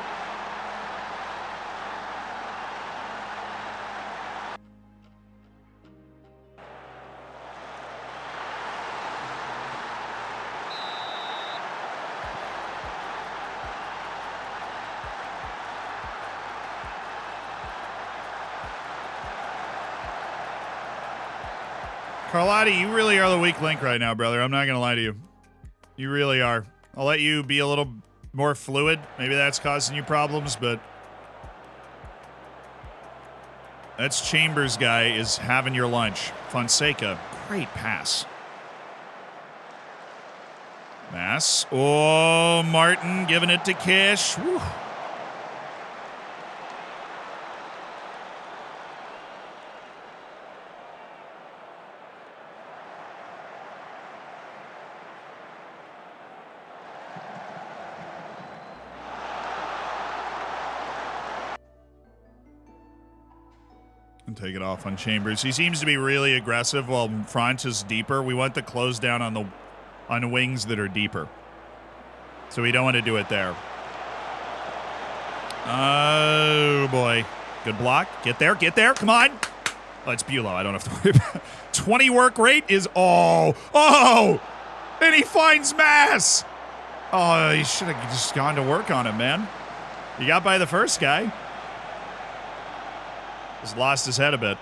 Carlotti, you really are the weak link right now, brother. I'm not going to lie to you. You really are. I'll let you be a little more fluid. Maybe that's causing you problems, but that's Chambers guy is having your lunch. Fonseca, great pass. Mass. Oh, Martin giving it to Kish. Whew. And take it off on Chambers. He seems to be really aggressive while front is deeper. We want the close down on the wings that are deeper. So we don't want to do it there. Oh, boy. Good block. Get there. Get there. Come on. Oh, it's Bulow. I don't have to worry about it. 20 work rate is... Oh! And he finds Mass! Oh, he should have just gone to work on him, man. He got by the first guy. Just lost his head a bit.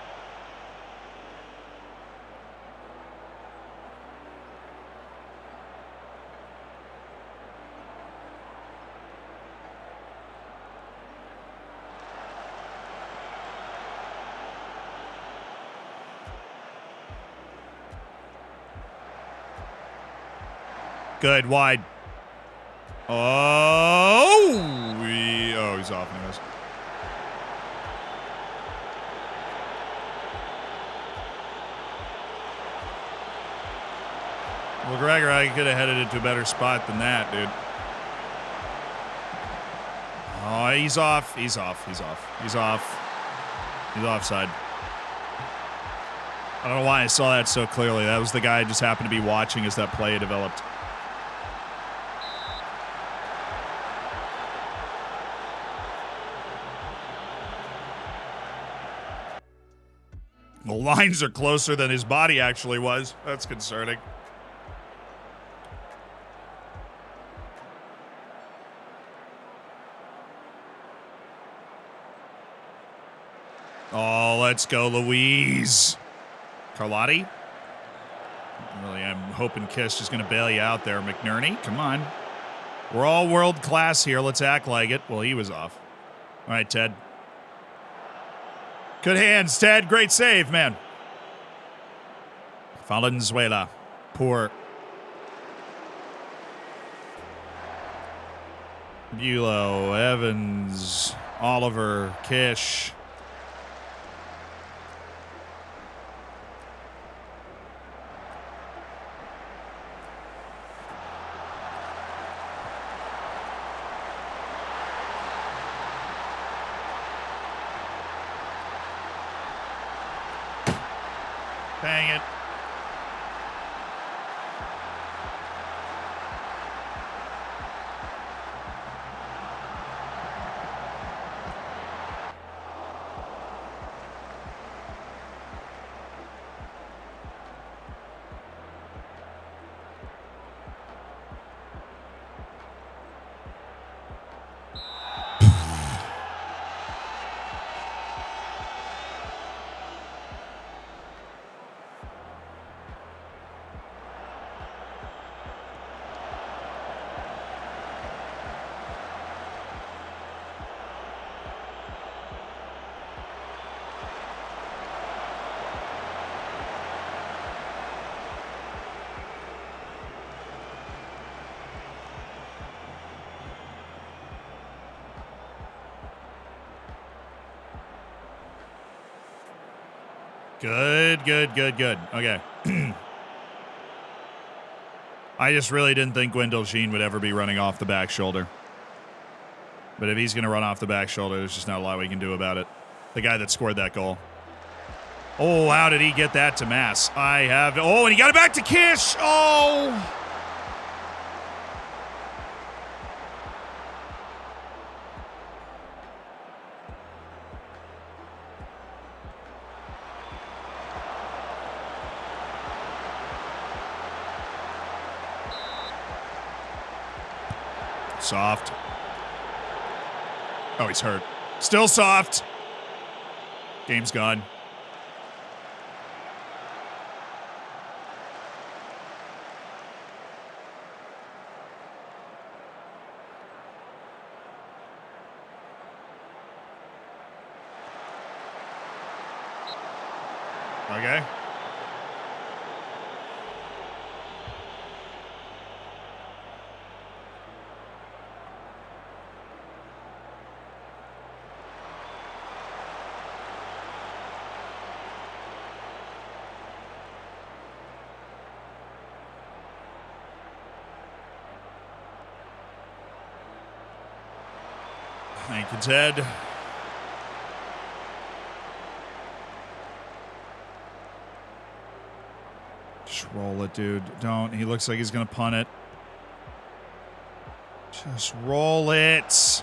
Good, wide. Oh, he's off anyways. Well, Gregor, I could have headed it to a better spot than that, dude. Oh, he's off. He's off. He's off. He's off. He's offside. I don't know why I saw that so clearly. That was the guy I just happened to be watching as that play developed. The lines are closer than his body actually was. That's concerning. Oh, let's go, Louise. Carlotti? Really, I'm hoping Kish is going to bail you out there. McNerney, come on. We're all world class here. Let's act like it. Well, he was off. All right, Ted. Good hands, Ted. Great save, man. Valenzuela. Poor. Bulow, Evans, Oliver, Kish. Dang it. Good. Okay. I just really didn't think Gwendol Sheen would ever be running off the back shoulder. But if he's going to run off the back shoulder, there's just not a lot we can do about it. The guy that scored that goal. Oh, how did he get that to Mass? Oh, and he got it back to Kish. Oh. Soft. Oh, he's hurt. Still soft. Game's gone. Okay. Thank you, Ted. Just roll it, dude. Don't. He looks like he's going to punt it. Just roll it.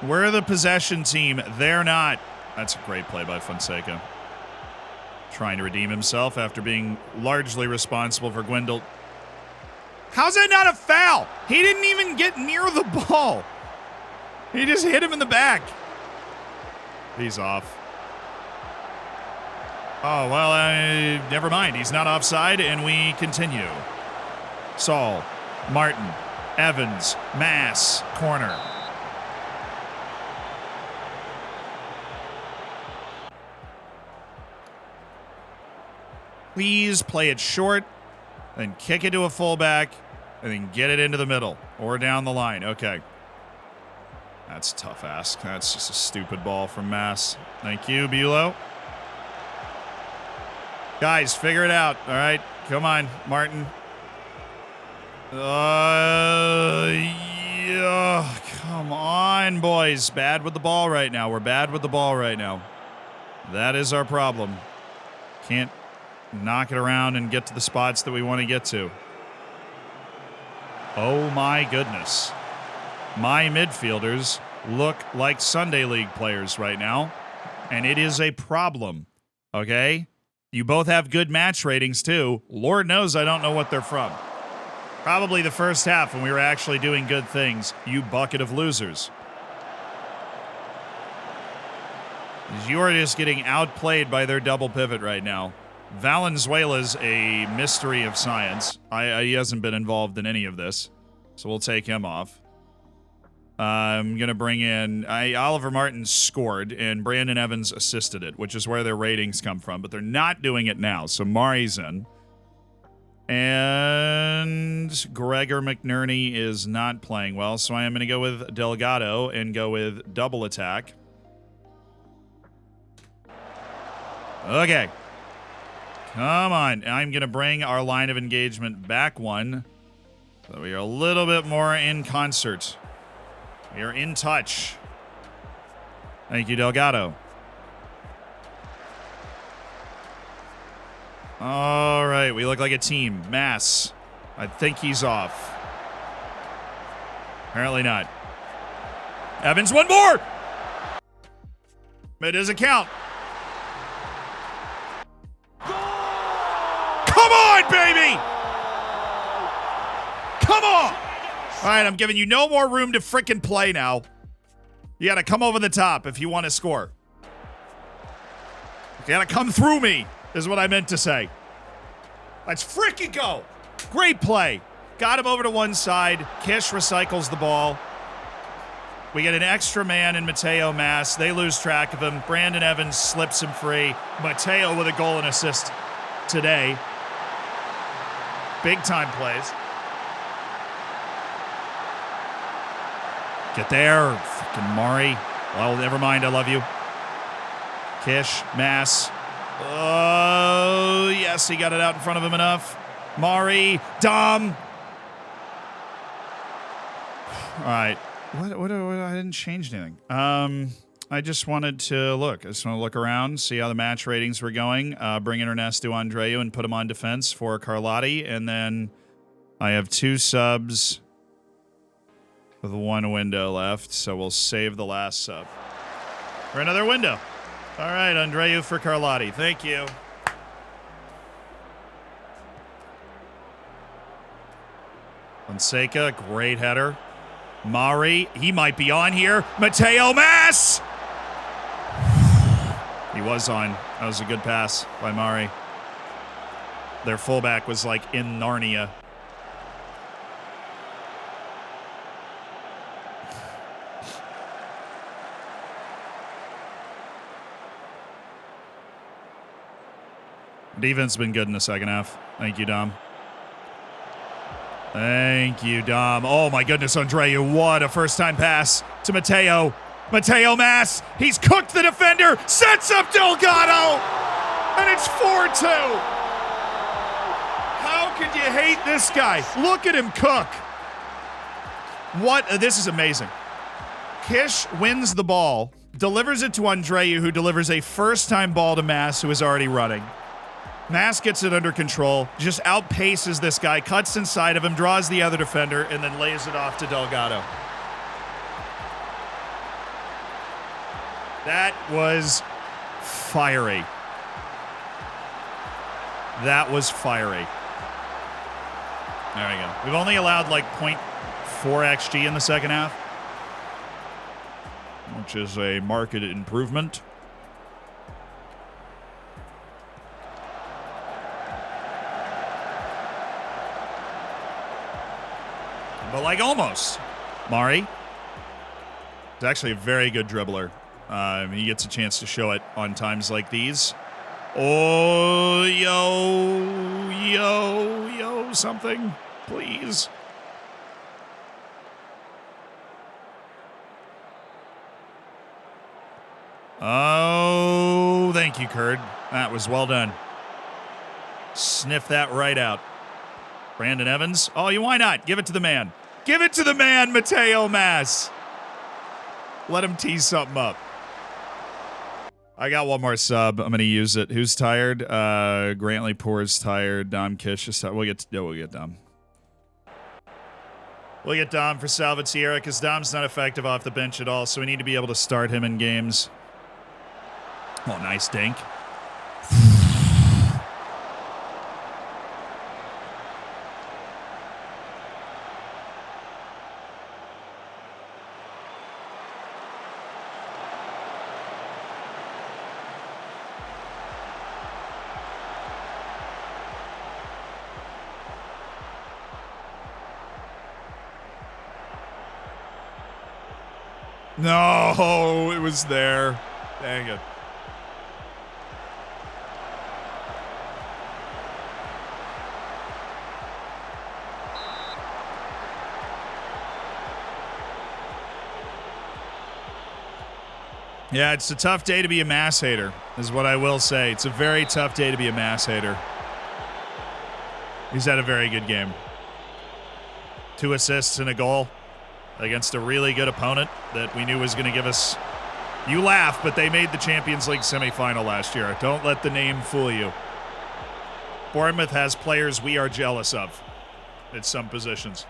We're the possession team. They're not. That's a great play by Fonseca. Trying to redeem himself after being largely responsible for Gwendol. How's that not a foul? He didn't even get near the ball. He just hit him in the back. He's off. Oh, well, never mind. He's not offside, and we continue. Saul, Martin, Evans, Mass, corner. Please play it short, then kick it to a fullback, and then get it into the middle or down the line. Okay. That's a tough ask. That's just a stupid ball from Mass. Thank you, Bulow. Guys, figure it out. All right. Come on, Martin. Yeah. Come on, boys. Bad with the ball right now. We're bad with the ball right now. That is our problem. Can't knock it around and get to the spots that we want to get to. Oh, my goodness. My midfielders look like Sunday League players right now, and it is a problem, okay? You both have good match ratings, too. Lord knows I don't know what they're from. Probably the first half when we were actually doing good things, you bucket of losers. You are just getting outplayed by their double pivot right now. Valenzuela's a mystery of science. He hasn't been involved in any of this, so we'll take him off. I'm going to bring in... Oliver Martin scored, and Brandon Evans assisted it, which is where their ratings come from, but they're not doing it now, so Mari's in. And Gregor McNerney is not playing well, so I am going to go with Delgado and go with double attack. Okay. Come on. I'm going to bring our line of engagement back one, so we are a little bit more in concert. We are in touch. Thank you, Delgado. All right, we look like a team. Mass. I think he's off. Apparently not. Evans, one more! It doesn't count. Come on, baby! Come on! All right, I'm giving you no more room to frickin' play now. You gotta come over the top if you want to score. You gotta come through me, is what I meant to say. Let's frickin' go. Great play. Got him over to one side. Kish recycles the ball. We get an extra man in Mateo Mass. They lose track of him. Brandon Evans slips him free. Mateo with a goal and assist today. Big time plays. Get there. Fucking Mari. Well, never mind. I love you. Kish. Mass. Oh, yes. He got it out in front of him enough. Mari. Dom. All right. What I didn't change anything. I just wanted to look. I just want to look around, see how the match ratings were going. Bring in Ernesto Andreu and put him on defense for Carlotti. And then I have 2 subs with 1 window left, so we'll save the last sub for another window. All right, Andreu for Carlotti. Thank you. Fonseca, great header. Mari, he might be on here. Mateo Mass! He was on. That was a good pass by Mari. Their fullback was like in Narnia. Defense has been good in the second half. Thank you, Dom. Thank you, Dom. Oh, my goodness, Andreu. What a first-time pass to Mateo. Mateo Mass. He's cooked the defender. Sets up Delgado. And it's 4-2. How could you hate this guy? Look at him cook. What? This is amazing. Kish wins the ball, delivers it to Andreu, who delivers a first-time ball to Mass, who is already running. Mass gets it under control, just outpaces this guy, cuts inside of him, draws the other defender, and then lays it off to Delgado. That was fiery. That was fiery. There we go. We've only allowed like 0.4 XG in the second half, which is a marked improvement. But like almost. Mari is actually a very good dribbler. He gets a chance to show it on times like these. Oh, yo, something, please. Oh, thank you, Kurd. That was well done. Sniff that right out. Brandon Evans. Oh, why not? Give it to the man. Give it to the man, Mateo Mass. Let him tee something up. I got one more sub. I'm going to use it. Who's tired? Grantley Poor's tired. Dom Kish is tired. We'll get Dom. We'll get Dom for Salvatierra because Dom's not effective off the bench at all, so we need to be able to start him in games. Oh, nice dink. No, it was there. Dang it. Yeah, it's a tough day to be a mass hater, is what I will say. It's a very tough day to be a mass hater. He's had a very good game. 2 assists and a goal against a really good opponent that we knew was going to give us... You laugh, but they made the Champions League semifinal last year. Don't let the name fool you. Bournemouth has players we are jealous of at some positions.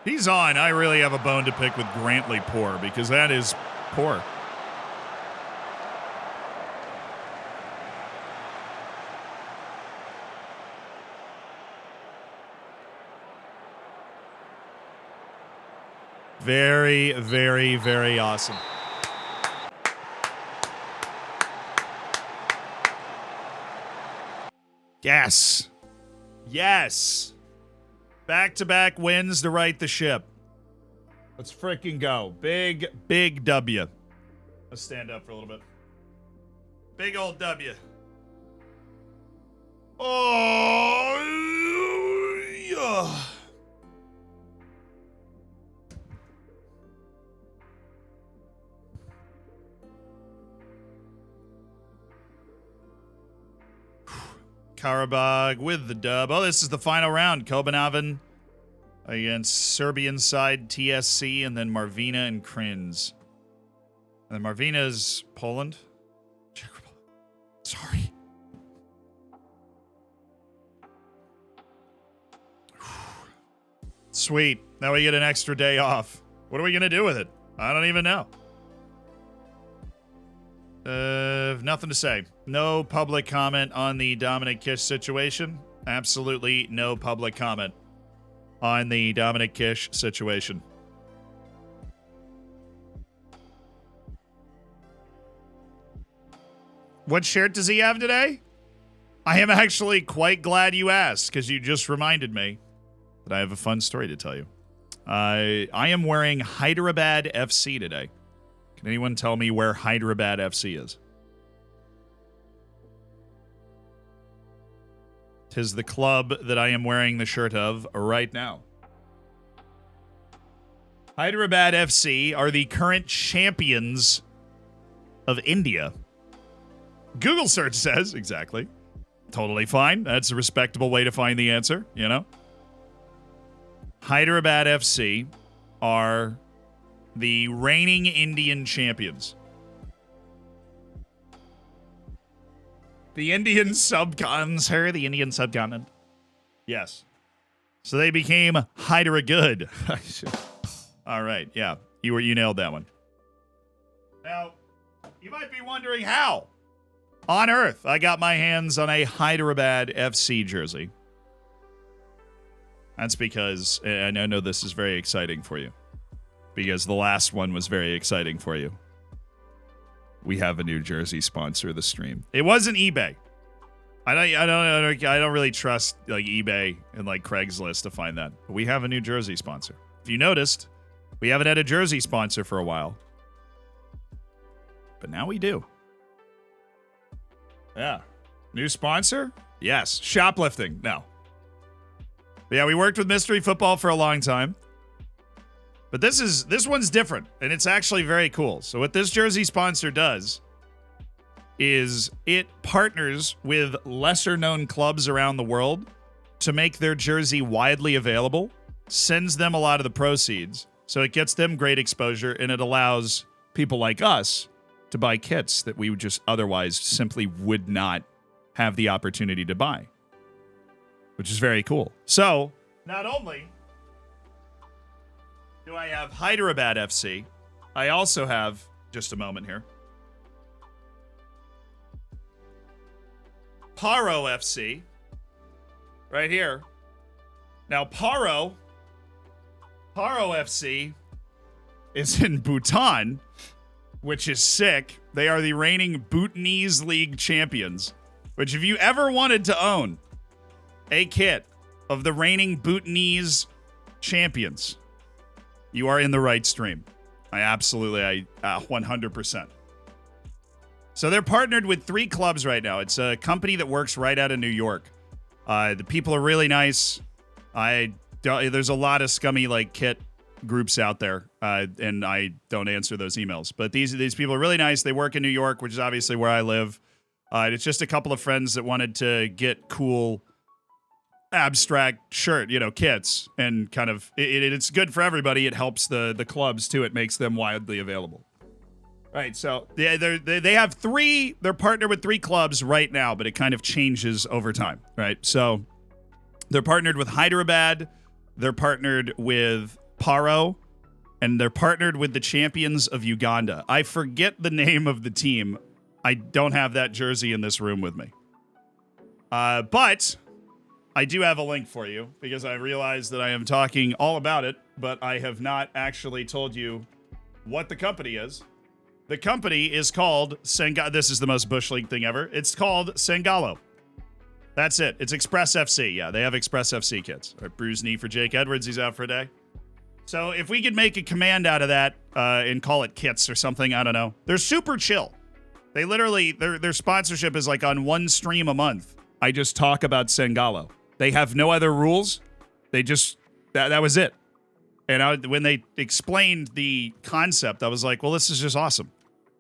He's on. I really have a bone to pick with Grantley poor because that is poor. Very, very, very awesome. Yes. Yes. Back-to-back wins to right the ship. Let's freaking go. Big, big W. Let's stand up for a little bit. Big old W. Oh, yeah. Karabag with the dub. Oh, this is the final round. Kopenhagen against Serbian side TSC, and then Marvina and Krins. And then Marvina's Poland. Czech Republic. Sorry. Sweet. Now we get an extra day off. What are we going to do with it? I don't even know. Nothing to say. No public comment on the Dominic Kish situation. Absolutely no public comment on the Dominic Kish situation. What shirt does he have today? I am actually quite glad you asked, because you just reminded me that I have a fun story to tell you. I am wearing Hyderabad FC today. Can anyone tell me where Hyderabad FC is? 'Tis the club that I am wearing the shirt of right now. Hyderabad FC are the current champions of India. Google search says, exactly. Totally fine. That's a respectable way to find the answer, you know? Hyderabad FC are the reigning Indian champions. The Indian subcontinent, sir. The Indian subcontinent. Yes. So they became Hydra Good. All right. Yeah. You nailed that one. Now, you might be wondering how on earth I got my hands on a Hyderabad FC jersey. That's because, and I know this is very exciting for you, because the last one was very exciting for you. We have a new jersey sponsor of the stream. It wasn't eBay. I don't really trust like eBay and like Craigslist to find that. But we have a new jersey sponsor. If you noticed, we haven't had a jersey sponsor for a while. But now we do. Yeah. New sponsor? Yes. Shoplifting? No. But yeah, we worked with Mystery Football for a long time. But this one's different, and it's actually very cool. So what this jersey sponsor does is it partners with lesser-known clubs around the world to make their jersey widely available, sends them a lot of the proceeds, so it gets them great exposure, and it allows people like us to buy kits that we would just otherwise simply would not have the opportunity to buy, which is very cool. So, not only do I have Hyderabad FC, I also have, just a moment here, Paro FC, right here. Now, Paro FC is in Bhutan, which is sick. They are the reigning Bhutanese League champions, which if you ever wanted to own a kit of the reigning Bhutanese champions, you are in the right stream. I 100%. So they're partnered with 3 clubs right now. It's a company that works right out of New York. The people are really nice. There's a lot of scummy like kit groups out there, and I don't answer those emails. But these people are really nice. They work in New York, which is obviously where I live. It's just a couple of friends that wanted to get cool abstract shirt, kits, and kind of it's good for everybody. It helps the clubs too. It makes them widely available. Right, so they have 3. They're partnered with 3 clubs right now, but it kind of changes over time. Right, so they're partnered with Hyderabad, they're partnered with Paro, and they're partnered with the champions of Uganda. I forget the name of the team. I don't have that jersey in this room with me. But I do have a link for you because I realized that I am talking all about it, but I have not actually told you what the company is. The company is called Sengalo. This is the most Bush League thing ever. It's called Sengalo. That's it. It's Express FC. Yeah, they have Express FC kits. All right, bruised knee for Jake Edwards. He's out for a day. So if we could make a command out of that and call it kits or something, I don't know. They're super chill. They literally, their sponsorship is like on one stream a month. I just talk about Sengalo. They have no other rules. They just, that was it. And when they explained the concept, I was like, well, this is just awesome.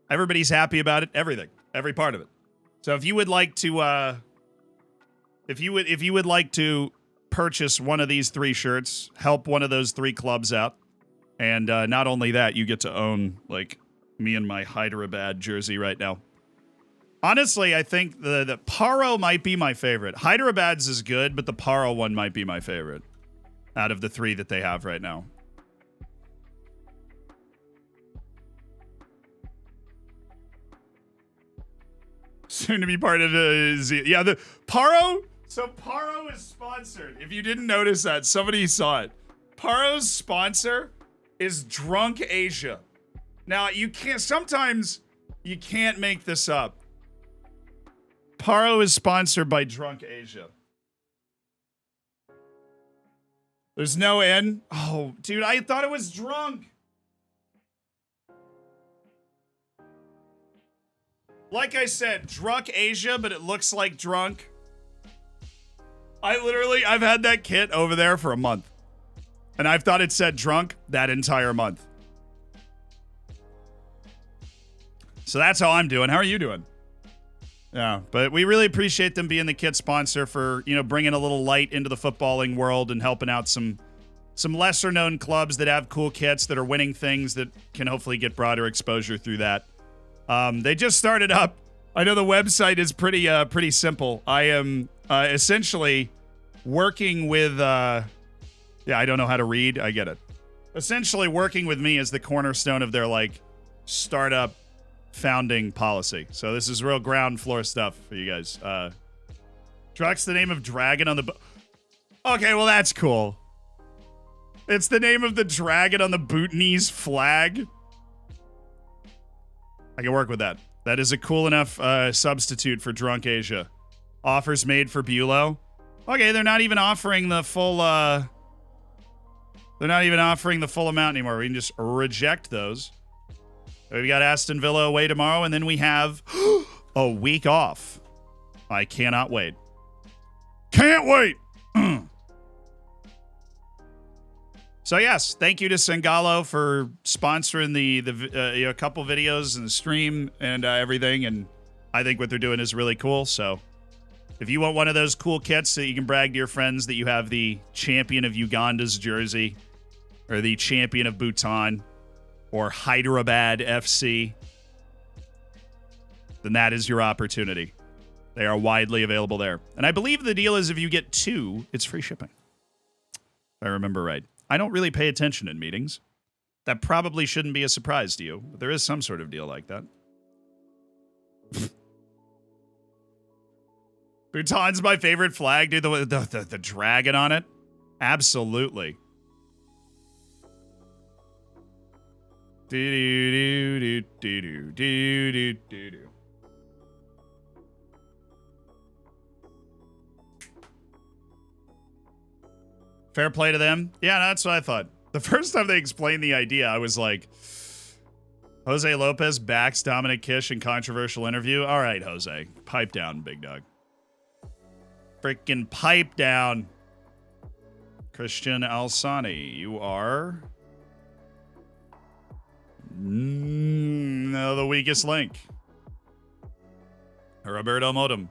Everybody's happy about it. Everything, every part of it. So if you would like to, if you would like to purchase one of these 3 shirts, help one of those 3 clubs out, and not only that, you get to own like me and my Hyderabad jersey right now. Honestly, I think the Paro might be my favorite. Hyderabad's is good, but the Paro one might be my favorite out of the 3 that they have right now. Soon to be part of the Paro. So Paro is sponsored. If you didn't notice that, somebody saw it. Paro's sponsor is Drunk Asia. Now sometimes you can't make this up. Paro is sponsored by Drunk Asia. There's no N. Oh, dude, I thought it was drunk. Like I said, Drunk Asia, but it looks like drunk. I've had that kit over there for a month. And I've thought it said drunk that entire month. So that's how I'm doing. How are you doing? Yeah, but we really appreciate them being the kit sponsor for, bringing a little light into the footballing world and helping out some lesser known clubs that have cool kits that are winning things that can hopefully get broader exposure through that. They just started up. I know the website is pretty simple. I am essentially working with I don't know how to read. I get it. Essentially working with me as the cornerstone of their like startup founding policy. So this is real ground floor stuff for you guys. Druck's the name of dragon on the Okay, well that's cool. It's the name of the dragon on the Bhutanese flag. I can work with that. That is a cool enough substitute for Drunk Asia. Offers made for Bulow. Okay, they're not even offering the full amount anymore. We can just reject those. We got Aston Villa away tomorrow, and then we have a week off. I cannot wait. Can't wait! So yes, thank you to Sengalo for sponsoring the couple videos and the stream and everything. And I think what they're doing is really cool. So if you want one of those cool kits that you can brag to your friends that you have the champion of Uganda's jersey or the champion of Bhutan or Hyderabad FC, then that is your opportunity. They are widely available there. And I believe the deal is if you get 2, it's free shipping. If I remember right. I don't really pay attention in meetings. That probably shouldn't be a surprise to you, but there is some sort of deal like that. Bhutan's my favorite flag, dude. The dragon on it. Absolutely. Do-do-do-do-do-do-do-do-do. Fair play to them. Yeah, that's what I thought. The first time they explained the idea, I was like, Jose Lopez backs Dominic Kish in controversial interview. All right, Jose. Pipe down, big dog. Freaking pipe down. Christian Alsani, you are... No, the weakest link. Roberto Modem.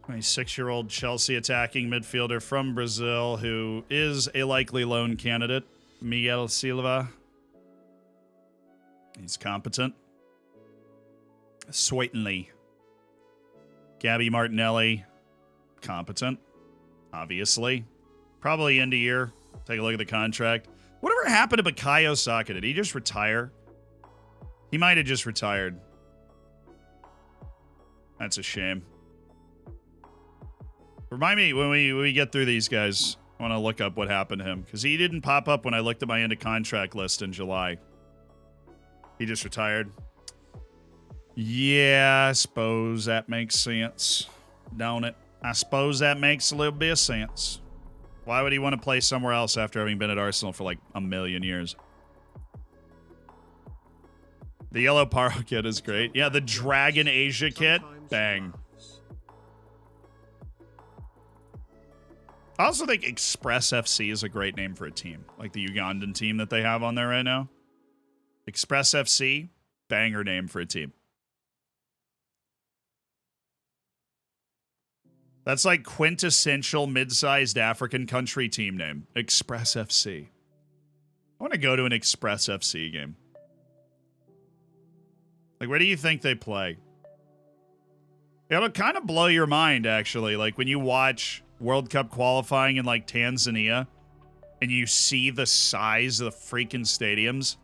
26-year-old Chelsea attacking midfielder from Brazil who is a likely loan candidate. Miguel Silva. He's competent. Certainly. Gabby Martinelli. Competent. Obviously. Probably end of year. Take a look at the contract. Whatever happened to Bukayo Saka? Did he just retire? He might have just retired. That's a shame. Remind me when we get through these guys. I want to look up what happened to him. Because he didn't pop up when I looked at my end of contract list in July. He just retired. Yeah, I suppose that makes sense. Don't it? I suppose that makes a little bit of sense. Why would he want to play somewhere else after having been at Arsenal for like a million years? The yellow Paro kit is great. Yeah, the Dragon Asia kit. Bang. I also think Express FC is a great name for a team. Like the Ugandan team that they have on there right now. Express FC, banger name for a team. That's like quintessential mid-sized African country team name. Express FC. I want to go to an Express FC game. Like, where do you think they play? It'll kind of blow your mind, actually. Like, when you watch World Cup qualifying in, like, Tanzania, and you see the size of the freaking stadiums,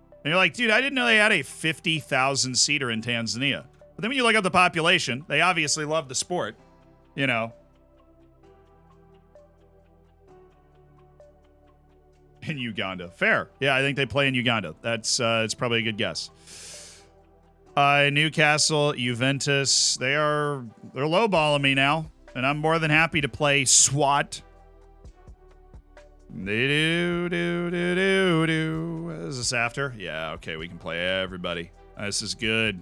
and you're like, dude, I didn't know they had a 50,000-seater in Tanzania. But then when you look up the population, they obviously love the sport. You know. In Uganda. Fair. Yeah, I think they play in Uganda. That's it's probably a good guess. Newcastle, Juventus, they're lowballing me now. And I'm more than happy to play SWAT. Is this after? Yeah, okay, we can play everybody. This is good.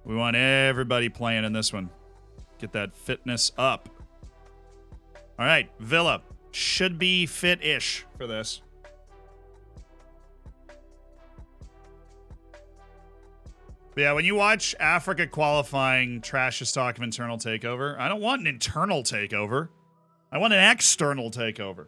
We want everybody playing in this one. Get that fitness up. All right, Villa should be fit-ish for this. But yeah, when you watch Africa qualifying trashiest talk of internal takeover, I don't want an internal takeover. I want an external takeover.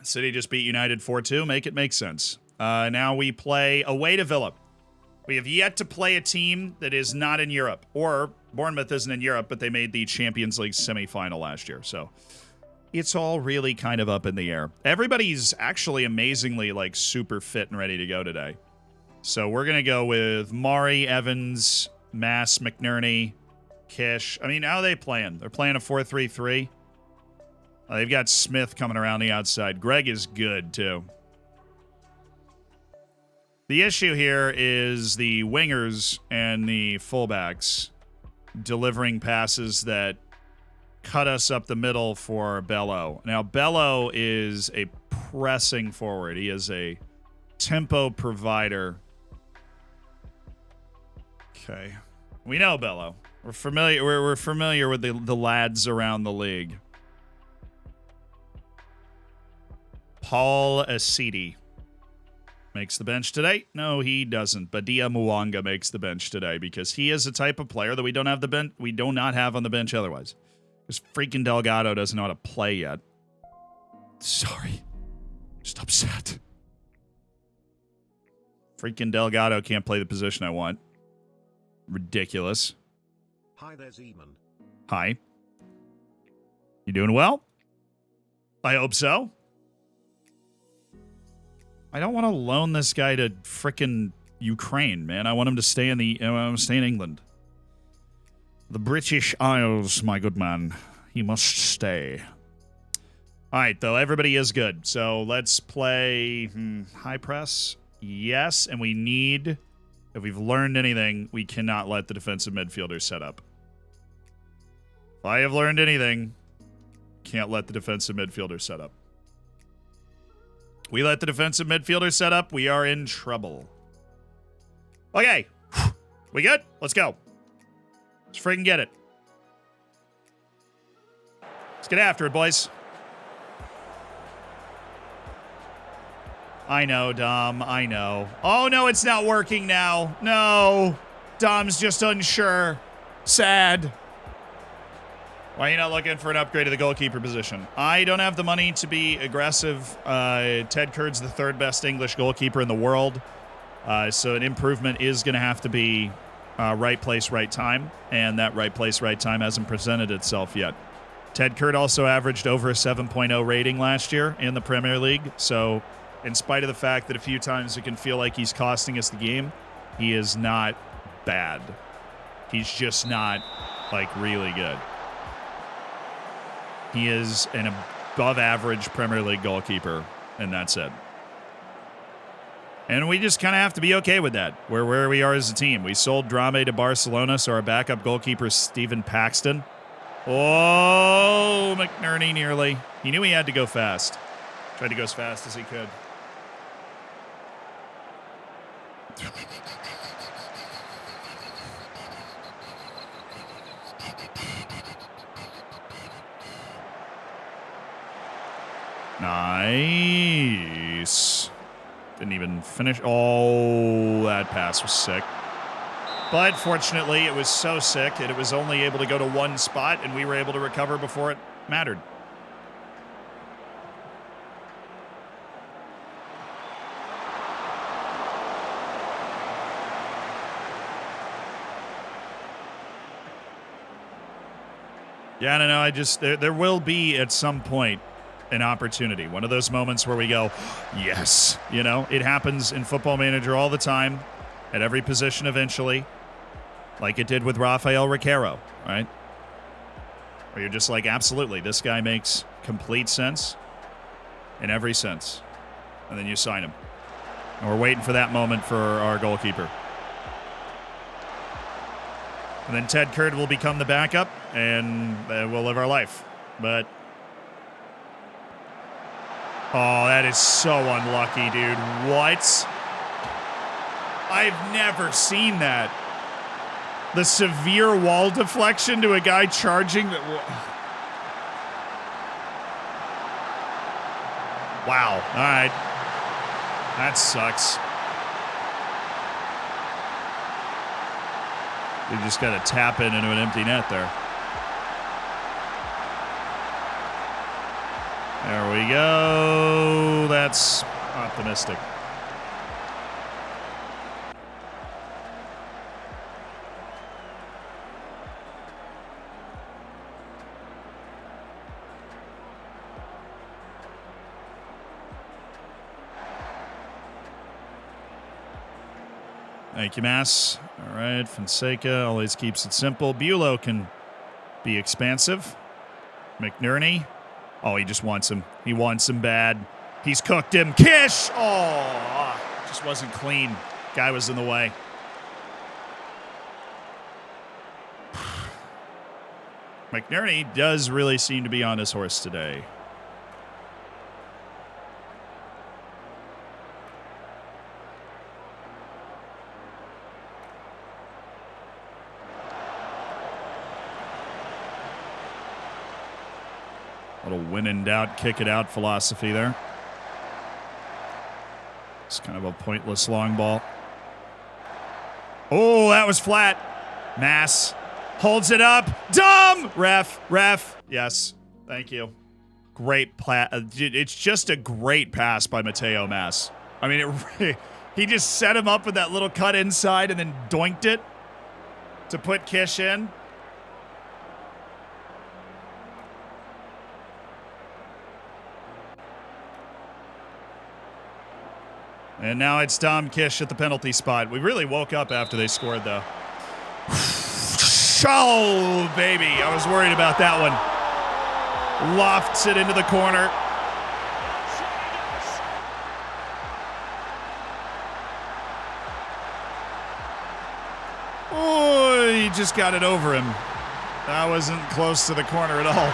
City just beat United 4-2. Make it make sense. Now we play away to Villa. We have yet to play a team that is not in Europe. Or Bournemouth isn't in Europe, but they made the Champions League semifinal last year. So it's all really kind of up in the air. Everybody's actually amazingly like super fit and ready to go today. So we're going to go with Mari, Evans, Mass, McNerney, Kish. I mean, how are they playing? They're playing a 4-3-3. They've got Smith coming around the outside. Greg is good, too. The issue here is the wingers and the fullbacks delivering passes that cut us up the middle for Bello. Now, Bello is a pressing forward. He is a tempo provider. Okay. We know Bello. We're familiar. We're familiar with the lads around the league. Paul Asidi makes the bench today. No, he doesn't. Badia Mwanga makes the bench today because he is a type of player that we don't have the bench. We do not have on the bench otherwise. Because freaking Delgado doesn't know how to play yet. Sorry. Just upset. Freaking Delgado can't play the position I want. Ridiculous. Hi there, Zeman. Hi. You doing well? I hope so. I don't want to loan this guy to frickin' Ukraine, man. I want him to stay in England. The British Isles, my good man. You must stay. All right, though, everybody is good. So let's play high press. Yes, and we need, if we've learned anything, we cannot let the defensive midfielders set up. If I have learned anything, can't let the defensive midfielders set up. We let the defensive midfielders set up, we are in trouble. Okay. We good? Let's go. Let's freaking get it. Let's get after it, boys. I know, Dom. I know. Oh, no, it's not working now. No. Dom's just unsure. Sad. Why are you not looking for an upgrade to the goalkeeper position? I don't have the money to be aggressive. Ted Kurd's the third best English goalkeeper in the world. So an improvement is going to have to be right place, right time. And that right place, right time hasn't presented itself yet. Ted Kurd also averaged over a 7.0 rating last year in the Premier League. So in spite of the fact that a few times it can feel like he's costing us the game, he is not bad. He's just not, like, really good. He is an above-average Premier League goalkeeper, and that's it. And we just kind of have to be okay with that, where we are as a team. We sold Drame to Barcelona, so our backup goalkeeper is Stephen Paxton. Oh, McNerney nearly. He knew he had to go fast. Tried to go as fast as he could. Nice. Didn't even finish. Oh, that pass was sick. But fortunately, it was so sick that it was only able to go to one spot, and we were able to recover before it mattered. Yeah, I don't know. I just, there will be at some point an opportunity. One of those moments where we go, yes. You know, it happens in Football Manager all the time, at every position eventually, like it did with Rafael Riquero, right? Where you're just like, absolutely, this guy makes complete sense in every sense. And then you sign him. And we're waiting for that moment for our goalkeeper. And then Ted Kurd will become the backup, and we'll live our life. But, oh, that is so unlucky, dude. What? I've never seen that. The severe wall deflection to a guy charging. Wow. All right. That sucks. You just got to tap it into an empty net there. There we go. That's optimistic. Thank you, Mass. All right, Fonseca always keeps it simple. Bulow can be expansive. McNerney. Oh, he just wants him. He wants him bad. He's cooked him. Kish! Oh, just wasn't clean. Guy was in the way. McNerney does really seem to be on his horse today. Little when in doubt, kick it out philosophy there. It's kind of a pointless long ball. Oh, that was flat. Mass holds it up. Dumb! Ref. Yes, thank you. Great it's just a great pass by Mateo Mass. I mean, he just set him up with that little cut inside and then doinked it to put Kish in. And now it's Dom Kish at the penalty spot. We really woke up after they scored, though. Oh, baby. I was worried about that one. Lofts it into the corner. Oh, he just got it over him. That wasn't close to the corner at all.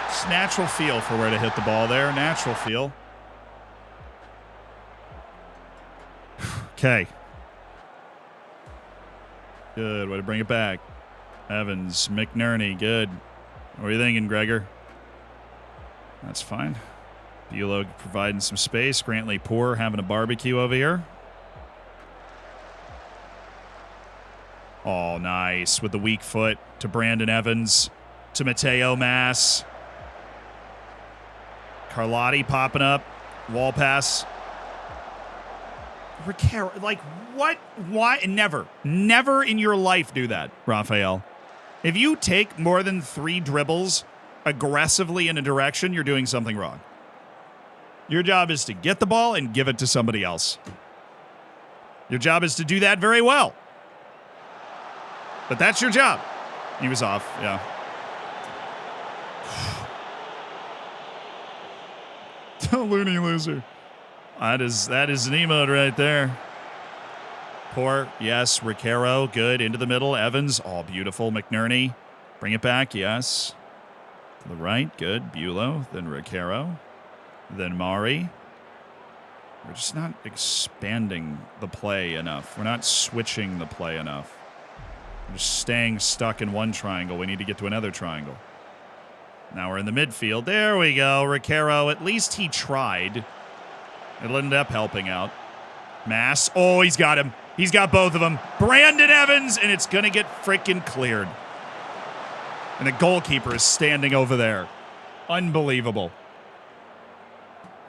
Just natural feel for where to hit the ball there. Natural feel. Okay. Good. Way to bring it back. Evans, McNerney, good. What are you thinking, Gregor? That's fine. Bulow providing some space. Grantley poor, having a barbecue over here. Oh, nice. With the weak foot to Brandon Evans. To Mateo Mass. Carlotti popping up. Wall pass. Like, what? Why? Never. Never in your life do that, Raphael. If you take more than 3 dribbles aggressively in a direction, you're doing something wrong. Your job is to get the ball and give it to somebody else. Your job is to do that very well. But that's your job. He was off, yeah. Looney loser. That is an emote right there. Poor, yes. Ricaro, good. Into the middle. Evans, oh, beautiful. McNerney, bring it back, yes. To the right, good. Bulow, then Ricaro, then Mari. We're just not expanding the play enough. We're not switching the play enough. We're just staying stuck in one triangle. We need to get to another triangle. Now we're in the midfield. There we go. Ricaro, at least he tried. It'll end up helping out. Mass. Oh, he's got him. He's got both of them. Brandon Evans, and it's going to get freaking cleared. And the goalkeeper is standing over there. Unbelievable.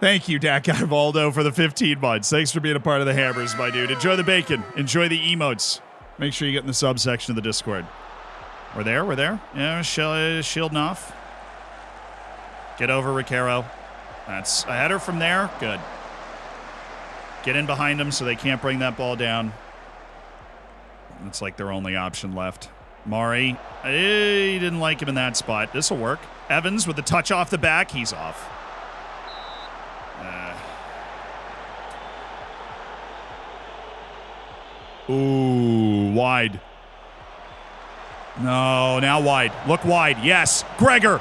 Thank you, Dak Garvaldo, for the 15 months. Thanks for being a part of the Hammers, my dude. Enjoy the bacon. Enjoy the emotes. Make sure you get in the subsection of the Discord. We're there. Yeah, shielding off. Get over Ricaro. That's a header from there. Good. Get in behind them so they can't bring that ball down. It's like their only option left. Mari, he didn't like him in that spot. This will work. Evans with the touch off the back. He's off. Ooh, wide. No, now wide. Look wide. Yes. Gregor.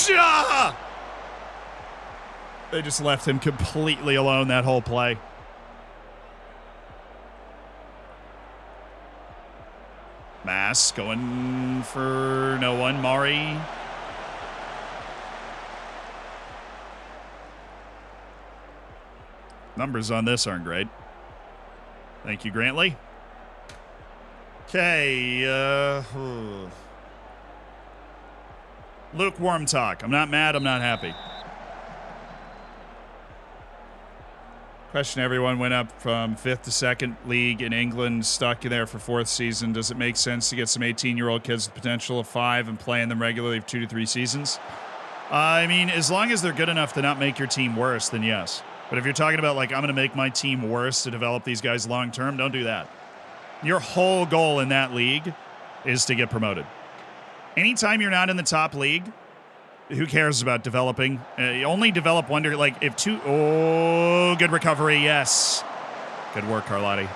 Ja! They just left him completely alone that whole play. Mass going for no one. Mari. Numbers on this aren't great. Thank you, Grantley. Okay. Lukewarm talk. I'm not mad. I'm not happy. Question everyone went up from 5th to 2nd league in England, stuck there for 4th season. Does it make sense to get some 18-year-old kids with potential of 5 and playing them regularly for 2 to 3 seasons? I mean, as long as they're good enough to not make your team worse, then yes. But if you're talking about, like, I'm going to make my team worse to develop these guys long-term, don't do that. Your whole goal in that league is to get promoted. Anytime you're not in the top league, who cares about developing? Only develop wonder, like, if two... Oh, good recovery, yes. Good work, Carlotti.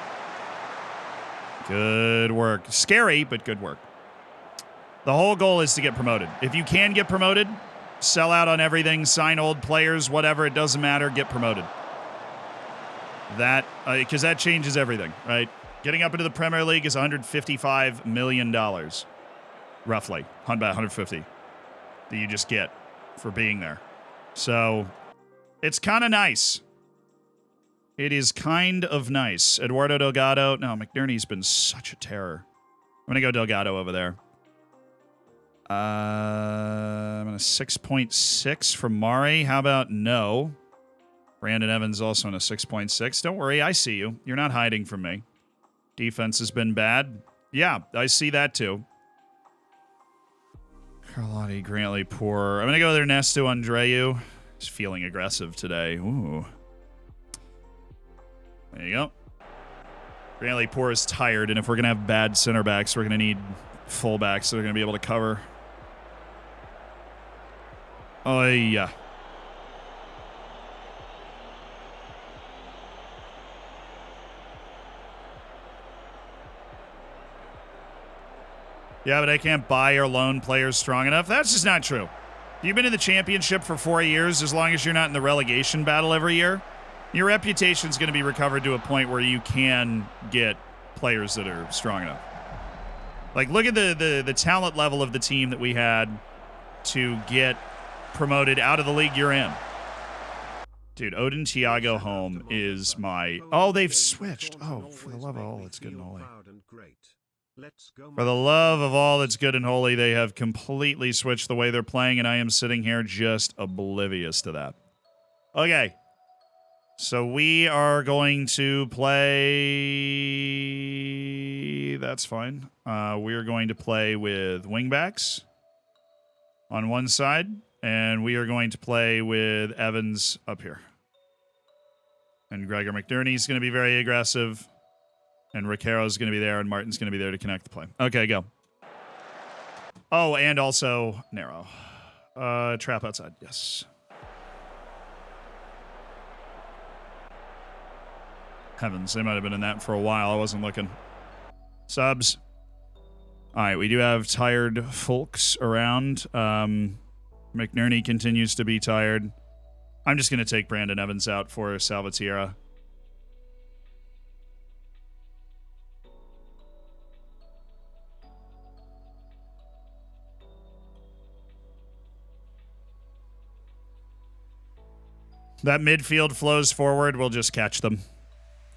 Good work. Scary, but good work. The whole goal is to get promoted. If you can get promoted, sell out on everything, sign old players, whatever, it doesn't matter, get promoted. That, because that changes everything, right? Getting up into the Premier League is $155 million, roughly, about 150. That you just get for being there. So it's kind of nice. It is kind of nice. Eduardo Delgado. No, McNerney's been such a terror. I'm going to go Delgado over there. I'm going to 6.6 from Mari. How about no? Brandon Evans also in a 6.6. Don't worry, I see you. You're not hiding from me. Defense has been bad. Yeah, I see that too. Carlotti, Grantley, poor. I'm going to go with Ernesto Andreu. He's feeling aggressive today. Ooh. There you go. Apparently, Poor is tired, and if we're going to have bad center backs, we're going to need fullbacks that are going to be able to cover. Oh, yeah. Yeah, but I can't buy or loan players strong enough. That's just not true. You've been in the championship for 4 years. As long as you're not in the relegation battle every year, your reputation's going to be recovered to a point where you can get players that are strong enough. Like, look at the talent level of the team that we had to get promoted out of the league you're in. Dude, Odin Thiago home is my... Oh, they've switched. Oh, for the love of all that's good and holy. For the love of all that's good and holy, they have completely switched the way they're playing, and I am sitting here just oblivious to that. Okay. So we are going to play... That's fine. We are going to play with wingbacks on one side, and we are going to play with Evans up here. And Gregor McNerney's going to be very aggressive. And Riccaro's going to be there, and Martin's going to be there to connect the play. Okay, go. Oh, and also narrow. Trap outside, yes. Heavens, they might have been in that for a while. I wasn't looking. Subs. All right, we do have tired folks around. McNerney continues to be tired. I'm just going to take Brandon Evans out for Salvatierra. That midfield flows forward. We'll just catch them.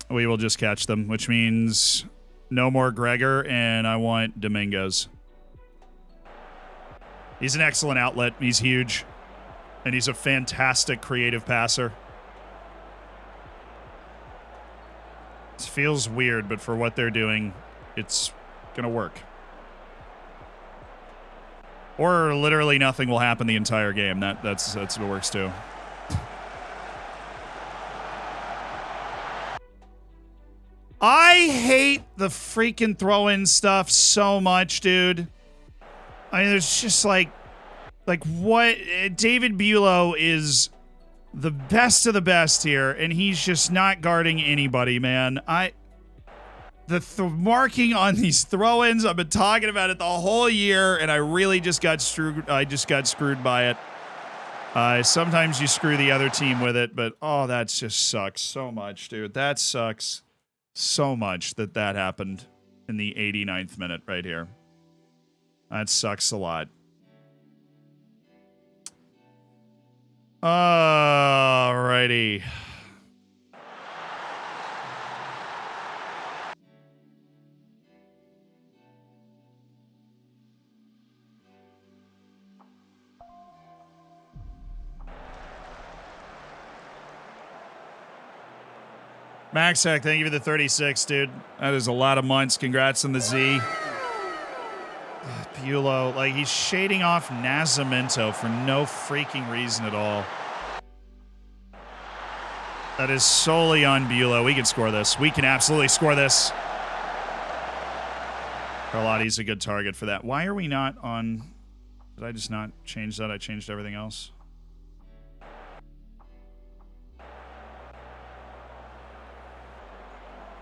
We will just catch them, which means no more Gregor, and I want Domingos. He's an excellent outlet. He's huge, and he's a fantastic creative passer. It feels weird, but for what they're doing, it's going to work. Or literally nothing will happen the entire game. That's what works too. I hate the freaking throw-in stuff so much, dude. I mean, there's just like what? David Bulow is the best of the best here, and he's just not guarding anybody, man. The marking on these throw-ins, I've been talking about it the whole year, and I really just got screwed. I just got screwed by it. Sometimes you screw the other team with it, but oh, that just sucks so much, dude. That sucks so much that happened in the 89th minute right here. That sucks a lot. Alrighty. Maxhack, thank you for the 36, dude. That is a lot of months. Congrats on the Z. Bulow, like, he's shading off Nascimento for no freaking reason at all. That is solely on Bulow. We can score this. We can absolutely score this. Carlotti's a good target for that. Why are we not on... Did I just not change that? I changed everything else.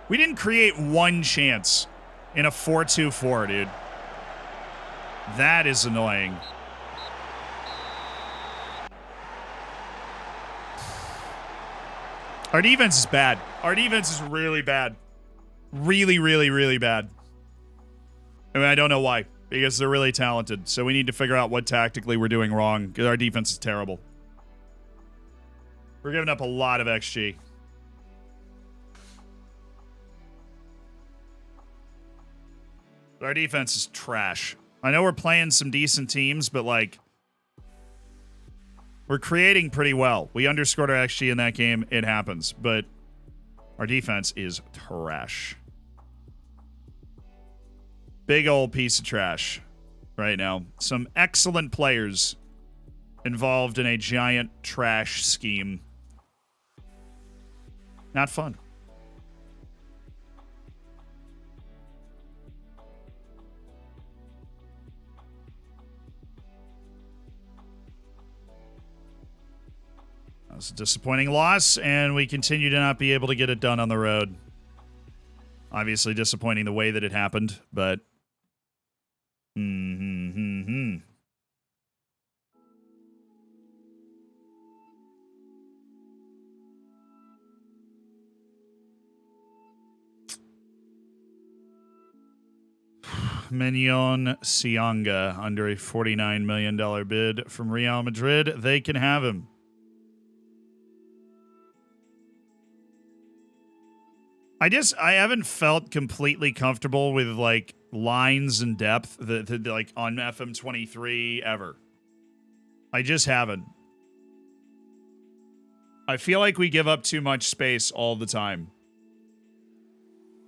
We didn't create one chance in a 4-2-4, dude. That is annoying. Our defense is bad. Our defense is really bad. Really, really, really bad. I mean, I don't know why. Because they're really talented. So we need to figure out what tactically we're doing wrong. Because our defense is terrible. We're giving up a lot of XG. Our defense is trash. I know we're playing some decent teams, but, like, we're creating pretty well. We underscored our XG in that game. It happens. But our defense is trash. Big old piece of trash right now. Some excellent players involved in a giant trash scheme. Not fun. That's a disappointing loss, and we continue to not be able to get it done on the road. Obviously disappointing the way that it happened, but... Mignon Sianga under a $49 million bid from Real Madrid. They can have him. I haven't felt completely comfortable with like lines and depth that like on FM23 ever. I just haven't. I feel like we give up too much space all the time.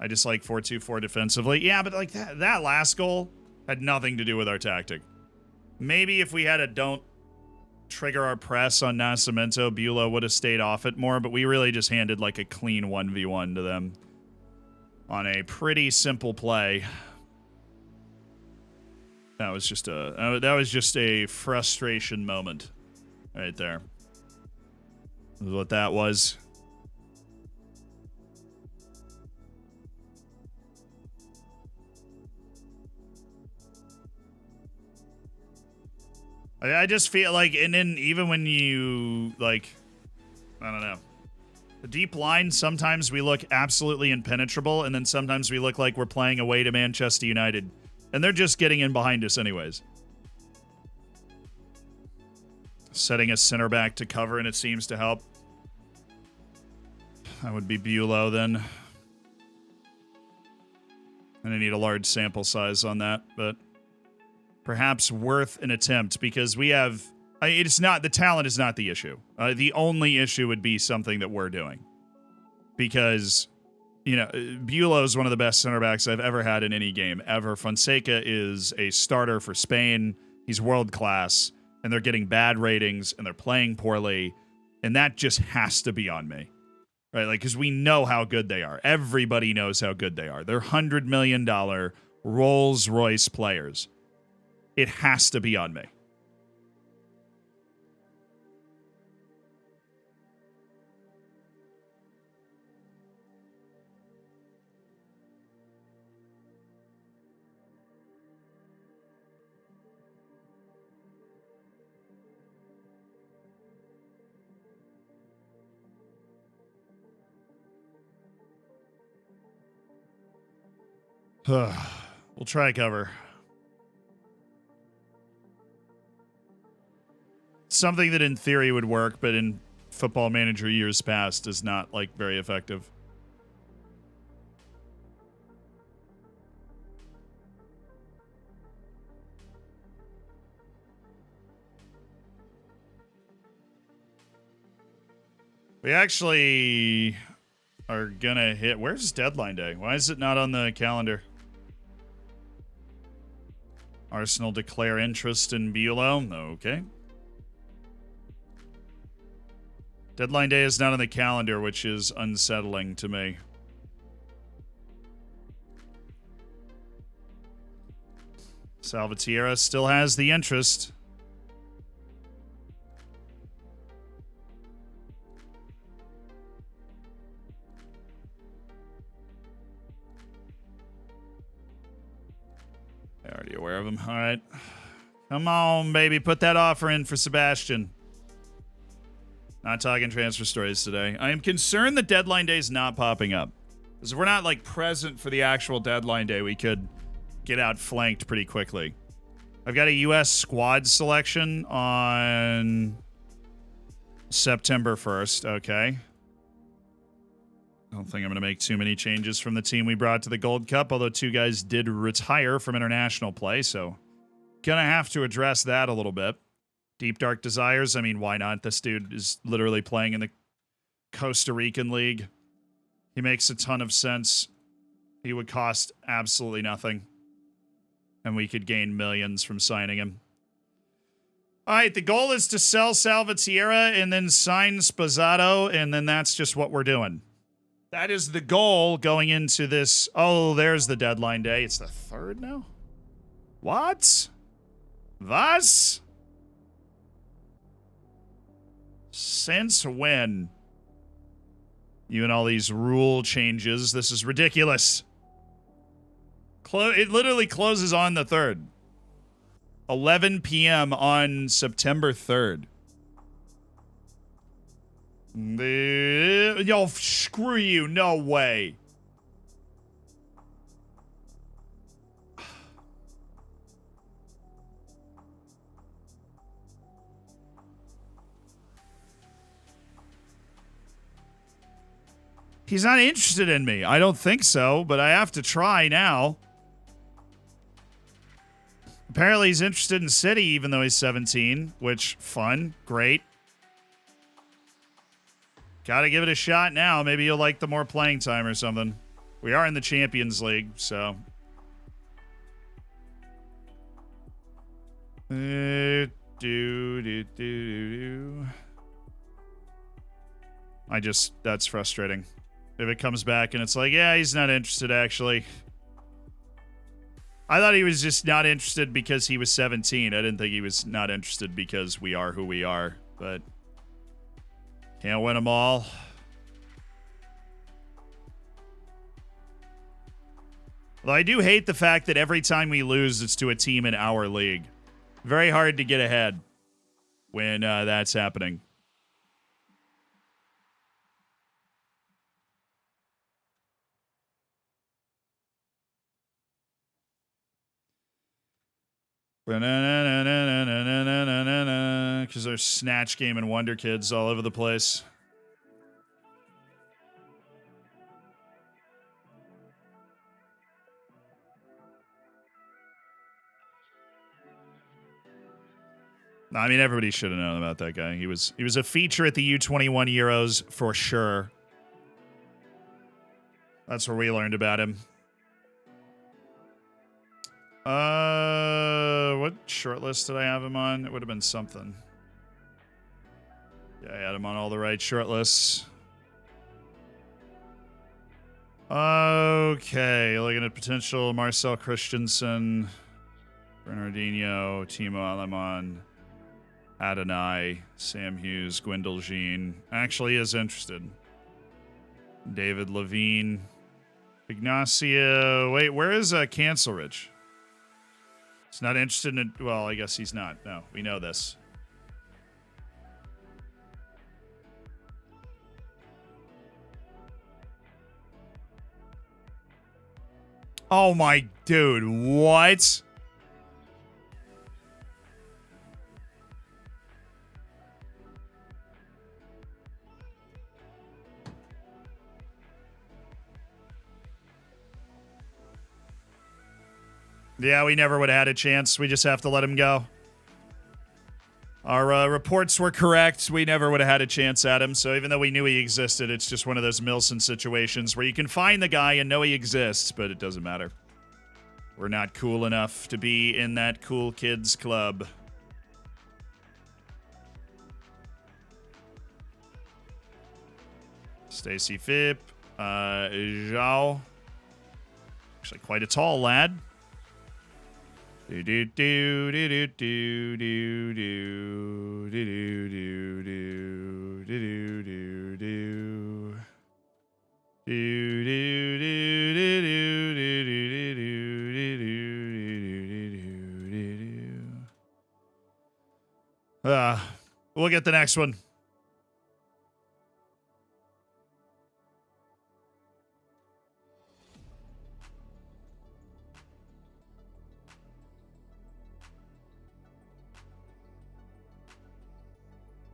I just like 4-2-4 defensively. Yeah, but like that last goal had nothing to do with our tactic. Maybe if we had a don't trigger our press on Nascimento, Bulow would have stayed off it more, but we really just handed like a clean 1v1 to them on a pretty simple play. That was just a frustration moment right there. This is what that was. I just feel like, and then even when you, like, I don't know. The deep line, sometimes we look absolutely impenetrable, and then sometimes we look like we're playing away to Manchester United. And they're just getting in behind us anyways. Setting a center back to cover, and it seems to help. That would be Bulow then. And I need a large sample size on that, but... perhaps worth an attempt, because we have... it's not... the talent is not the issue. The only issue would be something that we're doing. Because, you know, Bulow is one of the best center backs I've ever had in any game, ever. Fonseca is a starter for Spain. He's world class. And they're getting bad ratings, and they're playing poorly. And that just has to be on me. Right? Like, because we know how good they are. Everybody knows how good they are. They're $100 million Rolls-Royce players. It has to be on me. We'll try cover. Something that in theory would work, but in Football Manager years past is not, like, very effective. We actually are gonna hit... where's deadline day? Why is it not on the calendar? Arsenal declare interest in Bulow. Okay. Deadline day is not on the calendar, which is unsettling to me. Salvatierra still has the interest. Already aware of him. All right. Come on, baby. Put that offer in for Sebastian. Not talking transfer stories today. I am concerned that deadline day is not popping up. Because if we're not, like, present for the actual deadline day, we could get outflanked pretty quickly. I've got a U.S. squad selection on September 1st. Okay. I don't think I'm going to make too many changes from the team we brought to the Gold Cup, although two guys did retire from international play, so gonna have to address that a little bit. Deep Dark Desires, I mean, why not? This dude is literally playing in the Costa Rican League. He makes a ton of sense. He would cost absolutely nothing, and we could gain millions from signing him. All right, the goal is to sell Salvatierra and then sign Spazzato, and then that's just what we're doing. That is the goal going into this. Oh, there's the deadline day. It's the 3rd now? What? Was? Since when? You and all these rule changes. This is ridiculous. It literally closes on the 3rd. 11 p.m. on September 3rd. Yo, screw you. No way. He's not interested in me. I don't think so, but I have to try now. Apparently he's interested in City, even though he's 17, which, fun, great. Gotta give it a shot now. Maybe you'll like the more playing time or something. We are in the Champions League, so. That's frustrating. If it comes back and it's like, yeah, he's not interested, actually. I thought he was just not interested because he was 17. I didn't think he was not interested because we are who we are, but can't win them all. Although I do hate the fact that every time we lose, it's to a team in our league. Very hard to get ahead when that's happening. Because there's Snatch Game and Wonder Kids all over the place. I mean, everybody should have known about that guy. He was a feature at the U21 Euros for sure. That's where we learned about him. What shortlist did I have him on? It would have been something. Yeah, I had him on all the right shortlists. Okay, looking at potential Marcel Christensen, Bernardinho, Timo Alemán, Adonai, Sam Hughes, Gwendol Jean. Actually is interested. David Levine. Ignacio. Wait, where is Cancelridge? He's not interested in it. Well, I guess he's not. No, we know this. Oh my dude, what? Yeah, we never would have had a chance. We just have to let him go. Our reports were correct. We never would have had a chance at him. So even though we knew he existed, it's just one of those Milson situations where you can find the guy and know he exists, but it doesn't matter. We're not cool enough to be in that cool kids club. Stacy Phipp. Zhao. Actually quite a tall lad. Do do do do do do do do do do do do do do. Do do do do do do do do. We'll get the next one.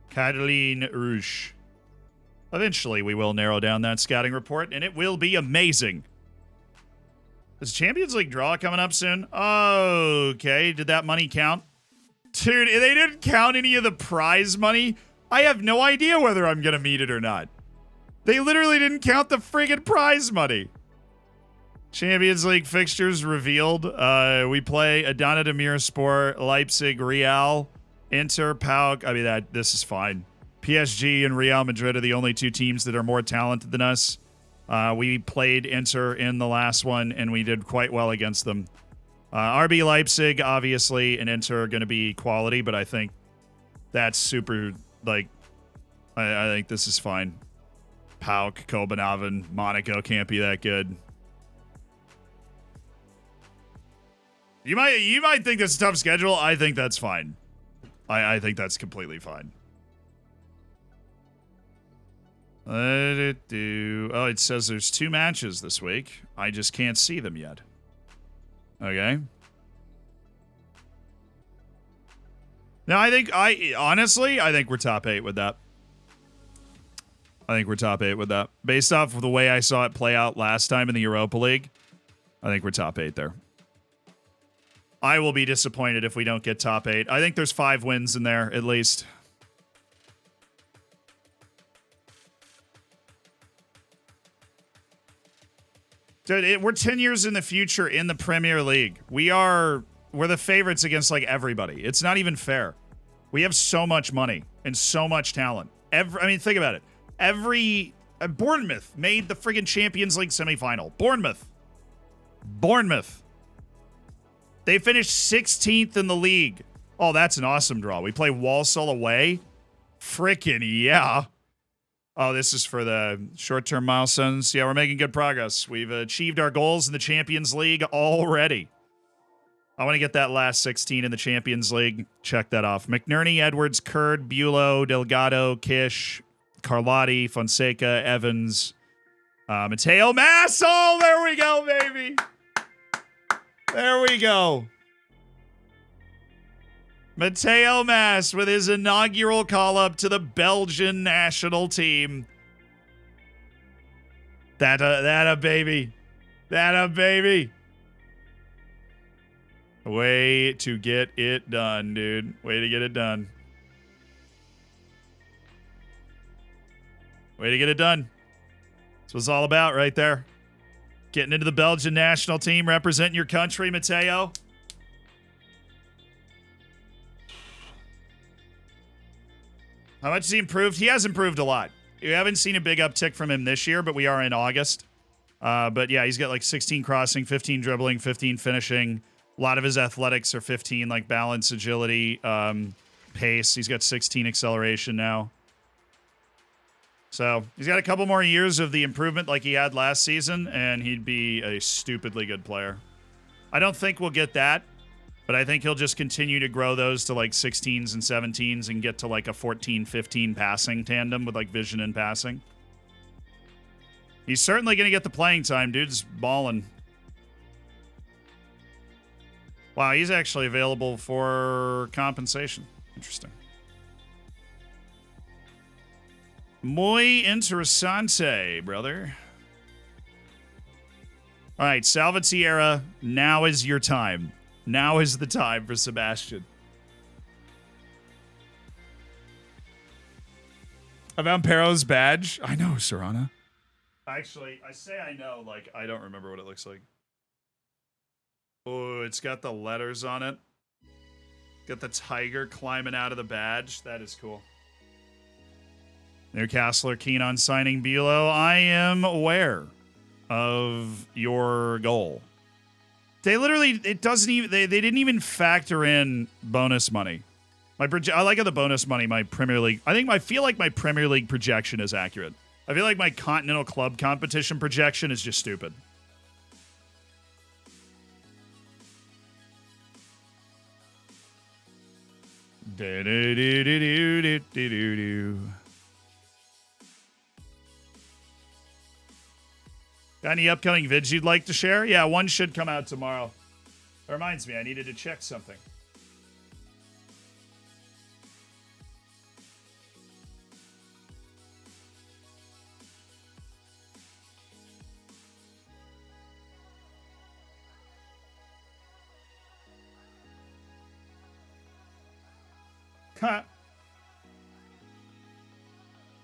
Cataline Rouge. Eventually, we will narrow down that scouting report, and it will be amazing. Is Champions League draw coming up soon? Okay, did that money count? Dude, they didn't count any of the prize money. I have no idea whether I'm going to meet it or not. They literally didn't count the friggin' prize money. Champions League fixtures revealed. We play Adana Demirspor, Leipzig, Real, Inter, PAOK. I mean, this is fine. PSG and Real Madrid are the only two teams that are more talented than us. We played Inter in the last one, and we did quite well against them. RB Leipzig, obviously, and Inter are going to be quality, but I think that's super, like, I think this is fine. Pauk, Kobanavin, Monaco can't be that good. You might think that's a tough schedule. I think that's fine. I think that's completely fine. Let it do. Oh, it says there's 2 matches this week. I just can't see them yet. Okay. Now, I think we're top 8 with that. I think we're top 8 with that. Based off of the way I saw it play out last time in the Europa League, I think we're top 8 there. I will be disappointed if we don't get top 8. I think there's 5 wins in there, at least. Dude, we're 10 years in the future in the Premier League. We're the favorites against, like, everybody. It's not even fair. We have so much money and so much talent. Think about it. Bournemouth made the friggin' Champions League semifinal. Bournemouth. They finished 16th in the league. Oh, that's an awesome draw. We play Walsall away. Frickin' yeah. Oh, this is for the short-term milestones. Yeah, we're making good progress. We've achieved our goals in the Champions League already. I want to get that last 16 in the Champions League. Check that off. McNerney, Edwards, Kurd, Bulow, Delgado, Kish, Carlotti, Fonseca, Evans, Mateo Mass. Oh, there we go, baby. There we go. Mateo Mass with his inaugural call-up to the Belgian national team. That a baby. That a baby. Way to get it done, dude. Way to get it done. Way to get it done. That's what it's all about right there. Getting into the Belgian national team, representing your country, Mateo. How much has he improved? He has improved a lot. We haven't seen a big uptick from him this year, but we are in August. But yeah, he's got like 16 crossing, 15 dribbling, 15 finishing. A lot of his athletics are 15, like balance, agility, pace. He's got 16 acceleration now. So he's got a couple more years of the improvement like he had last season, and he'd be a stupidly good player. I don't think we'll get that, but I think he'll just continue to grow those to like 16s and 17s and get to like a 14-15 passing tandem with like vision and passing. He's certainly going to get the playing time. Dude's balling. Wow, he's actually available for compensation. Interesting. Muy interesante, brother. All right, Salvatierra, now is your time. Now is the time for Sebastian. About Perro's badge? I know, Serrana. Actually, I say I know, like, I don't remember what it looks like. Oh, it's got the letters on it. Got the tiger climbing out of the badge. That is cool. Newcastle are keen on signing Bulow. I am aware of your goal. They literally, it doesn't even, they didn't even factor in bonus money. I like how the bonus money, my Premier League, I feel like my Premier League projection is accurate. I feel like my Continental Club competition projection is just stupid. Got any upcoming vids you'd like to share? Yeah, one should come out tomorrow. That reminds me, I needed to check something.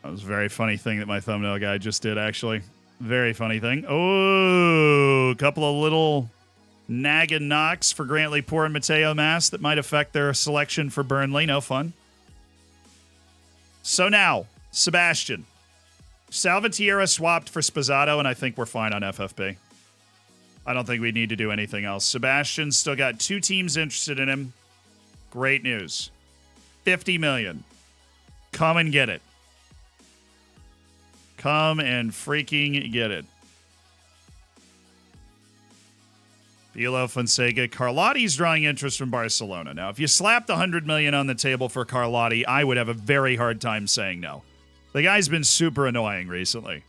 That was a very funny thing that my thumbnail guy just did, actually. Very funny thing. Oh, a couple of little nagging knocks for Grantley Poor and Mateo Mass that might affect their selection for Burnley. No fun. So now, Sebastian. Salvatierra swapped for Spazzato, and I think we're fine on FFP. I don't think we need to do anything else. Sebastian's still got 2 teams interested in him. Great news. 50 million. Come and get it. Come and freaking get it. Bilo Fonseca. Carlotti's drawing interest from Barcelona. Now, if you slapped $100 million on the table for Carlotti, I would have a very hard time saying no. The guy's been super annoying recently.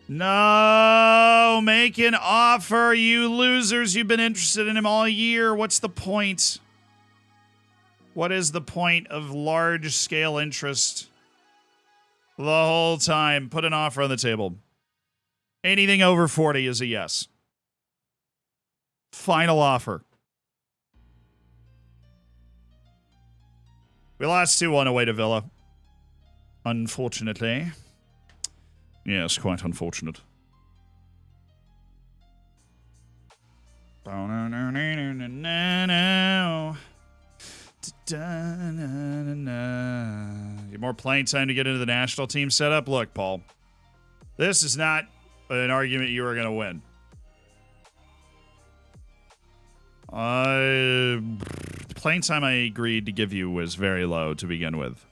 No, make an offer, you losers. You've been interested in him all year. What's the point? What is the point of large-scale interest the whole time? Put an offer on the table. Anything over 40 is a yes. Final offer. We lost 2-1 away to Villa. Unfortunately. Yes, quite unfortunate. Get more playing time to get into the national team setup? Look, Paul, this is not an argument you are going to win. Playing time I agreed to give you was very low to begin with.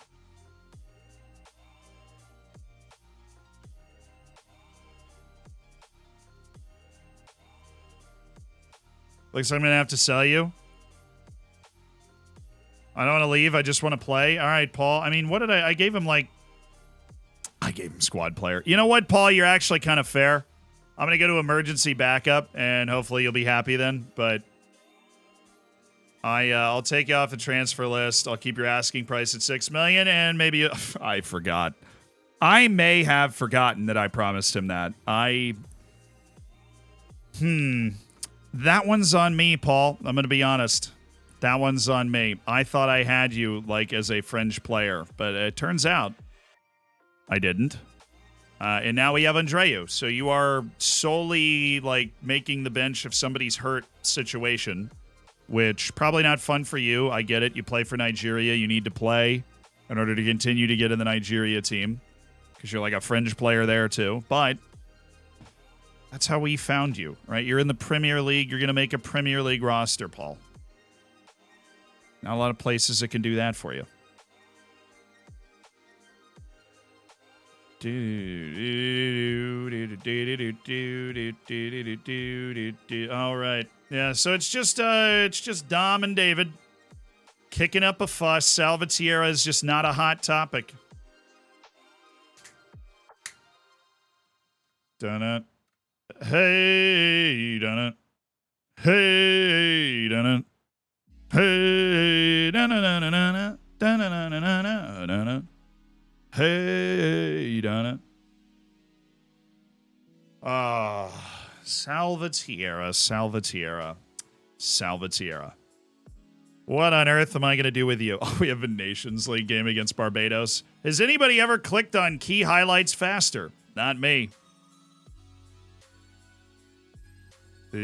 Looks like I'm going to have to sell you. I don't want to leave. I just want to play. All right, Paul. I mean, what did I gave him I gave him squad player. You know what, Paul? You're actually kind of fair. I'm going to go to emergency backup, and hopefully you'll be happy then. But I'll take you off the transfer list. I'll keep your asking price at $6 million, and maybe I forgot. I may have forgotten that I promised him that. That one's on me, Paul. I'm going to be honest. That one's on me. I thought I had you, as a fringe player, but it turns out I didn't. And now we have Andreu. So you are solely, making the bench if somebody's hurt situation, which probably not fun for you. I get it. You play for Nigeria. You need to play in order to continue to get in the Nigeria team because you're a fringe player there, too. But that's how we found you, right? You're in the Premier League. You're going to make a Premier League roster, Paul. Not a lot of places that can do that for you. All right. Yeah, so it's just Dom and David kicking up a fuss. Salvatierra is just not a hot topic. Dun it. Hey, dun it. Hey, dun it. Hey, dun it, dun it, dun it, dun it, dun it, dun it. Hey, dun it. Salvatierra. What on earth am I going to do with you? Oh, we have a Nations League game against Barbados. Has anybody ever clicked on key highlights faster? Not me. Yeah,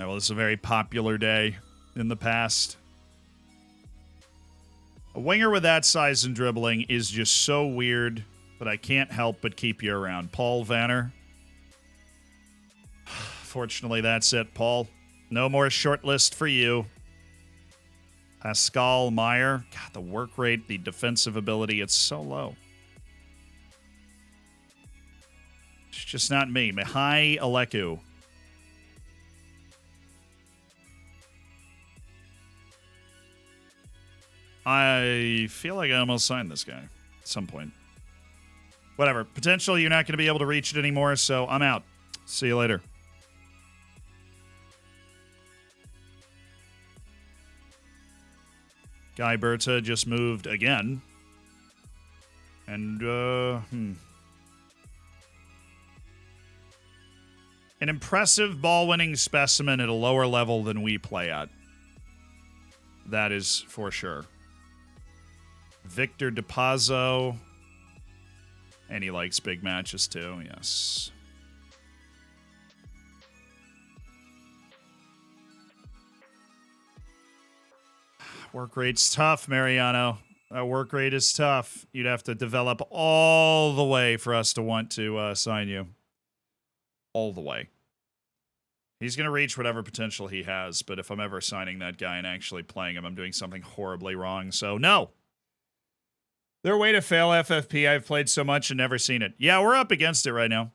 well, this is a very popular day in the past. A winger with that size and dribbling is just so weird, but I can't help but keep you around. Paul Vanner. Fortunately, that's it, Paul. No more shortlist for you. Pascal Meyer. God, the work rate, the defensive ability, it's so low. It's just not me. Mihai Aleku. I feel like I almost signed this guy at some point. Whatever. Potentially, you're not going to be able to reach it anymore, so I'm out. See you later. Guy Berta just moved again. And, an impressive ball-winning specimen at a lower level than we play at. That is for sure. Victor DePazzo. And he likes big matches too, yes. Work rate's tough, Mariano. That work rate is tough. You'd have to develop all the way for us to want to sign you. all the way. He's going to reach whatever potential he has, but if I'm ever signing that guy and actually playing him, I'm doing something horribly wrong. So, no. Their way to fail FFP. I've played so much and never seen it. Yeah, we're up against it right now.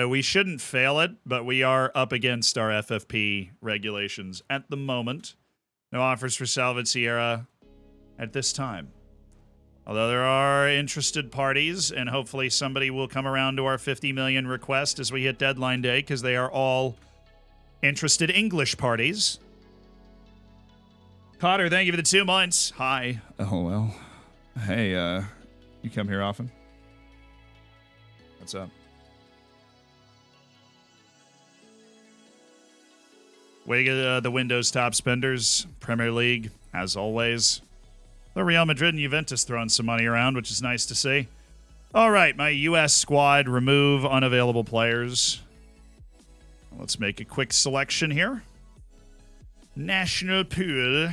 We shouldn't fail it, but we are up against our FFP regulations at the moment. No offers for Salvador Sierra at this time. Although there are interested parties, and hopefully somebody will come around to our 50 million request as we hit deadline day, because they are all interested English parties. Cotter, thank you for the 2 months. Hi. Oh, well. Hey, you come here often? What's up? Way to get the Windows top spenders. Premier League, as always. The Real Madrid and Juventus throwing some money around, which is nice to see. All right, my U.S. squad, remove unavailable players. Let's make a quick selection here. National pool.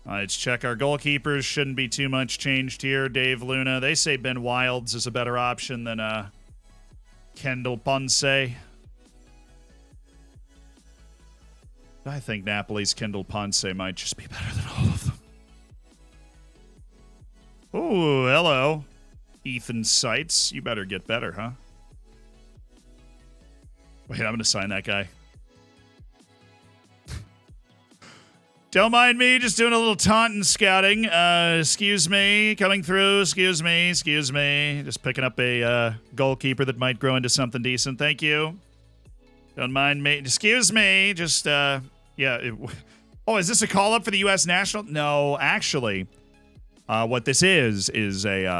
Let's check our goalkeepers. Shouldn't be too much changed here. Dave Luna. They say Ben Wilds is a better option than Kendall Ponce. I think Napoli's Kendall Ponce might just be better than all of them. Oh, hello. Ethan Seitz. You better get better, huh? Wait, I'm going to sign that guy. Don't mind me, just doing a little Taunton scouting. Excuse me, coming through. Excuse me. Just picking up a goalkeeper that might grow into something decent. Thank you. Don't mind me. Excuse me. Just, yeah. Oh, is this a call-up for the U.S. National? No, actually, what this is have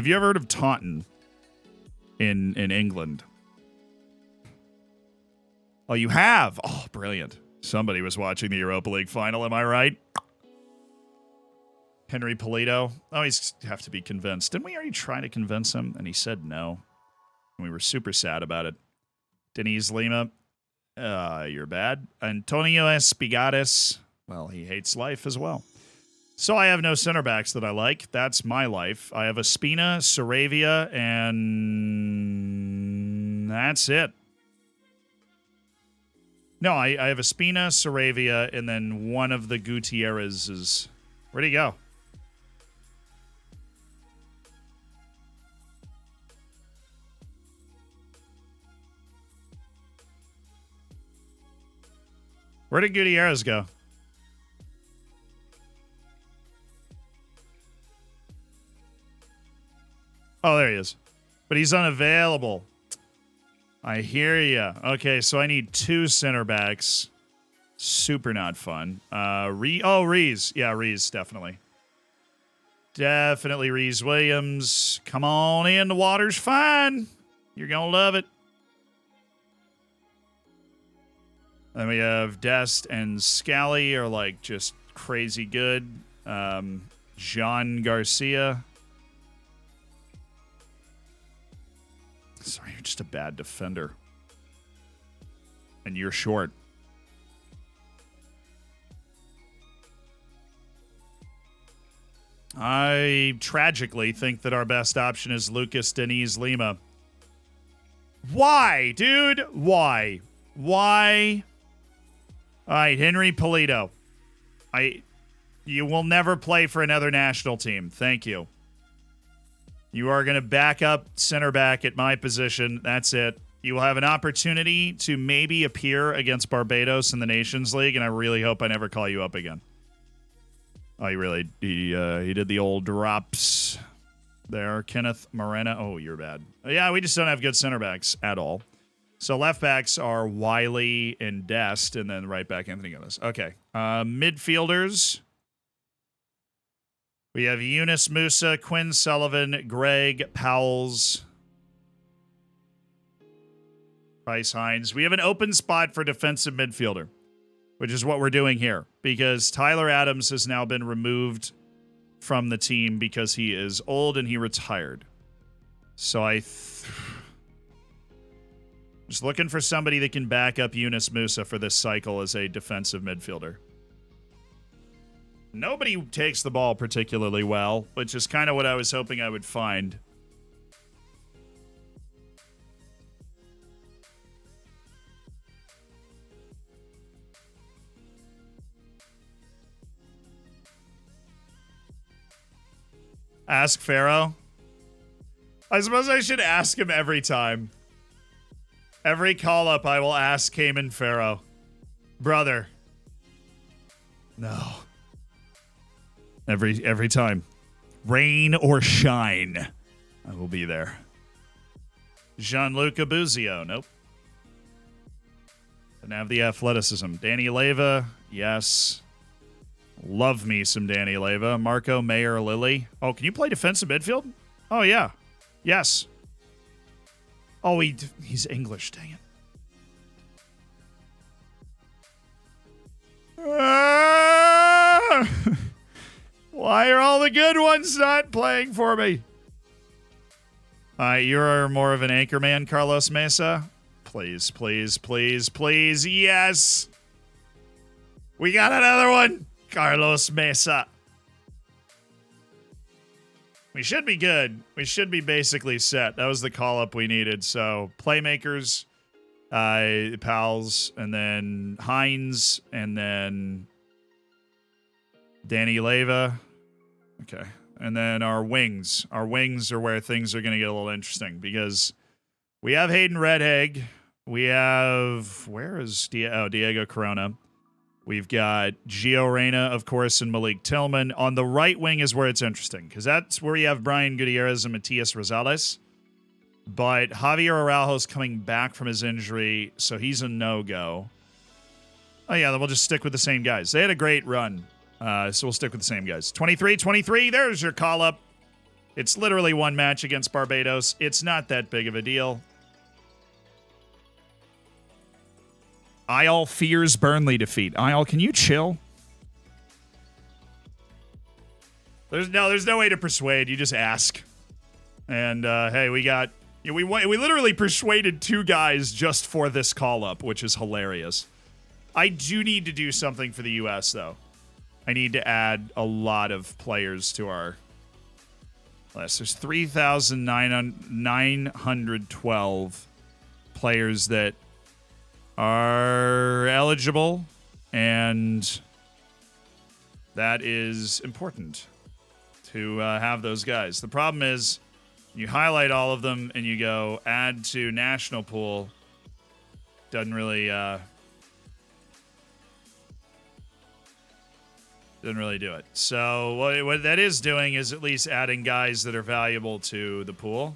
you ever heard of Taunton in England? Oh, you have? Oh, brilliant. Somebody was watching the Europa League final, am I right? Henry Polito. Oh, he's have to be convinced. Didn't we already try to convince him? And he said no. And we were super sad about it. Denise Lima. You're bad. Antonio Espigares. Well, he hates life as well. So I have no center backs that I like. That's my life. I have Espina, Saravia, and that's it. No, I have Espina, Saravia, and then one of the Gutierrez's. Where'd he go? Where did Gutierrez go? Oh, there he is. But he's unavailable. I hear ya. Okay, so I need 2 center backs. Super not fun. Rees. Yeah, Rees, definitely. Definitely Rees Williams. Come on in. The water's fine. You're going to love it. Then we have Dest and Scally are like just crazy good. John Garcia. Sorry, you're just a bad defender. And you're short. I tragically think that our best option is Lucas Deniz Lima. Why, dude? Why? All right, Henry Polito. You will never play for another national team. Thank you. You are going to back up center back at my position. That's it. You will have an opportunity to maybe appear against Barbados in the Nations League, and I really hope I never call you up again. Oh, he did the old drops there. Kenneth Morena. Oh, you're bad. Yeah, we just don't have good center backs at all. So left backs are Wiley and Dest, and then right back Anthony Gomez. Okay. Midfielders. We have Eunice Musa, Quinn Sullivan, Greg Powells, Bryce Hines. We have an open spot for defensive midfielder, which is what we're doing here, because Tyler Adams has now been removed from the team because he is old and he retired. So Just looking for somebody that can back up Yunus Musa for this cycle as a defensive midfielder. Nobody takes the ball particularly well, which is kind of what I was hoping I would find. Ask Pharaoh. I suppose I should ask him every time. Every call-up, I will ask Cayman Pharaoh. Brother. No. Every time. Rain or shine. I will be there. Gianluca Buzio. Nope. Didn't have the athleticism. Danny Leyva. Yes. Love me some Danny Leyva. Marco Mayer Lilly. Oh, can you play defensive midfield? Oh, yeah. Yes. Oh, he's English. Dang it. Why are all the good ones not playing for me? You're more of an anchor man, Carlos Mesa. Please, please, please, please. Yes. We got another one. Carlos Mesa. We should be good. We should be basically set. That was the call-up we needed. So, playmakers, Pals, and then Hines, and then Danny Leyva. Okay. And then our wings. Our wings are where things are going to get a little interesting because we have Hayden Redhag. We have... Where is Diego Corona? We've got Gio Reyna, of course, and Malik Tillman. On the right wing is where it's interesting, because that's where you have Brian Gutierrez and Matias Rosales. But Javier Araujo's coming back from his injury, so he's a no-go. Oh, yeah, then we'll just stick with the same guys. They had a great run, so we'll stick with the same guys. 23-23, there's your call-up. It's literally one match against Barbados. It's not that big of a deal. Isle fears Burnley defeat. Isle, can you chill? There's no way to persuade. You just ask. And hey, we literally persuaded two guys just for this call up, which is hilarious. I do need to do something for the US though. I need to add a lot of players to our list. There's 3,912 players that are eligible, and that is important to have those guys. The problem is you highlight all of them and you go add to national pool. Doesn't really do it. So what that is doing is at least adding guys that are valuable to the pool.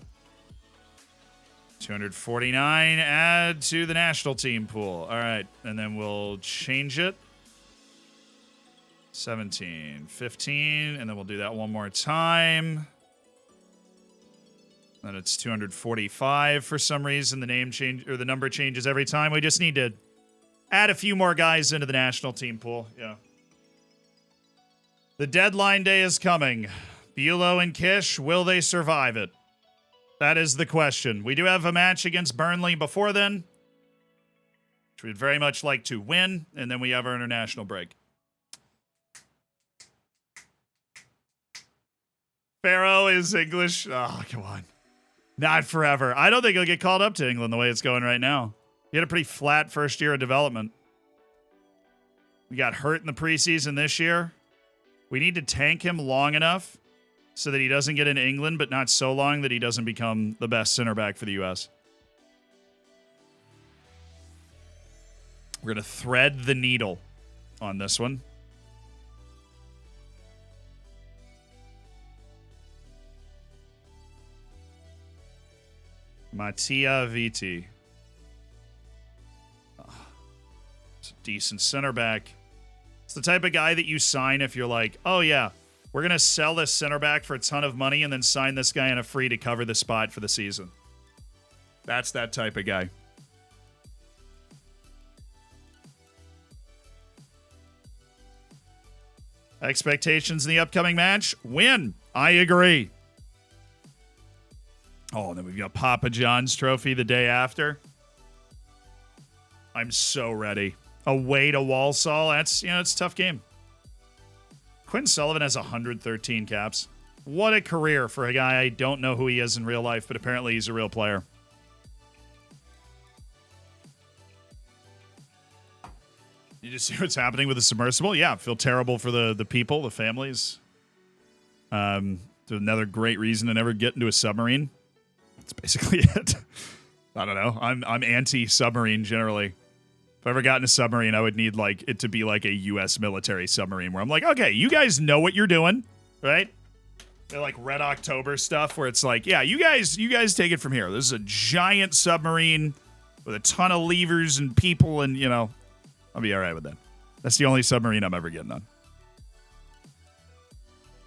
249, add to the national team pool. All right, and then we'll change it. 17, 15, and then we'll do that one more time. Then it's 245 for some reason. The name change or the number changes every time. We just need to add a few more guys into the national team pool. Yeah. The deadline day is coming. Bulow and Kish, will they survive it? That is the question. We do have a match against Burnley before then, which we'd very much like to win, and then we have our international break. Pharaoh is English. Oh, come on. Not forever. I don't think he'll get called up to England the way it's going right now. He had a pretty flat first year of development. We got hurt in the preseason this year. We need to tank him long enough so that he doesn't get into England, but not so long that he doesn't become the best center back for the U.S. We're going to thread the needle on this one. Mattia Viti. It's a decent center back. It's the type of guy that you sign if you're like, oh yeah, we're going to sell this center back for a ton of money and then sign this guy on a free to cover the spot for the season. That's that type of guy. Expectations in the upcoming match? Win. I agree. Oh, and then we've got Papa John's trophy the day after. I'm so ready. Away to Walsall. That's, it's a tough game. Quinn Sullivan has 113 caps. What a career for a guy I don't know who he is in real life, but apparently he's a real player. You just see what's happening with the submersible? Yeah, feel terrible for the people, the families. Another great reason to never get into a submarine. That's basically it. I don't know. I'm anti-submarine generally. If I ever got in a submarine, I would need like it to be like a U.S. military submarine where I'm like, okay, you guys know what you're doing, right? They're like Red October stuff where it's like, yeah, you guys take it from here. This is a giant submarine with a ton of levers and people, and I'll be all right with that. That's the only submarine I'm ever getting on.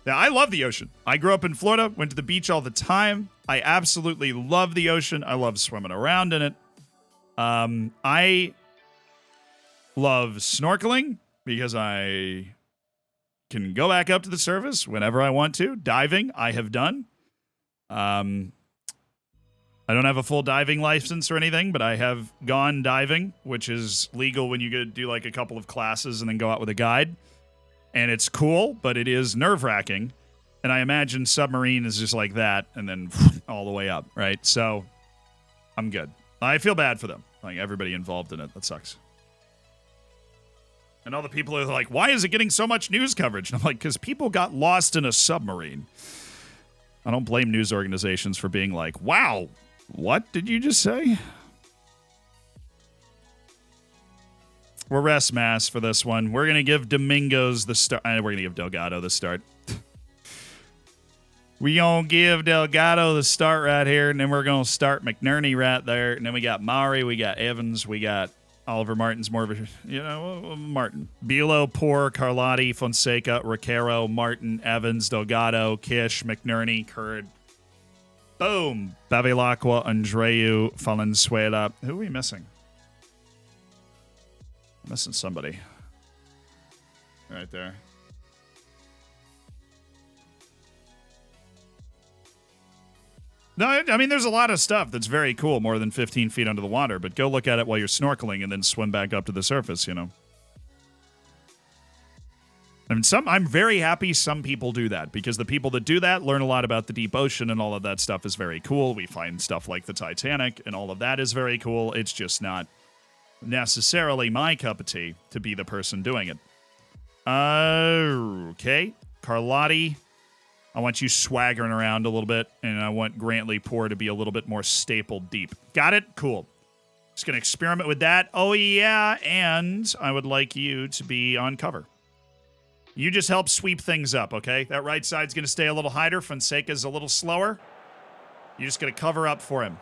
Now, I love the ocean. I grew up in Florida, went to the beach all the time. I absolutely love the ocean. I love swimming around in it. I love snorkeling because I can go back up to the surface whenever I want to. Diving, I have done. I don't have a full diving license or anything, but I have gone diving, which is legal when you go do like a couple of classes and then go out with a guide. And it's cool, but it is nerve-wracking. And I imagine submarine is just like that and then all the way up, right? So I'm good. I feel bad for them. Like everybody involved in it. That sucks. And all the people are like, why is it getting so much news coverage? And I'm like, because people got lost in a submarine. I don't blame news organizations for being like, wow, what did you just say? We're rest mass for this one. We're going to give Domingos the start. We're going to give Delgado the start. We going to give Delgado the start right here, and then we're going to start McNerney right there. And then we got Maury, we got Evans, we got Oliver Martin's more of a, Martin. Bilo, Poor, Carlotti, Fonseca, Ricaro, Martin, Evans, Delgado, Kish, McNerney, Curd. Boom. Bevilacqua, Andreu, Valenzuela. Who are we missing? Missing somebody. Right there. No, I mean, there's a lot of stuff that's very cool, more than 15 feet under the water, but go look at it while you're snorkeling and then swim back up to the surface, I mean, I'm very happy some people do that, because the people that do that learn a lot about the deep ocean, and all of that stuff is very cool. We find stuff like the Titanic, and all of that is very cool. It's just not necessarily my cup of tea to be the person doing it. Okay. Carlotti, I want you swaggering around a little bit, and I want Grantley Poor to be a little bit more stapled deep. Got it? Cool. Just going to experiment with that. Oh, yeah, and I would like you to be on cover. You just help sweep things up, okay? That right side's going to stay a little higher. Fonseca's a little slower. You're just going to cover up for him.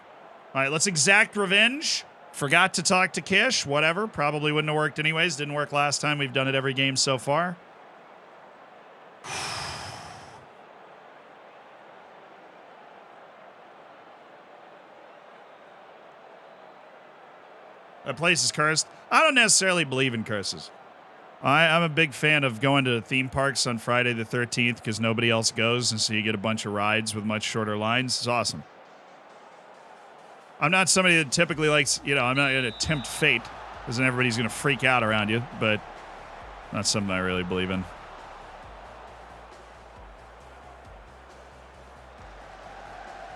All right, let's exact revenge. Forgot to talk to Kish. Whatever. Probably wouldn't have worked anyways. Didn't work last time. We've done it every game so far. That place is cursed. I don't necessarily believe in curses. I'm a big fan of going to theme parks on Friday the 13th because nobody else goes, and so you get a bunch of rides with much shorter lines. It's awesome. I'm not somebody that typically likes, I'm not going to tempt fate, because then everybody's going to freak out around you, but not something I really believe in.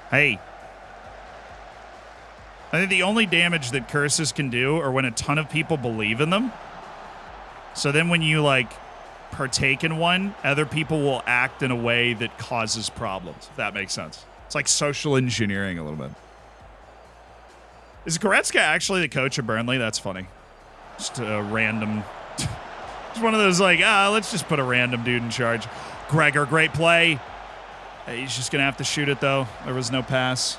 Hey. I think the only damage that curses can do are when a ton of people believe in them. So then when you, partake in one, other people will act in a way that causes problems, if that makes sense. It's like social engineering a little bit. Is Goretzka actually the coach of Burnley? That's funny. Just a random... Just one of those, let's just put a random dude in charge. Gregor, great play. He's just going to have to shoot it, though. There was no pass.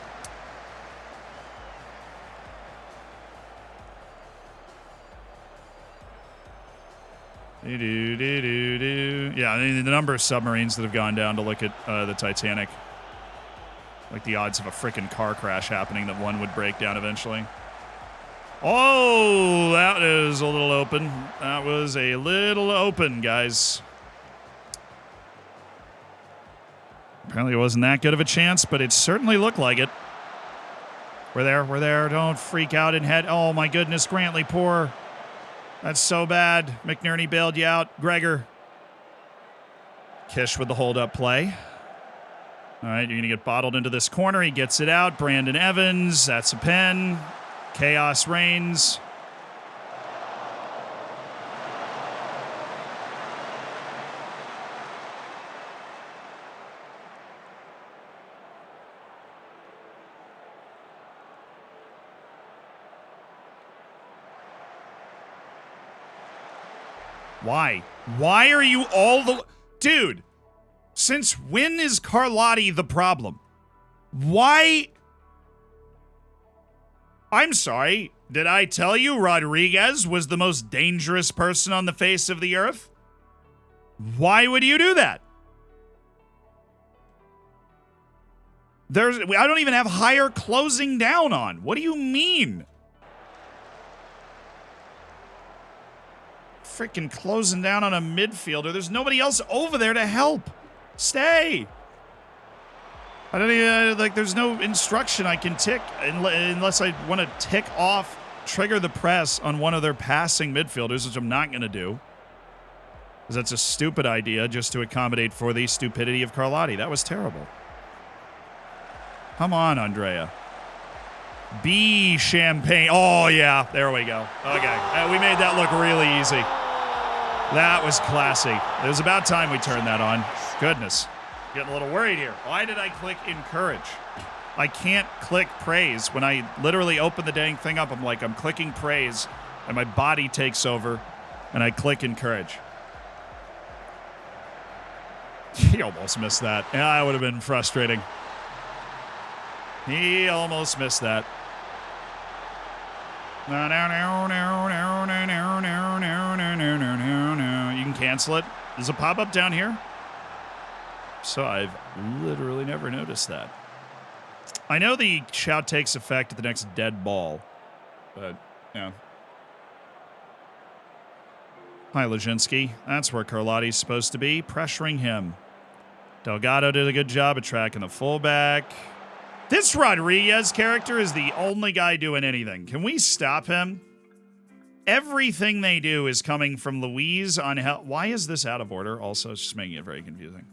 Yeah, I mean, the number of submarines that have gone down to look at the Titanic. Like the odds of a freaking car crash happening that one would break down eventually. Oh, that is a little open. That was a little open, guys. Apparently it wasn't that good of a chance, but it certainly looked like it. We're there. We're there. Don't freak out and head. Oh, my goodness. Grantley, poor. That's so bad. McNerney bailed you out. Gregor. Kish with the hold-up play. All right, you're going to get bottled into this corner. He gets it out. Brandon Evans. That's a pen. Chaos reigns. Why? Why are you all the... Dude, since when is Carlotti the problem? Why... I'm sorry, did I tell you Rodriguez was the most dangerous person on the face of the earth? Why would you do that? I don't even have higher closing down on. What do you mean? Freaking closing down on a midfielder. There's nobody else over there to help. Stay. I don't even, like, there's no instruction I can tick unless I want to tick off, trigger the press on one of their passing midfielders, which I'm not going to do. Because that's a stupid idea just to accommodate for the stupidity of Carlotti. That was terrible. Come on, Andrea. B champagne. Oh, yeah. There we go. Okay. We made that look really easy. That was classy. It was about time we turned that on. Goodness. Getting a little worried here. Why did I click encourage? I can't click praise. When I literally open the dang thing up, I'm clicking praise, and my body takes over, and I click encourage. He almost missed that. Yeah, that would have been frustrating. He almost missed that. You can cancel it. There's a pop-up down here. So I've literally never noticed that. I know the shout takes effect at the next dead ball. But, yeah. Hi, Lazinski. That's where Carlotti's supposed to be, pressuring him. Delgado did a good job of tracking the fullback. This Rodriguez character is the only guy doing anything. Can we stop him? Everything they do is coming from Luis on Hell. Why is this out of order? Also, it's just making it very confusing.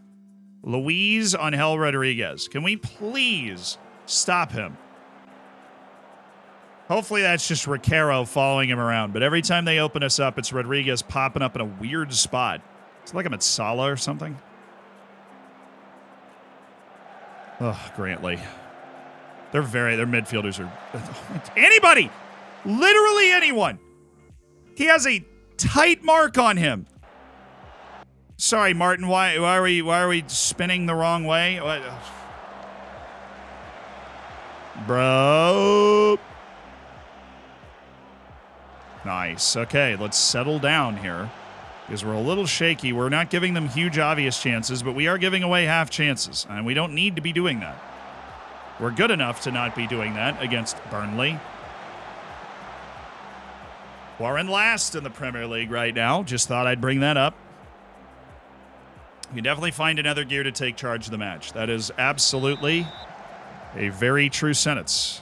Luis on Hell Rodriguez. Can we please stop him? Hopefully that's just Recaro following him around. But every time they open us up, it's Rodriguez popping up in a weird spot. It's like I'm at Sala or something. Oh, Grantley. Their midfielders are... Anybody! Literally anyone! He has a tight mark on him. Sorry, Martin, why are we spinning the wrong way? What? Bro. Nice. Okay, let's settle down here. Because we're a little shaky. We're not giving them huge obvious chances, but we are giving away half chances. And we don't need to be doing that. We're good enough to not be doing that against Burnley. We're in last in the Premier League right now. Just thought I'd bring that up. You can definitely find another gear to take charge of the match. That is absolutely a very true sentence.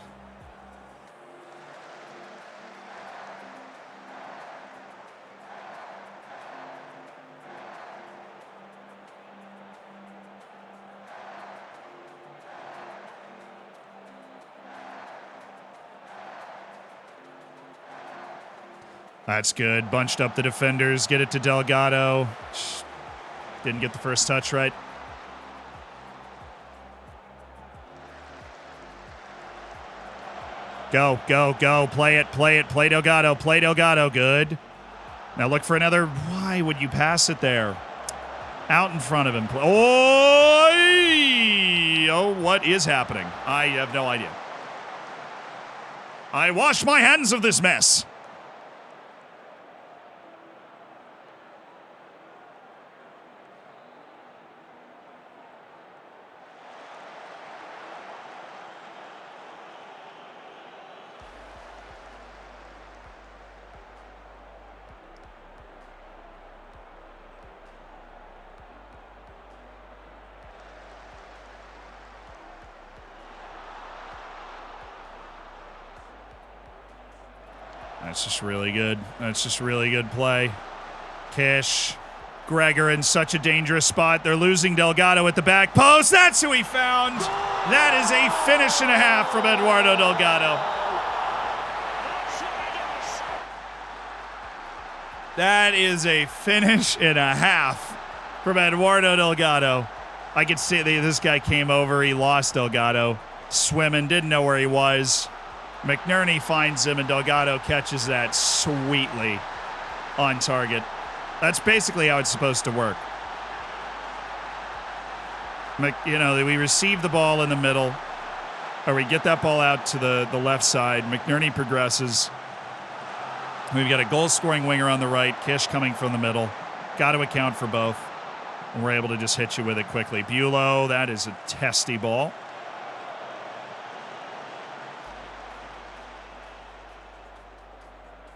That's good. Bunched up the defenders. Get it to Delgado. Didn't get the first touch right. Go, go, go. Play it, play it. Play Delgado. Play Delgado. Good. Now look for another. Why would you pass it there? Out in front of him. Oh, what is happening? I have no idea. I wash my hands of this mess. That's just really good. That's just really good play. Kish. Gregor in such a dangerous spot. They're losing Delgado at the back post. That's who he found. That is a finish and a half from Eduardo Delgado. That is a finish and a half from Eduardo Delgado. I could see this guy came over. He lost Delgado. Swimming, didn't know where he was. McNerney finds him, and Delgado catches that sweetly on target. That's basically how it's supposed to work. We receive the ball in the middle, or we get that ball out to the left side. McNerney progresses. We've got a goal-scoring winger on the right, Kish coming from the middle. Got to account for both. And we're able to just hit you with it quickly. Bulow, that is a testy ball.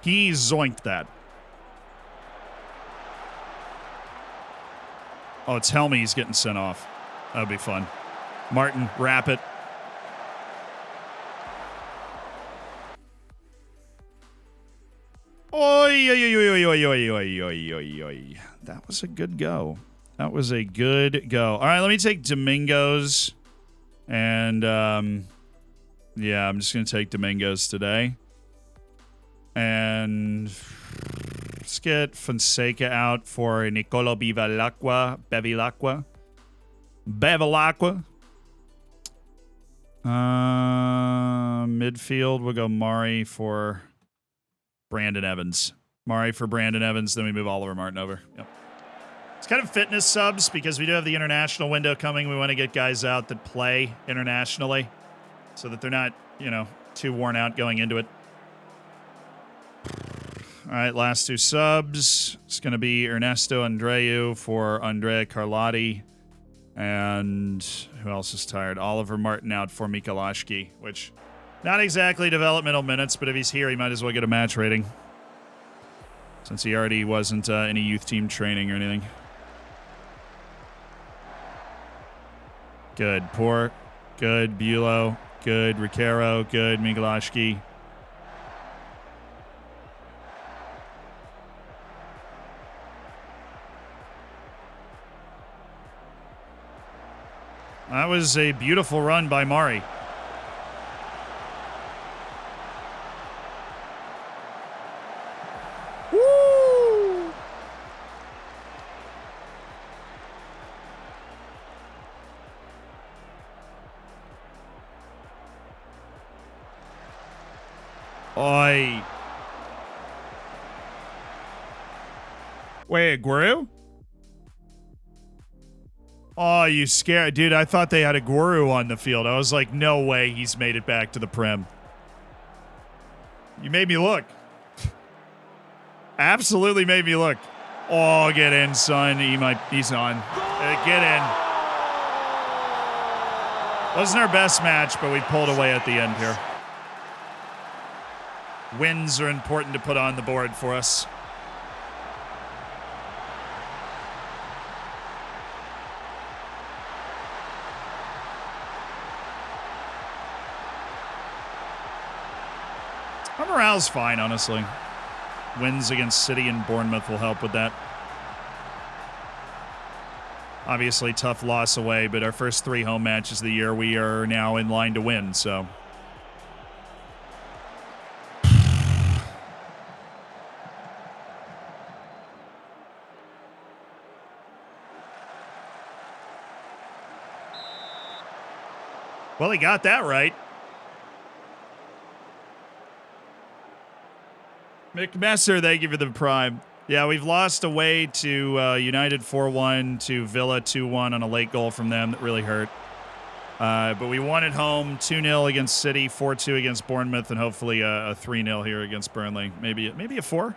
He zoinked that. Oh, it's Helmy. He's getting sent off. That would be fun. Martin, wrap it. Oy, oy, oy, oy, oy, oy, oy, oy, oy, oy. That was a good go. That was a good go. All right, let me take Domingos. And, yeah, I'm just going to take Domingos today. And let's get Fonseca out for Nicolo Bevilacqua. Midfield, we'll go Mari for Brandon Evans. Mari for Brandon Evans, then we move Oliver Martin over. Yep. It's kind of fitness subs because we do have the international window coming. We want to get guys out that play internationally so that they're not, too worn out going into it. All right, last two subs. It's going to be Ernesto Andreu for Andrea Carlotti. And who else is tired? Oliver Martin out for Mikolashki, which not exactly developmental minutes, but if he's here, he might as well get a match rating since he already wasn't any youth team training or anything. Good. Poor. Good. Bulow. Good. Ricaro. Good. Mikolashki. That was a beautiful run by Mari. Woo! Oi. Wait, Aguero? Oh, you scared. Dude, I thought they had a Guru on the field. I was like, no way he's made it back to the Prem. You made me look. Absolutely made me look. Oh, get in, son. He's on. Get in. Wasn't our best match, but we pulled away at the end here. Wins are important to put on the board for us. Our morale's fine, honestly. Wins against City and Bournemouth will help with that. Obviously, tough loss away, but our first 3 home matches of the year, we are now in line to win, so. Well, he got that right. McMesser, thank you for the prime. Yeah, we've lost away to United 4-1, to Villa 2-1 on a late goal from them that really hurt. But we won at home 2-0 against City, 4-2 against Bournemouth, and hopefully a 3-0 here against Burnley. Maybe a 4?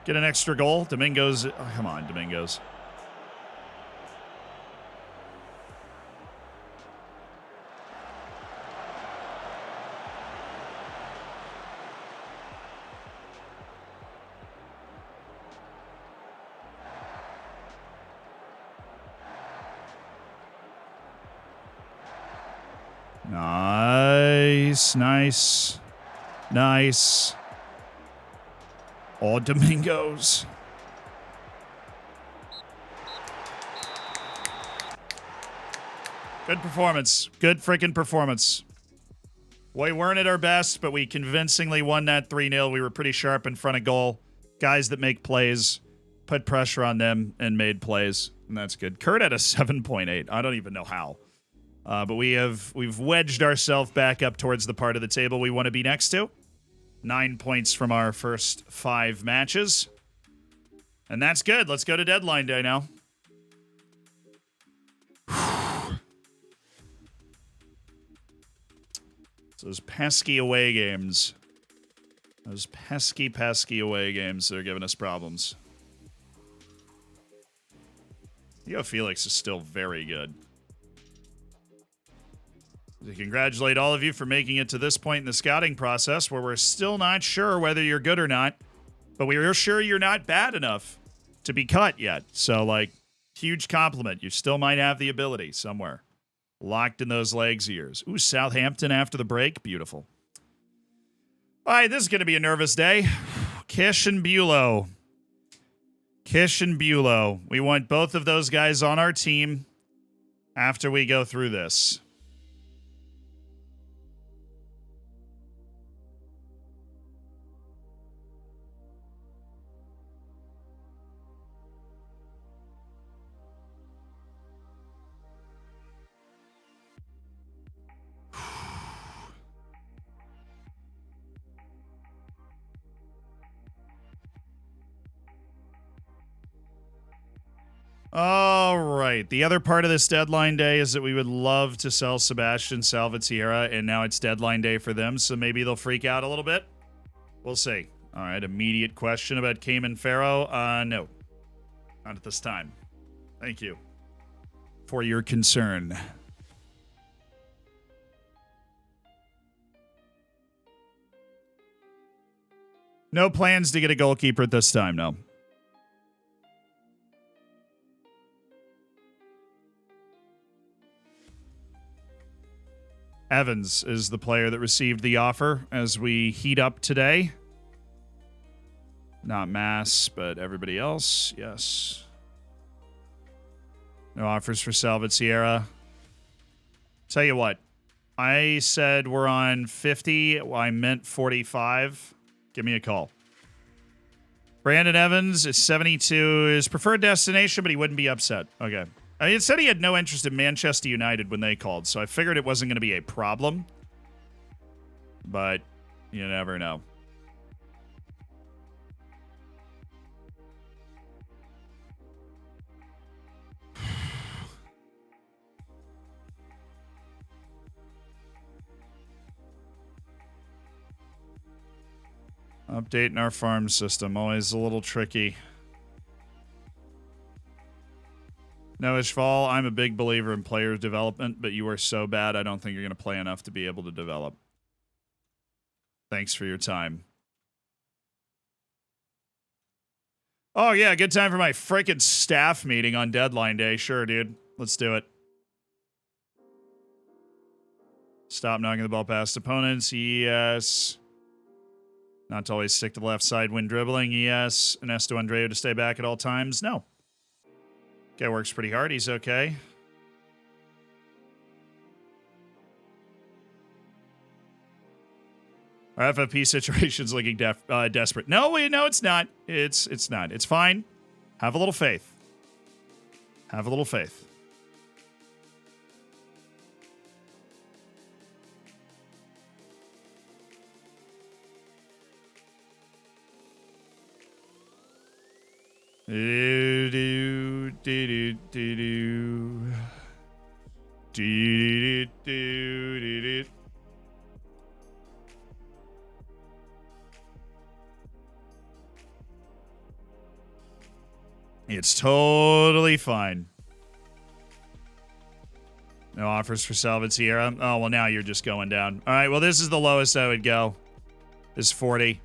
Get an extra goal. Domingos. Oh, come on, Domingos. Nice. Oh, Domingos. Good performance. Good freaking performance. We weren't at our best, but we convincingly won that 3-0. We were pretty sharp in front of goal. Guys that make plays, put pressure on them, and made plays. And that's good. Kurt had a 7.8. I don't even know how. But we've wedged ourselves back up towards the part of the table we want to be next to. 9 points from our first 5 matches. And that's good. Let's go to deadline day now. Those pesky away games. Those pesky away games that are giving us problems. Theo Felix is still very good. I congratulate all of you for making it to this point in the scouting process where we're still not sure whether you're good or not, but we're sure you're not bad enough to be cut yet. So, like, huge compliment. You still might have the ability somewhere. Locked in those legs of yours. Ooh, Southampton after the break. Beautiful. All right, this is going to be a nervous day. Kish and Bulow. Kish and Bulow. We want both of those guys on our team after we go through this. All right. The other part of this deadline day is that we would love to sell Sebastian Salvatierra, and now it's deadline day for them, so maybe they'll freak out a little bit. We'll see. All right. Immediate question about Cayman Farrow. No. Not at this time. Thank you for your concern. No plans to get a goalkeeper at this time, no. Evans is the player that received the offer as we heat up today. Not Mass, but everybody else. Yes. No offers for Salvatierra. Tell you what. I said we're on 50. Well, I meant 45. Give me a call. Brandon Evans is 72. His preferred destination, but he wouldn't be upset. Okay. I mean, it said he had no interest in Manchester United when they called, so I figured it wasn't going to be a problem. But you never know. Updating our farm system, always a little tricky. No, Ishval, I'm a big believer in player development, but you are so bad, I don't think you're going to play enough to be able to develop. Thanks for your time. Oh, yeah, good time for my frickin' staff meeting on deadline day. Sure, dude. Let's do it. Stop knocking the ball past opponents. Yes. Not to always stick to the left side when dribbling. Yes. Ernesto Andreu to stay back at all times. No. Guy works pretty hard. He's okay. Our FFP situation's looking desperate. No, it's not. It's not. It's fine. Have a little faith. Have a little faith. It's totally fine. No offers for Salvatierra. Oh, well, now you're just going down. All right, well, this is the lowest I would go. This is 40.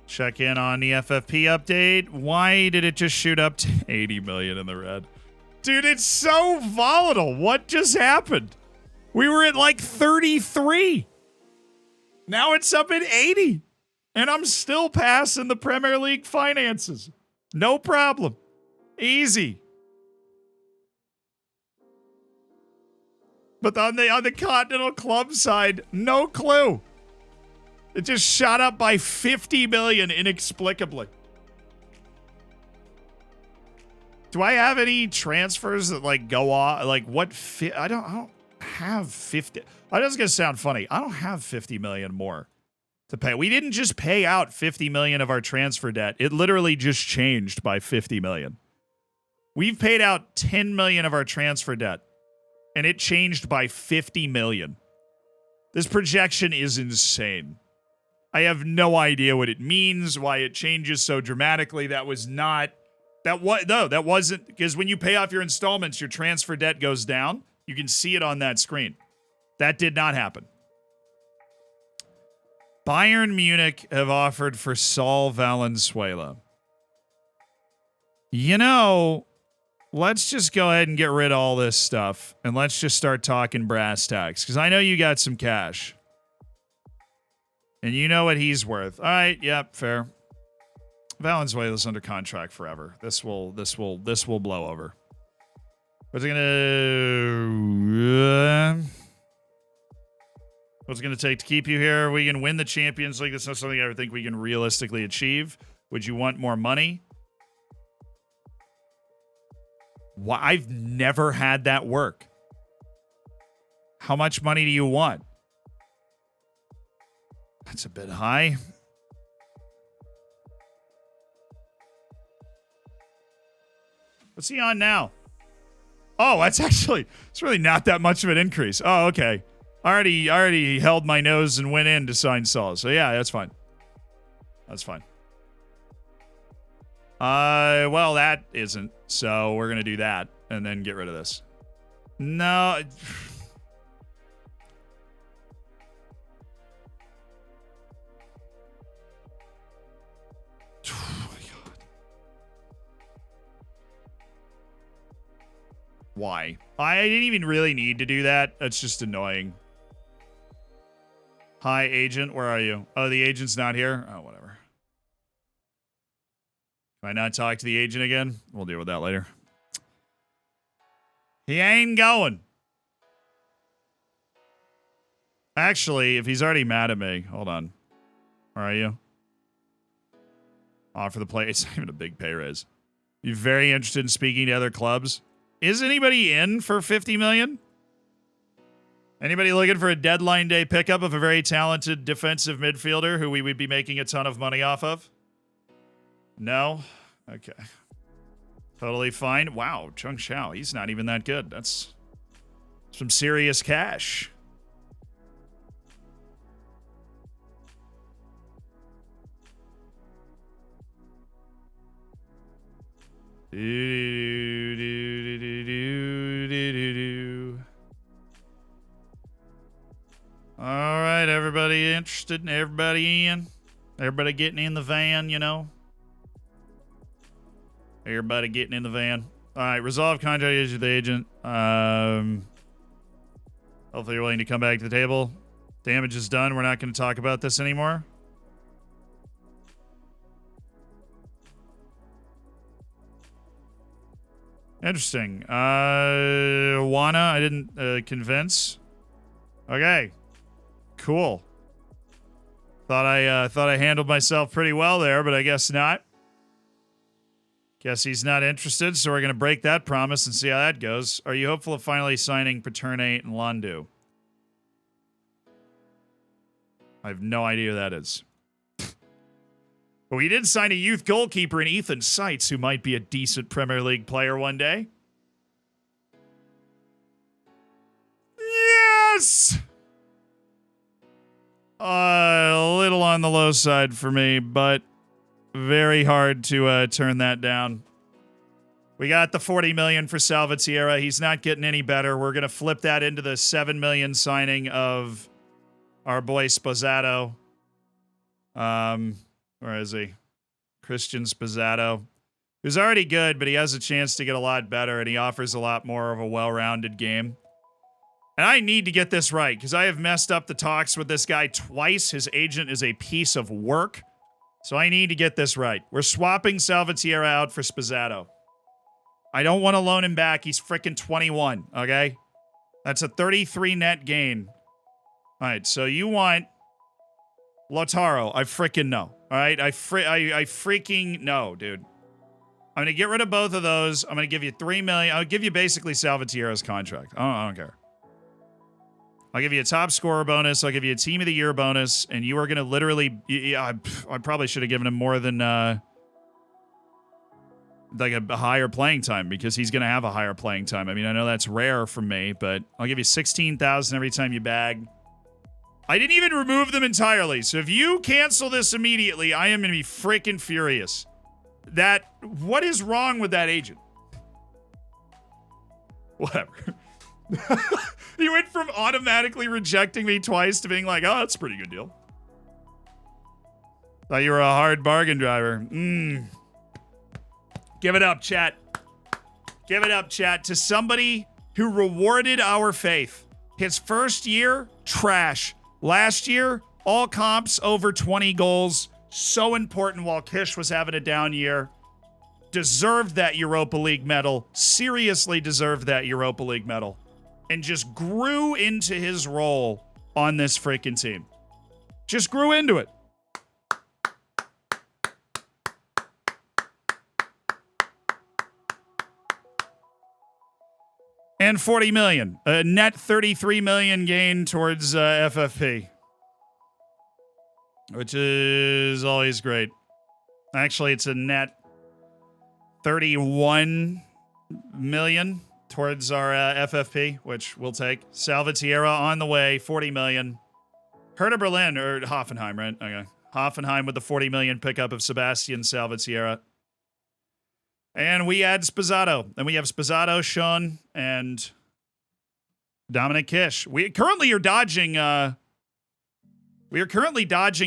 Check in on the FFP update. Why did it just shoot up to 80 million in the red? Dude, it's so volatile. What just happened? We were at like 33. Now it's up at 80. And I'm still passing the Premier League finances. No problem. Easy. But on the Continental Club side, no clue. It just shot up by 50 million inexplicably. Do I have any transfers that like go off? Like what? I don't have 50. I know it's gonna sound funny. I don't have 50 million more to pay. We didn't just pay out 50 million of our transfer debt. It literally just changed by 50 million. We've paid out 10 million of our transfer debt, and it changed by 50 million. This projection is insane. I have no idea what it means, why it changes so dramatically. That wasn't, because when you pay off your installments, your transfer debt goes down. You can see it on that screen. That did not happen. Bayern Munich have offered for Saul Valenzuela. You know, let's just go ahead and get rid of all this stuff, and let's just start talking brass tacks, because I know you got some cash. And you know what he's worth. All right, yep, fair. Valenzuela's under contract forever. This will blow over. What's it gonna take to keep you here? We can win the Champions League. That's not something I ever think we can realistically achieve. Would you want more money? Why? I've never had that work. How much money do you want? That's a bit high. What's he on now? Oh, it's really not that much of an increase. Oh, okay. I already held my nose and went in to sign Saul. So yeah, that's fine. That's fine. Well, that isn't. So we're gonna do that and then get rid of this. No. Why? I didn't even really need to do that. That's just annoying. Hi, agent. Where are you? Oh, the agent's not here? Oh, whatever. Can I not talk to the agent again? We'll deal with that later. He ain't going. Actually, if he's already mad at me, hold on. Where are you? Offer the play. It's not even a big pay raise. You very interested in speaking to other clubs? Is anybody in for 50 million? Anybody looking for a deadline day pickup of a very talented defensive midfielder who we would be making a ton of money off of? No? Okay. Totally fine. Wow, Chung Shao, he's not even that good. That's some serious cash. All right, everybody interested? Everybody in? Everybody getting in the van, you know? Everybody getting in the van. All right, resolve contract issue with the agent. Hopefully you're willing to come back to the table. Damage is done. We're not going to talk about this anymore. Interesting. Juana, I didn't convince. Okay. Cool. Thought I handled myself pretty well there, but I guess not. Guess he's not interested, so we're going to break that promise and see how that goes. Are you hopeful of finally signing Paternate and Landu? I have no idea who that is. But we did sign a youth goalkeeper in Ethan Seitz, who might be a decent Premier League player one day. Yes! A little on the low side for me, but very hard to turn that down. We got the 40 million for Salvatierra. He's not getting any better. We're going to flip that into the 7 million signing of our boy Sposato. Where is he? Christian Sposato. who's already good, but he has a chance to get a lot better, and he offers a lot more of a well-rounded game. And I need to get this right, because I have messed up the talks with this guy twice. His agent is a piece of work, so I need to get this right. We're swapping Salvatierra out for Spazzato. I don't want to loan him back. He's freaking 21, okay? That's a 33 net gain. All right, so you want Lautaro. I freaking know. All right, I freaking know, dude. I'm going to get rid of both of those. I'm going to give you $3 million. I'll give you basically Salvatierra's contract. I don't care. I'll give you a top scorer bonus. I'll give you a team of the year bonus. And you are going to literally... I probably should have given him more than... like a higher playing time, because he's going to have a higher playing time. I mean, I know that's rare for me, but I'll give you 16,000 every time you bag. I didn't even remove them entirely. So if you cancel this immediately, I am going to be freaking furious. What is wrong with that agent? Whatever. He went from automatically rejecting me twice to being like, oh, that's a pretty good deal. Thought you were a hard bargain driver. Give it up, chat. Give it up, chat, to somebody who rewarded our faith. His first year, trash. Last year, all comps over 20 goals. So important while Kish was having a down year. Deserved that Europa League medal. Seriously deserved that Europa League medal. And just grew into his role on this freaking team. Just grew into it. And 40 million. A net 33 million gain towards FFP. Which is always great. Actually, it's a net 31 million towards our FFP, which we'll take. Salvatierra on the way, 40 million. Hertha Berlin, or Hoffenheim, right? Okay. Hoffenheim with the 40 million pickup of Sebastian Salvatierra. And we add Spazzato. And we have Spazzato, Sean, and Dominic Kish. We currently are dodging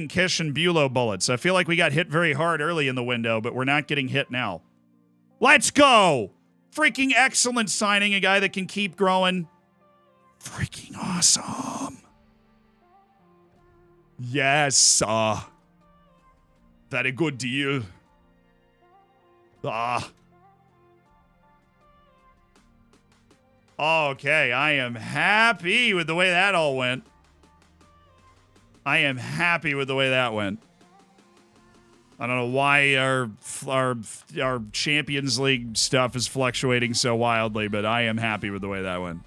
Kish and Bulow bullets. I feel like we got hit very hard early in the window, but we're not getting hit now. Let's go! Freaking excellent signing. A guy that can keep growing. Freaking awesome. Yes. Very good deal. Okay, I am happy with the way that all went. I am happy with the way that went. I don't know why our Champions League stuff is fluctuating so wildly, but I am happy with the way that went.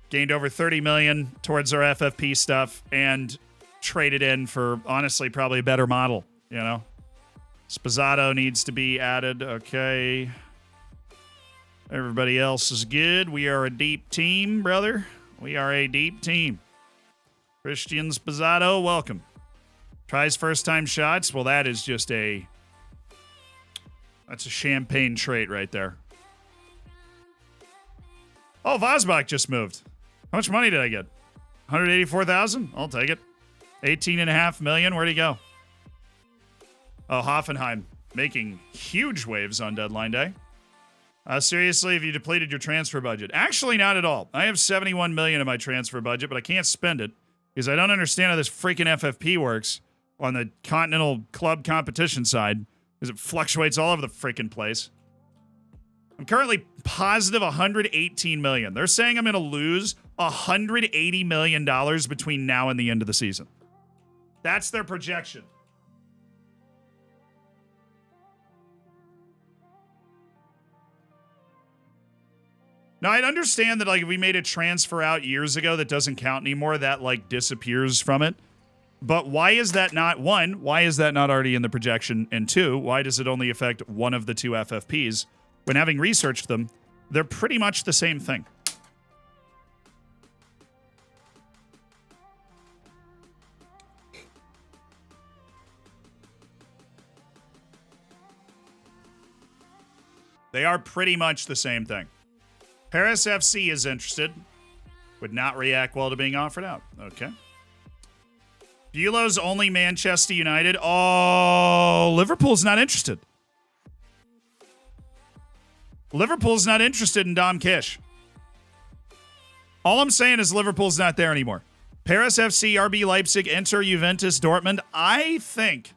Gained over 30 million towards our FFP stuff and traded in for, honestly, probably a better model, you know? Spazzato needs to be added. Okay. Everybody else is good. We are a deep team, brother. We are a deep team. Christian Spazzato, welcome. Tries first-time shots. Well, that is just that's a champagne trait right there. Oh, Vosbach just moved. How much money did I get? 184,000? I'll take it. 18.5 million. Where'd he go? Oh, Hoffenheim making huge waves on deadline day. Seriously, have you depleted your transfer budget? Actually, not at all. I have 71 million in my transfer budget, but I can't spend it because I don't understand how this freaking FFP works on the Continental Club competition side because it fluctuates all over the freaking place. I'm currently positive 118 million. They're saying I'm going to lose $180 million between now and the end of the season. That's their projection. Now, I'd understand that, like, if we made a transfer out years ago that doesn't count anymore, that, like, disappears from it. But why is that not, one, why is that not already in the projection? And two, why does it only affect one of the two FFPs? When having researched them, they're pretty much the same thing. They are pretty much the same thing. Paris FC is interested. Would not react well to being offered out. Okay. Bulow's only Manchester United. Oh, Liverpool's not interested. Liverpool's not interested in Dom Kish. All I'm saying is Liverpool's not there anymore. Paris FC, RB Leipzig, Inter, Juventus, Dortmund. I think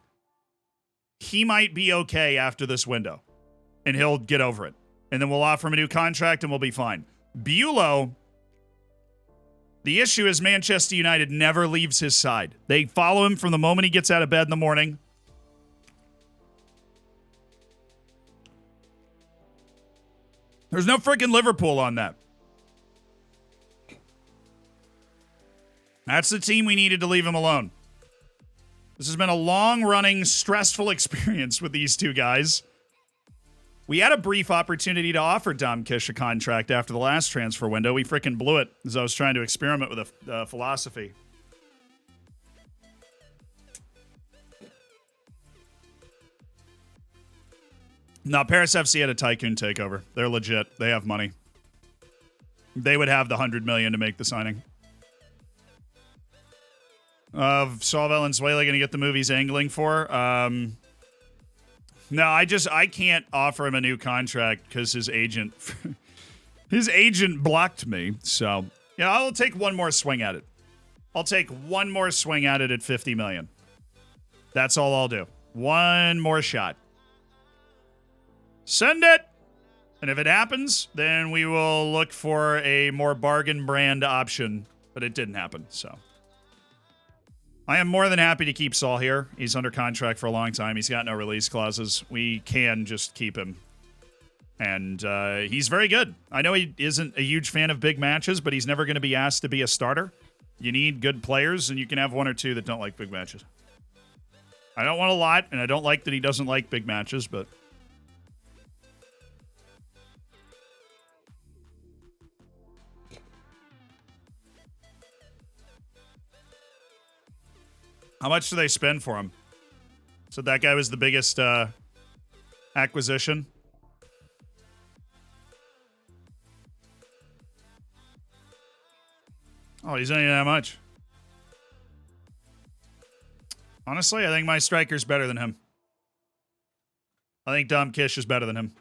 he might be okay after this window, and he'll get over it. And then we'll offer him a new contract, and we'll be fine. Bulow, the issue is Manchester United never leaves his side. They follow him from the moment he gets out of bed in the morning. There's no freaking Liverpool on that. That's the team we needed to leave him alone. This has been a long-running, stressful experience with these two guys. We had a brief opportunity to offer Dom Kish a contract after the last transfer window. We freaking blew it as I was trying to experiment with a philosophy. No, Paris FC had a tycoon takeover. They're legit. They have money. They would have the $100 million to make the signing. Saul Valenzuela going to get the movies angling for? No, I can't offer him a new contract because his agent blocked me. So, yeah, I'll take one more swing at it. I'll take one more swing at it at $50 million. That's all I'll do. One more shot. Send it. And if it happens, then we will look for a more bargain brand option. But it didn't happen, so. I am more than happy to keep Saul here. He's under contract for a long time. He's got no release clauses. We can just keep him. And he's very good. I know he isn't a huge fan of big matches, but he's never going to be asked to be a starter. You need good players, and you can have one or two that don't like big matches. I don't want a lot, and I don't like that he doesn't like big matches, but... How much do they spend for him? So that guy was the biggest acquisition. Oh, he's not even that much. Honestly, I think my striker's better than him. I think Dom Kish is better than him.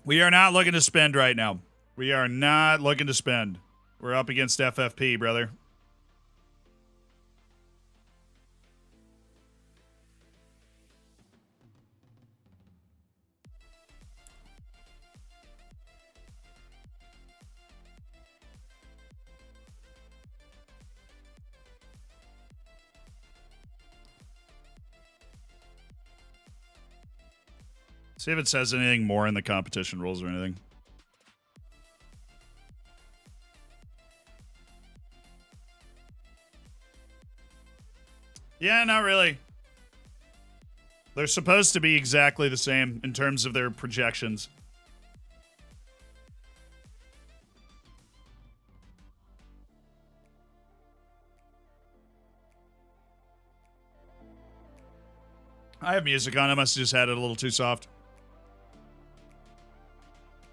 We are not looking to spend right now. We are not looking to spend. We're up against FFP, brother. See if it says anything more in the competition rules or anything. Yeah, not really. They're supposed to be exactly the same in terms of their projections. I have music on. I must have just had it a little too soft.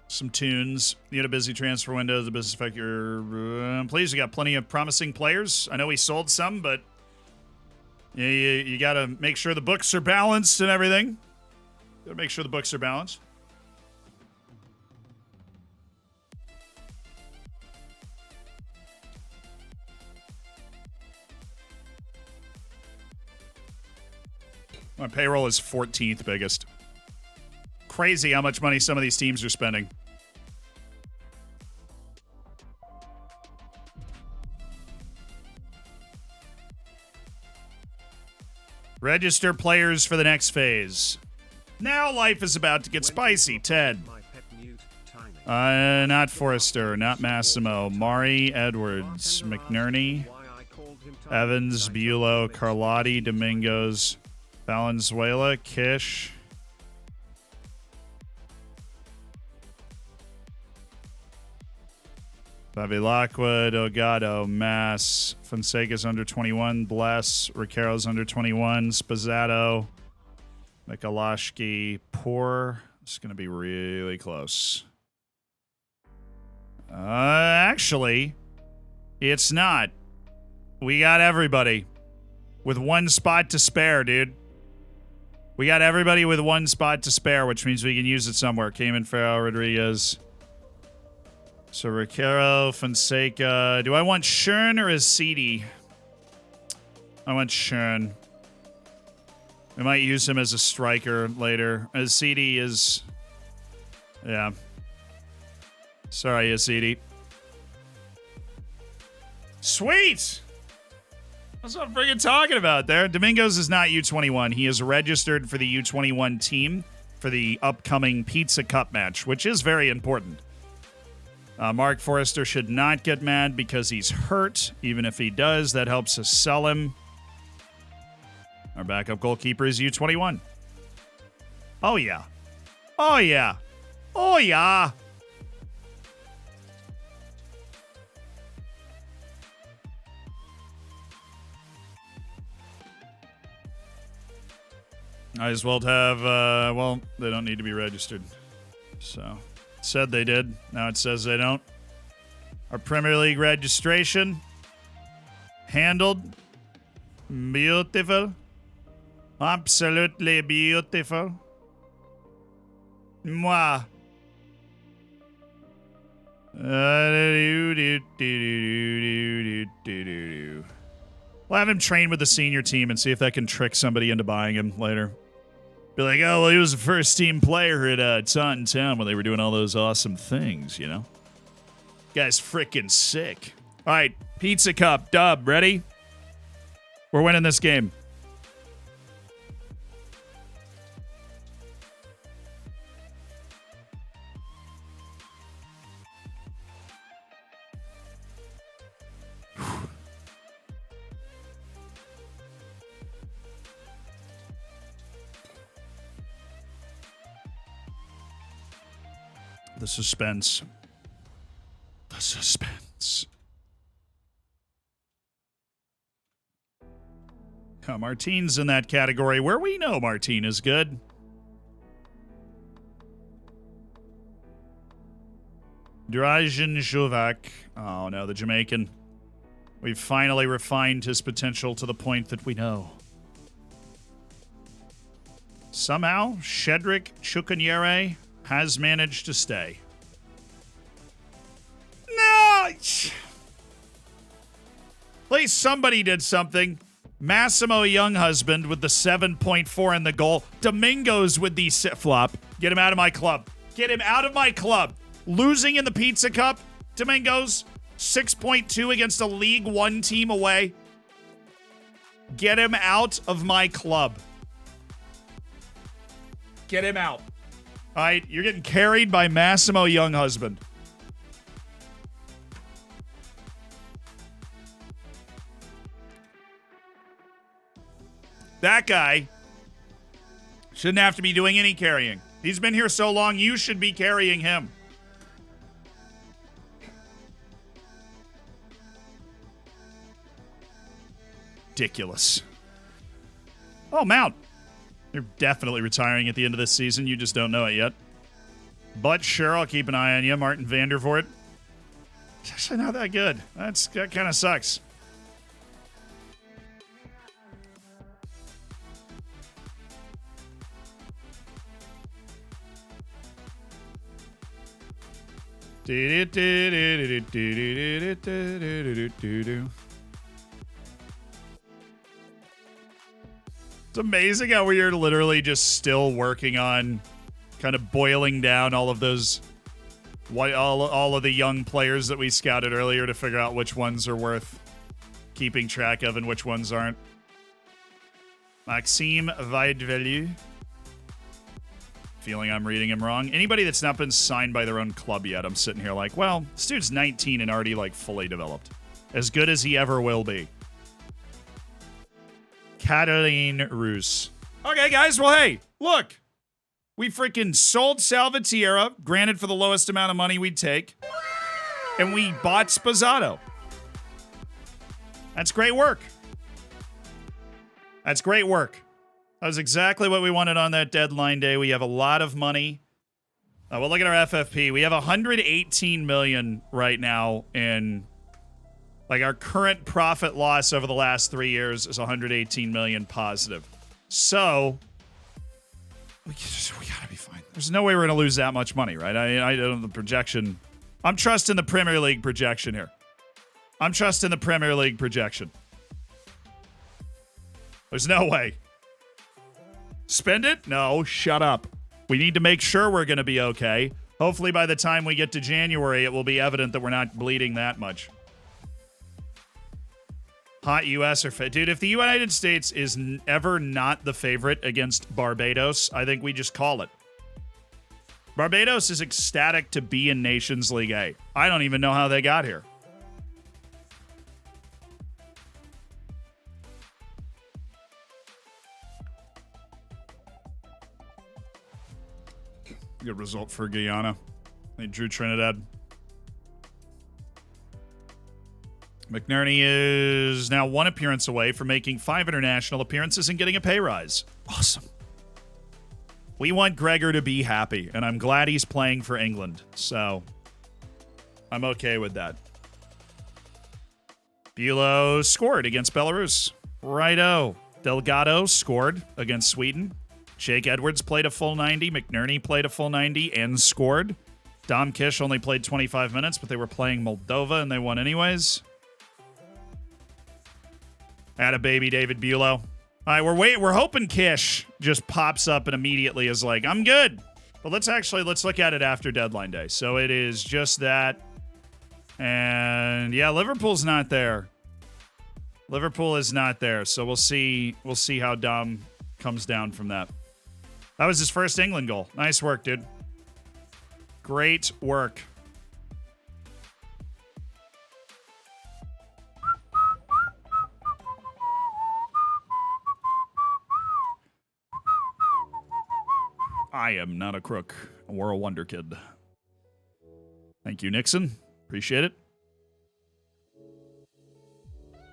Some tunes. You had a busy transfer window. The business affect your employees. You got plenty of promising players. I know we sold some, but you got to make sure the books are balanced and everything. Got to make sure the books are balanced. My payroll is 14th biggest. Crazy how much money some of these teams are spending. Register players for the next phase. Now life is about to get spicy. Ted. Not Forrester, not Massimo. Mari, Edwards, McNerney, Evans, Bulow, Carlotti, Domingos, Valenzuela, Kish. Bobby Lockwood, Ogado, Mass, Fonseca's under 21, Bless, Ricaro's under 21, Spazzato, Mikolashki, Poor. It's going to be really close. Actually, it's not. We got everybody with one spot to spare, dude. We got everybody with one spot to spare, which means we can use it somewhere. Cayman, Farrell, Rodriguez. So, Riquero, Fonseca. Do I want Schern or Azidi? I want Schern. We might use him as a striker later. Azidi is... Yeah. Sorry, Azidi. Sweet! That's what I'm freaking talking about there. Domingos is not U21. He is registered for the U21 team for the upcoming Pizza Cup match, which is very important. Mark Forrester should not get mad because he's hurt. Even if he does, that helps us sell him. Our backup goalkeeper is U21. Oh, yeah. Oh, yeah. Oh, yeah. Might as well have, well, they don't need to be registered. So, it said they did. Now it says they don't. Our Premier League registration. Handled. Beautiful. Absolutely beautiful. Moi. We'll have him train with the senior team and see if that can trick somebody into buying him later. Be like, oh, well, he was a first-team player at Taunton Town when they were doing all those awesome things, you know? Guy's freaking sick. All right, Pizza Cup, dub, ready? We're winning this game. The suspense. The suspense. Martine's in that category where we know Martine is good. Dražen Jovac. Oh no, the Jamaican. We've finally refined his potential to the point that we know. Somehow, Shedrick Chukanyere has managed to stay. No! At least somebody did something. Massimo Younghusband with the 7.4 in the goal. Domingos with the flop. Get him out of my club. Get him out of my club. Losing in the Pizza Cup. Domingos, 6.2 against a League One team away. Get him out of my club. Get him out. All right, you're getting carried by Massimo Younghusband. That guy shouldn't have to be doing any carrying. He's been here so long, you should be carrying him. Ridiculous. Oh, Mount. You're definitely retiring at the end of this season. You just don't know it yet. But sure, I'll keep an eye on you. Martin Vandervoort. It's actually not that good. That kind of sucks. It's amazing how we are literally just still working on kind of boiling down all of those, all of the young players that we scouted earlier to figure out which ones are worth keeping track of and which ones aren't. Maxime Vaidvelu. Feeling I'm reading him wrong. Anybody that's not been signed by their own club yet, I'm sitting here like, well, this dude's 19 and already like fully developed. As good as he ever will be. Cataline Roos. Okay, guys, well, hey, look. We freaking sold Salvatierra, granted for the lowest amount of money we'd take, and we bought Spazzato. That's great work. That's great work. That was exactly what we wanted on that deadline day. We have a lot of money We'll look at our FFP. We have 118 million right now in, like, our current profit loss over the last 3 years is 118 million positive. So we gotta be fine. There's no way we're gonna lose that much money, right? I don't know the projection. I'm trusting the Premier League projection here. I'm trusting the Premier League projection. There's no way. Spend it? No, shut up. We need to make sure we're going to be okay. Hopefully by the time we get to January, it will be evident that we're not bleeding that much. Hot U.S. or... Dude, if the United States is ever not the favorite against Barbados, I think we just call it. Barbados is ecstatic to be in Nations League A. I don't even know how they got here. Good result for Guyana. They drew Trinidad. McNerney is now 1 appearance away from making 5 international appearances and getting a pay rise. Awesome. We want Gregor to be happy, and I'm glad he's playing for England. So, I'm okay with that. Bulow scored against Belarus. Righto. Delgado scored against Sweden. Jake Edwards played a full 90. McNerney played a full 90 and scored. Dom Kish only played 25 minutes, but they were playing Moldova and they won anyways. Atta baby David Bulow. All right, we're hoping Kish just pops up and immediately is like, I'm good. But let's look at it after deadline day. So it is just that. And yeah, Liverpool's not there. Liverpool is not there. So we'll see how Dom comes down from that. That was his first England goal. Nice work, dude. Great work. I am not a crook. We're a wonder kid. Thank you, Nixon. Appreciate it.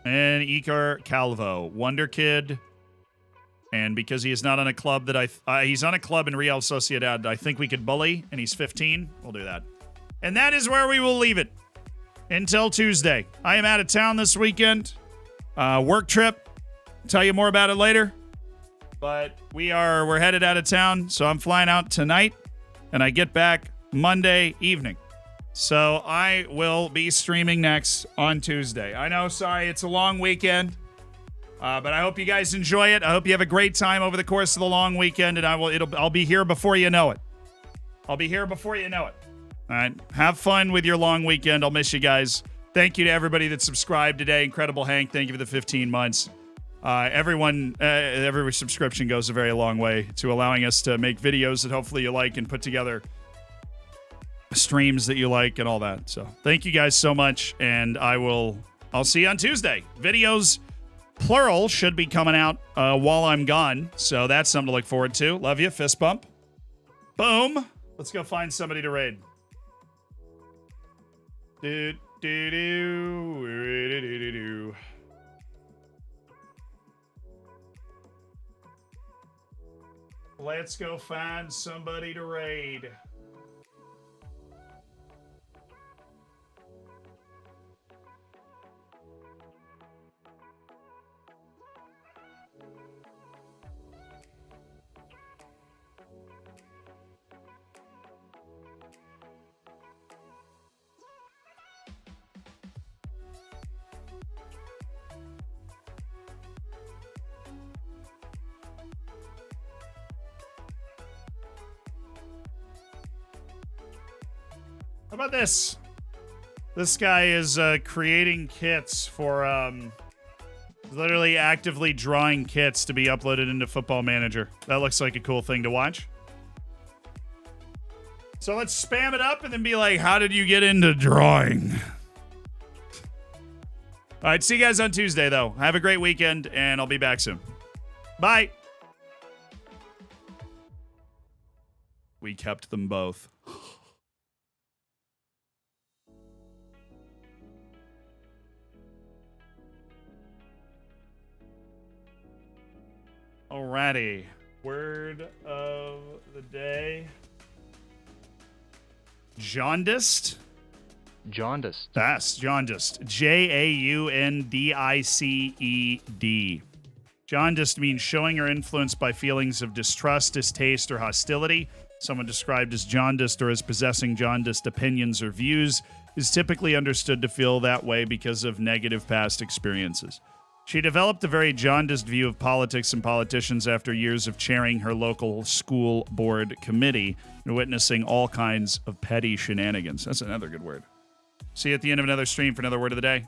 And Iker Calvo. Wonder kid. And because he is not on a club that he's on a club in Real Sociedad I think we could bully, and he's 15, we'll do that. And that is where we will leave it until Tuesday. I am out of town this weekend. Work trip. Tell you more about it later. But we're headed out of town, so I'm flying out tonight, and I get back Monday evening. So I will be streaming next on Tuesday. I know, sorry, it's a long weekend. But I hope you guys enjoy it. I hope you have a great time over the course of the long weekend, and I'll be here before you know it. I'll be here before you know it. All right. Have fun with your long weekend. I'll miss you guys. Thank you to everybody that subscribed today. Incredible Hank, thank you for the 15 months. Every subscription goes a very long way to allowing us to make videos that hopefully you like and put together streams that you like and all that. So thank you guys so much, and I'll see you on Tuesday. Videos plural should be coming out while I'm gone, so that's something to look forward to. Love you. Fist bump. Boom. Let's go find somebody to raid. Let's go find somebody to raid. How about this? This guy is creating kits for, literally actively drawing kits to be uploaded into Football Manager. That looks like a cool thing to watch. So let's spam it up and then be like, how did you get into drawing? All right, see you guys on Tuesday, though. Have a great weekend, and I'll be back soon. Bye. We kept them both. Alrighty. Word of the day. Jaundiced? Jaundiced. That's jaundiced. Jaundiced. Jaundiced means showing or influenced by feelings of distrust, distaste, or hostility. Someone described as jaundiced or as possessing jaundiced opinions or views is typically understood to feel that way because of negative past experiences. She developed a very jaundiced view of politics and politicians after years of chairing her local school board committee and witnessing all kinds of petty shenanigans. That's another good word. See you at the end of another stream for another word of the day.